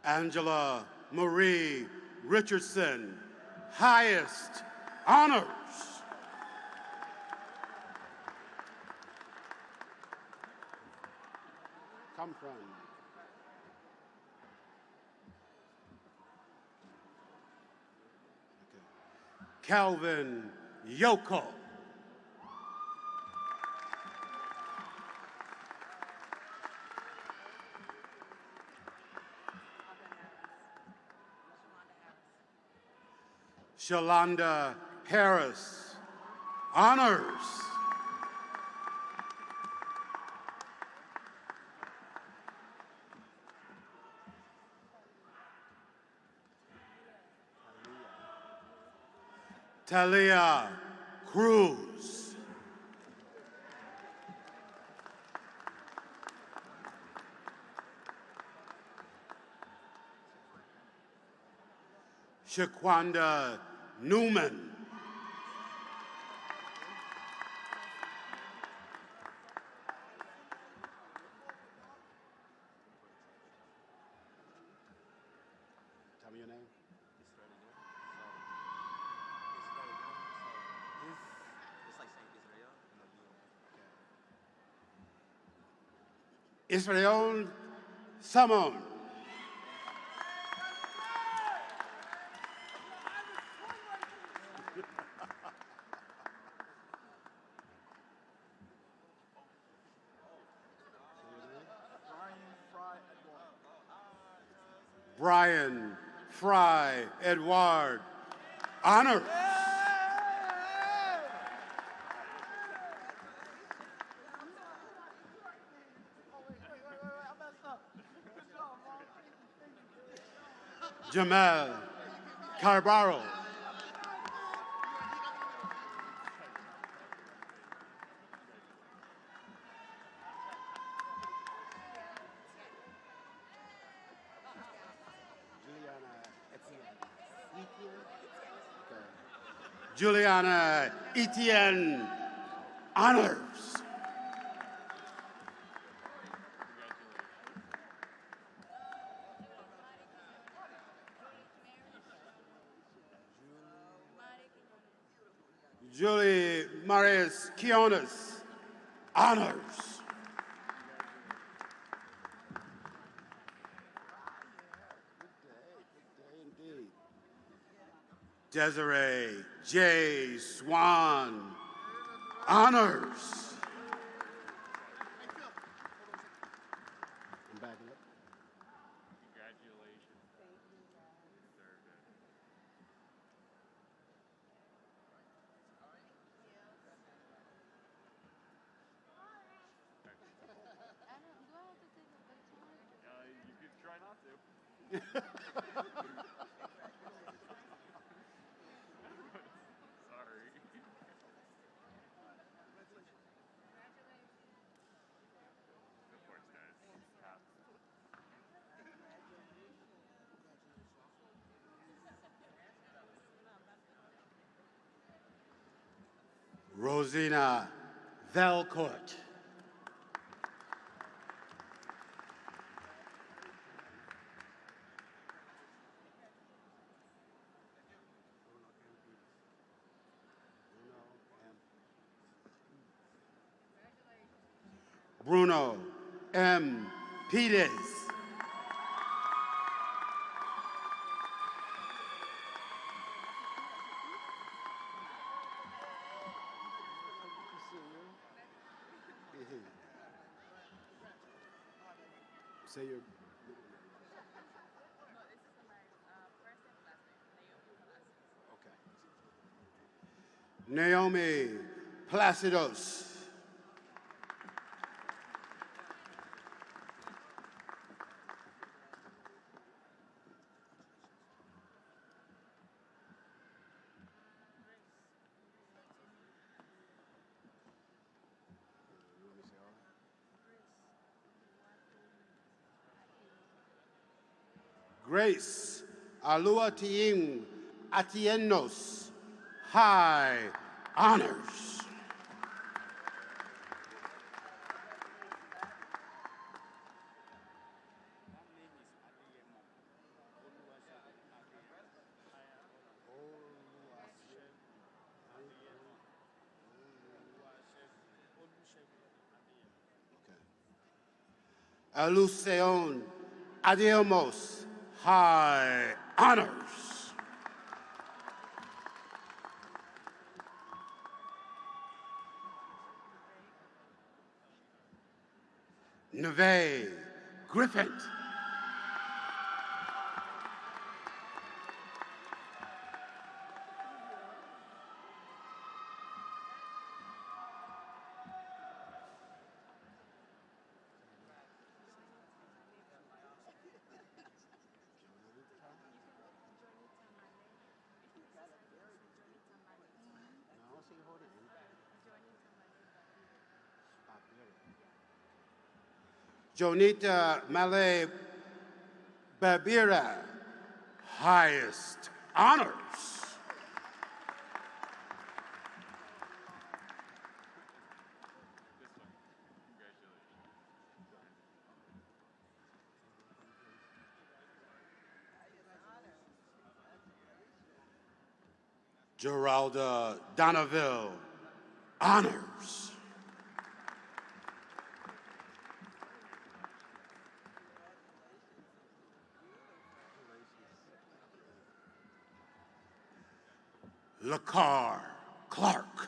Angela Marie Richardson, highest honors. Come from. Calvin Yoko. Shalonda Harris, honors. Talia Cruz. Shaquanda Newman. Tell me your name. Israel Samon. Brian Fry Edward, honors. Jamal Carbaro, Juliana Etienne, honors. Julie Marius Quiones, honors. Desiree J. Swan, honors. Rosina Valcourt. Bruno M. Peters. Say your Naomi Placidos. Grace Aluatiing Atienos, high honors. Aluceon Adiamos, high honors. Neve Griffin. Jonita Malay Babira, highest honors. Geralda Donneville, honors. Lacar Clark.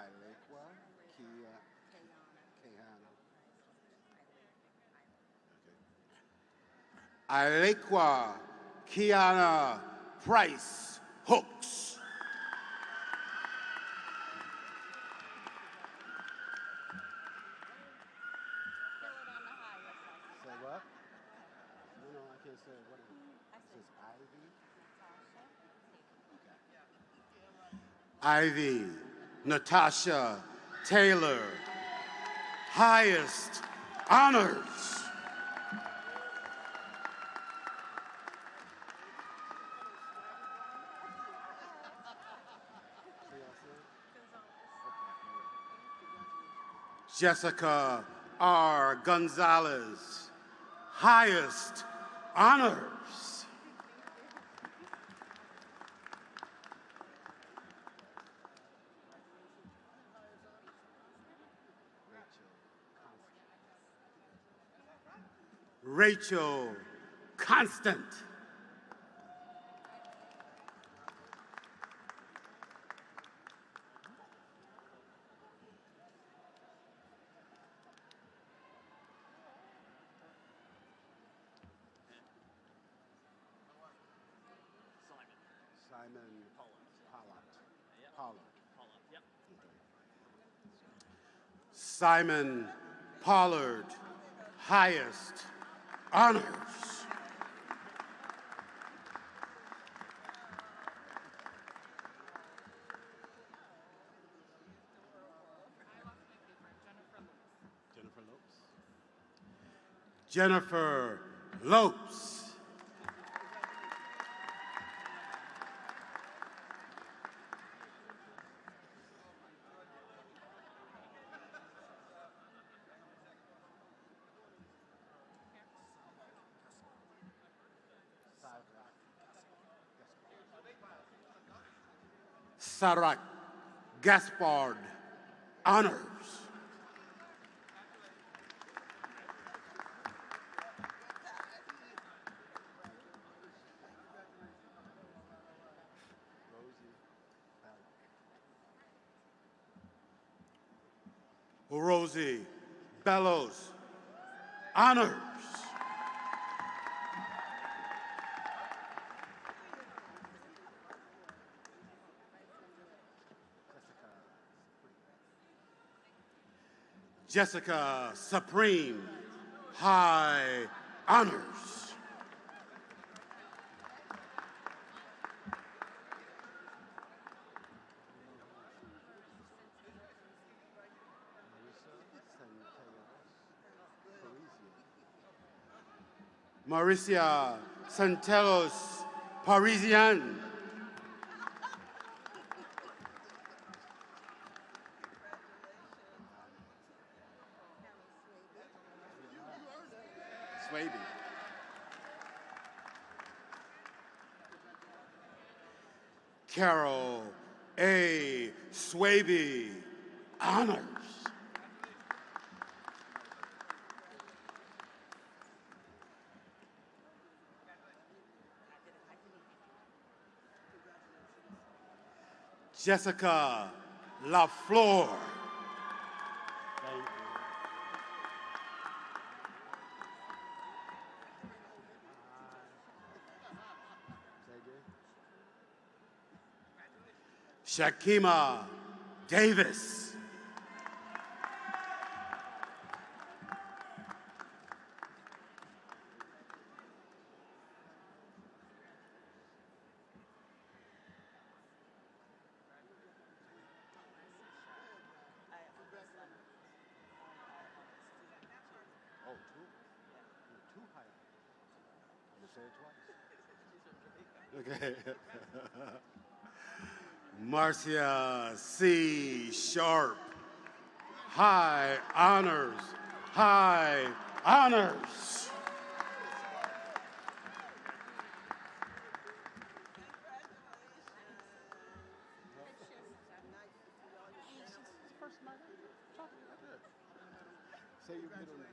Ilequa Keana. Ilequa Kiana Price Hooks. Say what? No, I can't say what. It says Ivy. Ivy Natasha Taylor, highest honors. Jessica R. Gonzalez, highest honors. Rachel Constant. Simon Pollard. Simon Pollard, highest honors. Jennifer Lopes. Sarak Gaspard, honors. Rosie Bellows, honors. Jessica Supreme, high honors. Mauricia Santelos Parisian. Swaby. Carol A. Swaby, honors. Jessica LaFleur. Shakima Davis. Okay. Marcia C. Sharp, high honors, high honors. Say your middle name.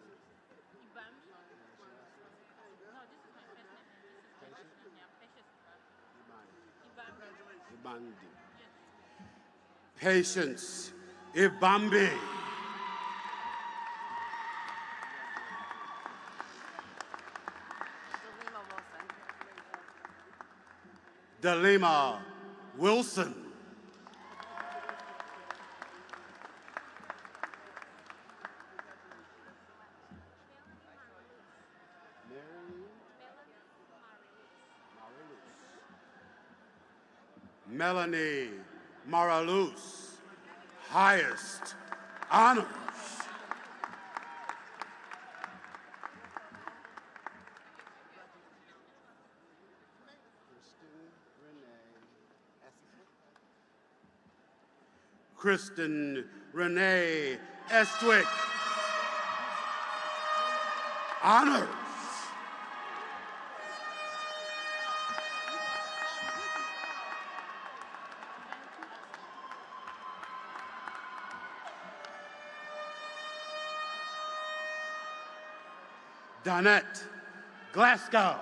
Patience Ibambi. Delima Wilson. Melanie Maraluz, highest honors. Kristen Renee Estwick, honors. Donette Glasgow.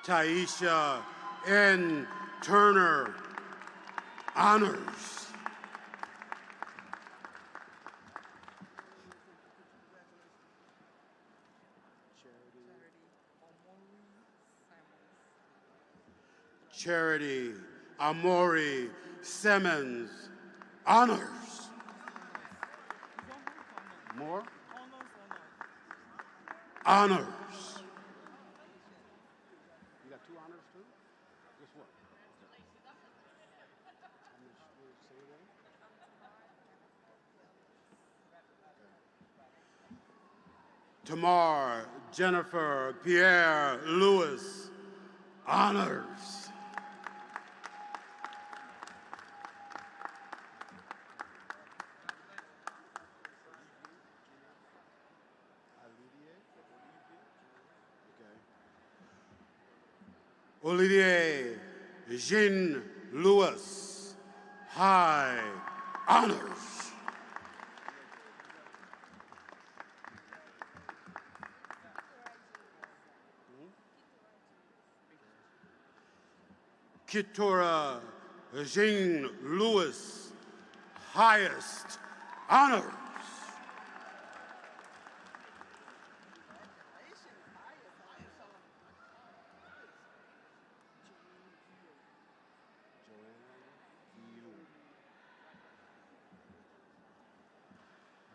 Taisha N. Turner, honors. Charity Amori Simmons, honors. More? Honors. You got 2 honors too? Guess what? Tamar Jennifer Pierre Lewis, honors. Olivier Jean Lewis, high honors. Kitora Jean Lewis, highest honors.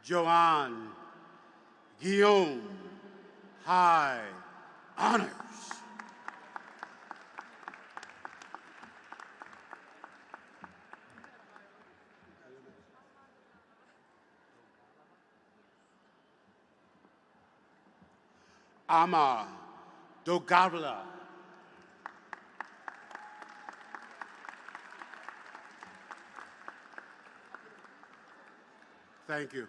Joanne Guillaume, high honors. Ama Dogavla. Thank you.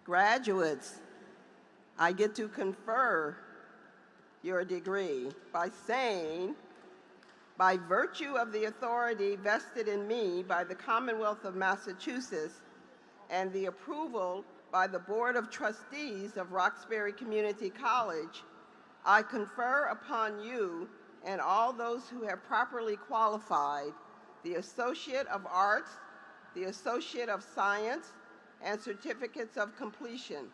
Graduates, I get to confer your degree by saying, by virtue of the authority vested in me by the Commonwealth of Massachusetts and the approval by the Board of Trustees of Roxbury Community College, I confer upon you and all those who have properly qualified the Associate of Arts, the Associate of Science, and certificates of completion,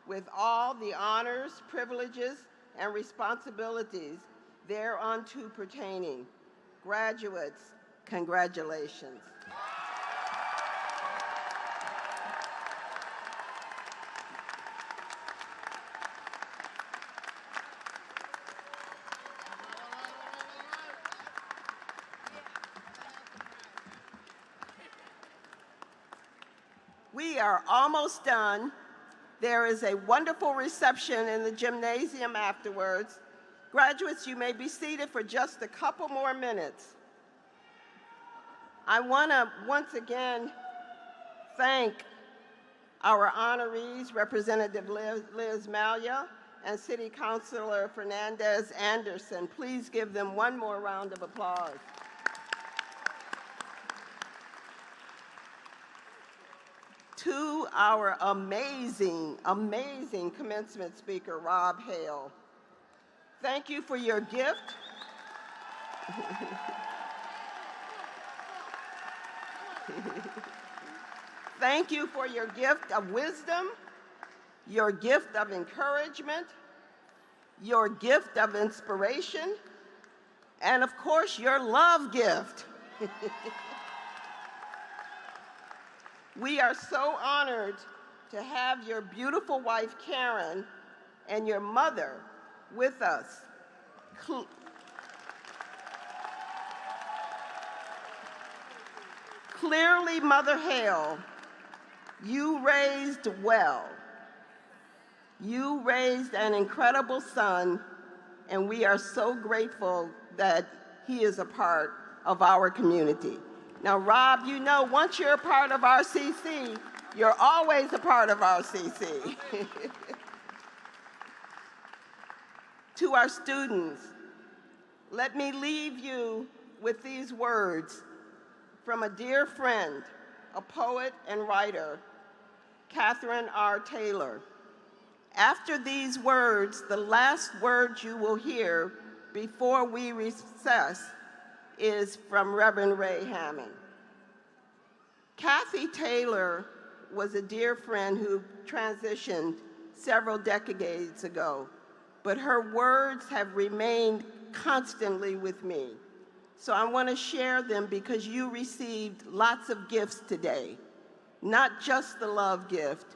with all the honors, privileges, and responsibilities thereunto pertaining. Graduates, congratulations. We are almost done. There is a wonderful reception in the gymnasium afterwards. Graduates, you may be seated for just a couple more minutes. I want to once again thank our honorees, Representative Liz Malia and City Councilor Fernandez Anderson. Please give them one more round of applause. To our amazing, amazing commencement speaker, Rob Hale. Thank you for your gift. Thank you for your gift of wisdom, your gift of encouragement, your gift of inspiration, and of course, your love gift. We are so honored to have your beautiful wife, Karen, and your mother with us. Clearly, Mother Hale, you raised well. You raised an incredible son, and we are so grateful that he is a part of our community. Now, Rob, you know, once you're a part of RCC, you're always a part of RCC. To our students, let me leave you with these words from a dear friend, a poet and writer, Catherine R. Taylor. After these words, the last words you will hear before we recess is from Reverend Ray Hammond. Kathy Taylor was a dear friend who transitioned several decades ago, but her words have remained constantly with me. So I want to share them because you received lots of gifts today, not just the love gift,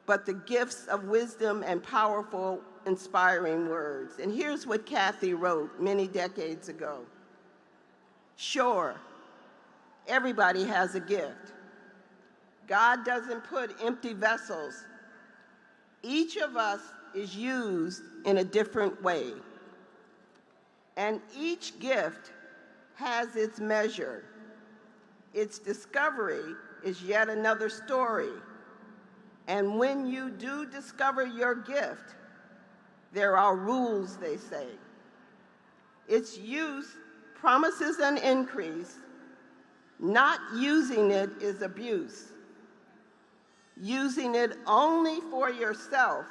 but the gifts of wisdom and powerful, inspiring words. And here's what Kathy wrote many decades ago. Sure, everybody has a gift. God doesn't put empty vessels. Each of us is used in a different way. And each gift has its measure. Its discovery is yet another story. And when you do discover your gift, there are rules, they say. Its use promises an increase. Not using it is abuse. Using it only for yourself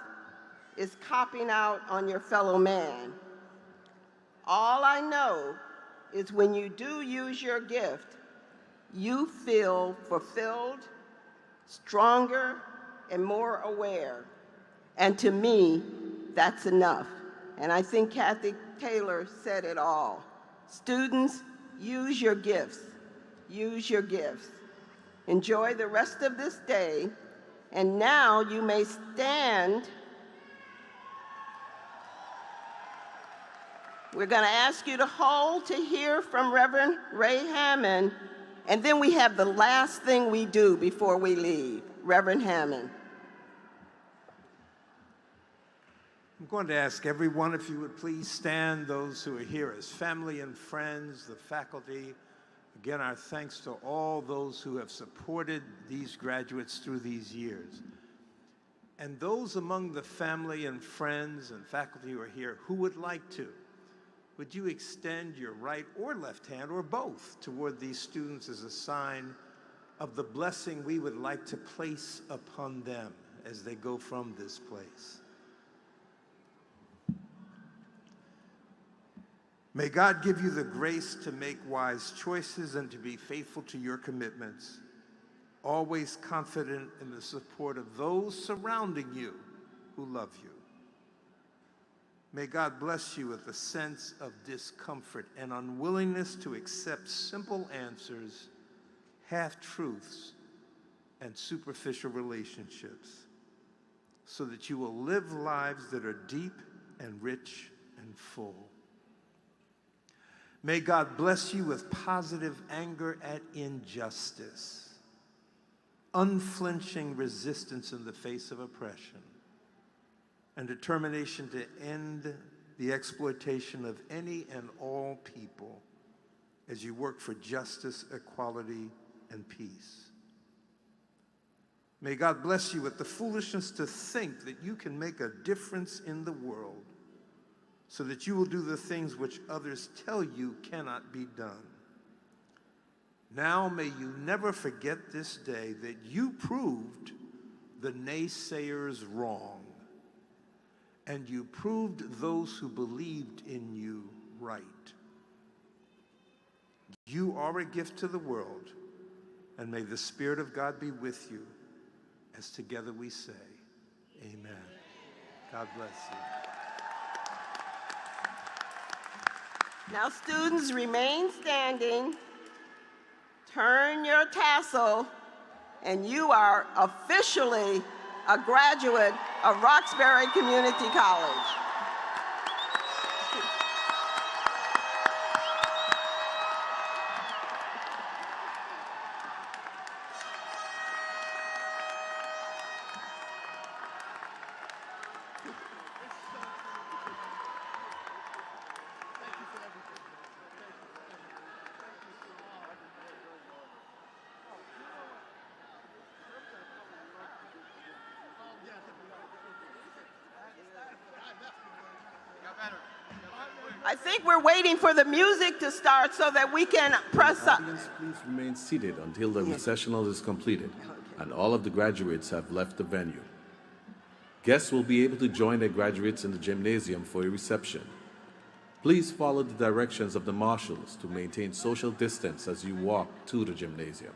is copping out on your fellow man. All I know is when you do use your gift, you feel fulfilled, stronger, and more aware. And to me, that's enough. And I think Kathy Taylor said it all. Students, use your gifts. Use your gifts. Enjoy the rest of this day. And now you may stand. We're going to ask you to hold to hear from Reverend Ray Hammond, and then we have the last thing we do before we leave. Reverend Hammond. I'm going to ask everyone if you would please stand, those who are here as family and friends, the faculty. Again, our thanks to all those who have supported these graduates through these years. And those among the family and friends and faculty who are here who would like to, would you extend your right or left hand, or both, toward these students as a sign of the blessing we would like to place upon them as they go from this place? May God give you the grace to make wise choices and to be faithful to your commitments, always confident in the support of those surrounding you who love you. May God bless you with a sense of discomfort and unwillingness to accept simple answers, half-truths, and superficial relationships, so that you will live lives that are deep and rich and full. May God bless you with positive anger at injustice unflinching resistance in the face of oppression, and determination to end the exploitation of any and all people as you work for justice, equality, and peace. May God bless you with the foolishness to think that you can make a difference in the world so that you will do the things which others tell you cannot be done. Now may you never forget this day that you proved the naysayers wrong, and you proved those who believed in you right. You are a gift to the world, and may the Spirit of God be with you as together we say, amen. God bless you. Now, students, remain standing. Turn your tassel, and you are officially a graduate of Roxbury Community College. I think we're waiting for the music to start so that we can press up. Audience, please remain seated until the recessional is completed and all of the graduates have left the venue. Guests will be able to join their graduates in the gymnasium for a reception. Please follow the directions of the marshals to maintain social distance as you walk to the gymnasium.